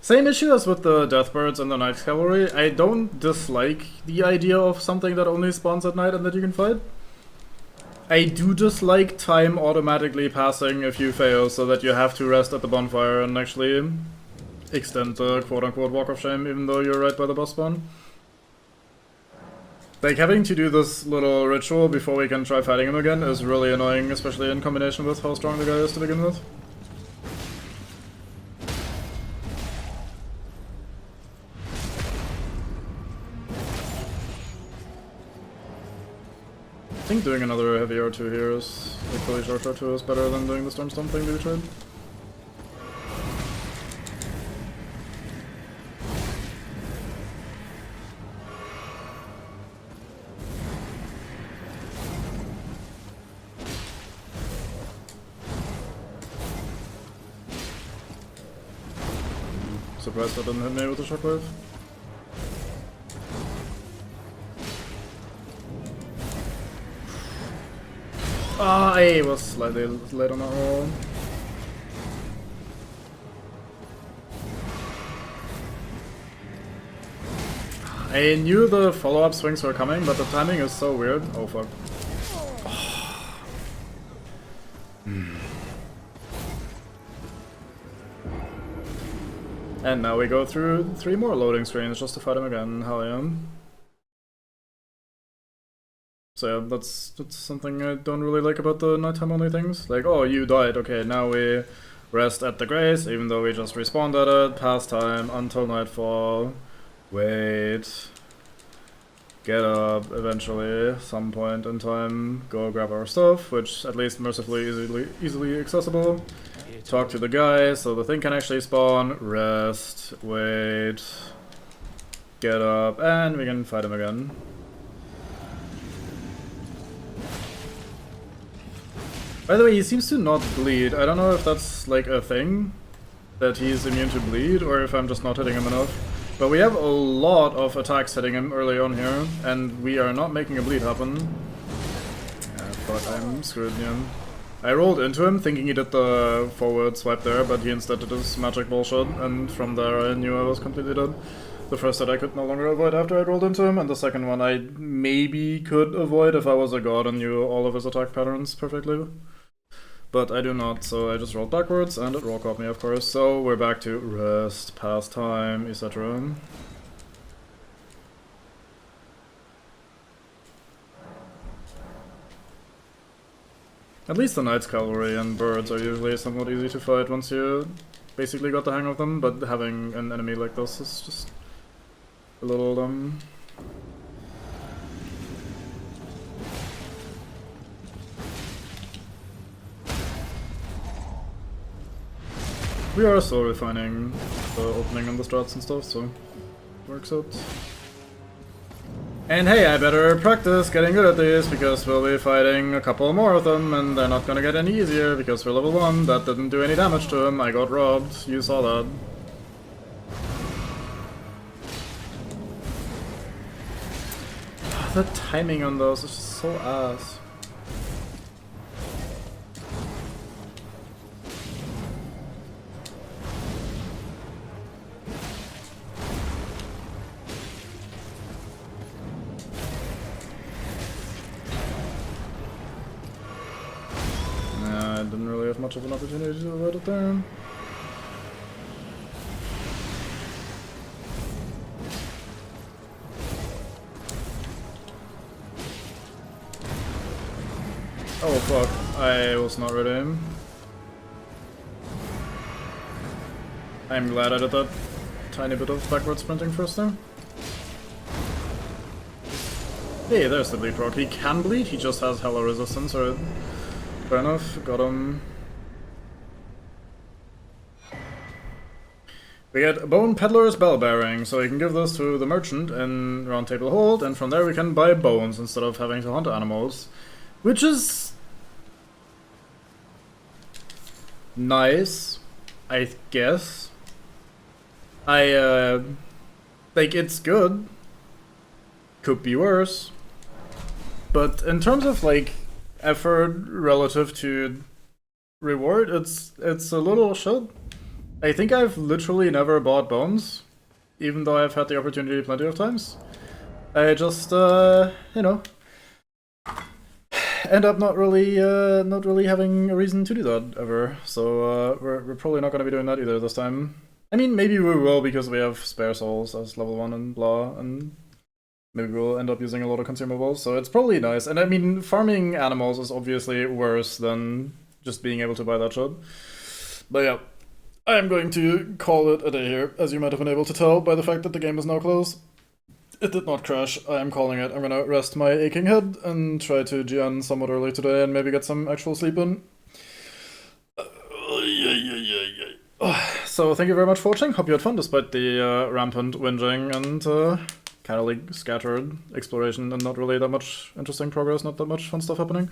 Same issue as with the Deathbirds and the Night Cavalry. I don't dislike the idea of something that only spawns at night and that you can fight. I do dislike time automatically passing if you fail, so that you have to rest at the bonfire and actually extend the quote-unquote walk of shame, even though you're right by the boss spawn. Like, having to do this little ritual before we can try fighting him again is really annoying, especially in combination with how strong the guy is to begin with. I think doing another heavy R2 here is, like, fully charged R2 is better than doing the Storm Stomp thing that we tried. surprised that didn't hit me with the shockwave. Ah, I was slightly late on that roll. I knew the follow-up swings were coming, but the timing is so weird. Oh fuck. And now we go through 3 more loading screens just to fight him again. Hell yeah. So yeah, that's something I don't really like about the nighttime only things. Like, oh, you died, okay, now we rest at the Grace, even though we just respawned at it, pass time until nightfall, wait, get up eventually, some point in time, go grab our stuff, which at least mercifully easily accessible, talk to the guy so the thing can actually spawn, rest, wait, get up, and we can fight him again. By the way, he seems to not bleed. I don't know if that's like a thing, that he's immune to bleed, or if I'm just not hitting him enough. But we have a lot of attacks hitting him early on here, and we are not making a bleed happen. Yeah, fuck, I'm screwed, man. I rolled into him thinking he did the forward swipe there, but he instead did his magic bullshit, and from there I knew I was completely dead. The first hit I could no longer avoid after I rolled into him, and the second one I maybe could avoid if I was a god and knew all of his attack patterns perfectly. But I do not, so I just rolled backwards, and it roll caught me, of course. So we're back to rest, pass time, etc. At least the Knight's Cavalry and birds are usually somewhat easy to fight once you basically got the hang of them, but having an enemy like this is just a little We are still refining the opening and the strats and stuff, so it works out. And hey, I better practice getting good at these, because we'll be fighting a couple more of them, and they're not gonna get any easier, because we're level 1, that didn't do any damage to him, I got robbed, you saw that. The timing on those is just so ass. I didn't really have much of an opportunity to avoid it there. Oh fuck, I was not ready. I'm glad I did that tiny bit of backward sprinting first there. Hey, there's the bleed proc. He can bleed, he just has hella resistance, or fair enough, got him. We get Bone Peddler's Bell Bearing, so we can give this to the merchant in Round Table Hold, and from there we can buy bones instead of having to hunt animals. Which is nice, I guess. Like, it's good. Could be worse. But in terms of, like, effort relative to reward, it's a little shit. I think I've literally never bought bones, even though I've had the opportunity plenty of times. I just, you know, end up not really having a reason to do that ever. So we're probably not going to be doing that either this time. I mean, maybe we will, because we have spare souls as level 1 and blah, and maybe we'll end up using a lot of consumables, so it's probably nice. And I mean, farming animals is obviously worse than just being able to buy that shit. But yeah, I'm going to call it a day here, as you might have been able to tell by the fact that the game is now closed. It did not crash, I am calling it. I'm gonna rest my aching head and try to GN somewhat early today and maybe get some actual sleep in. So thank you very much for watching, hope you had fun despite the rampant whinging and kind of like scattered exploration and not really that much interesting progress, not that much fun stuff happening.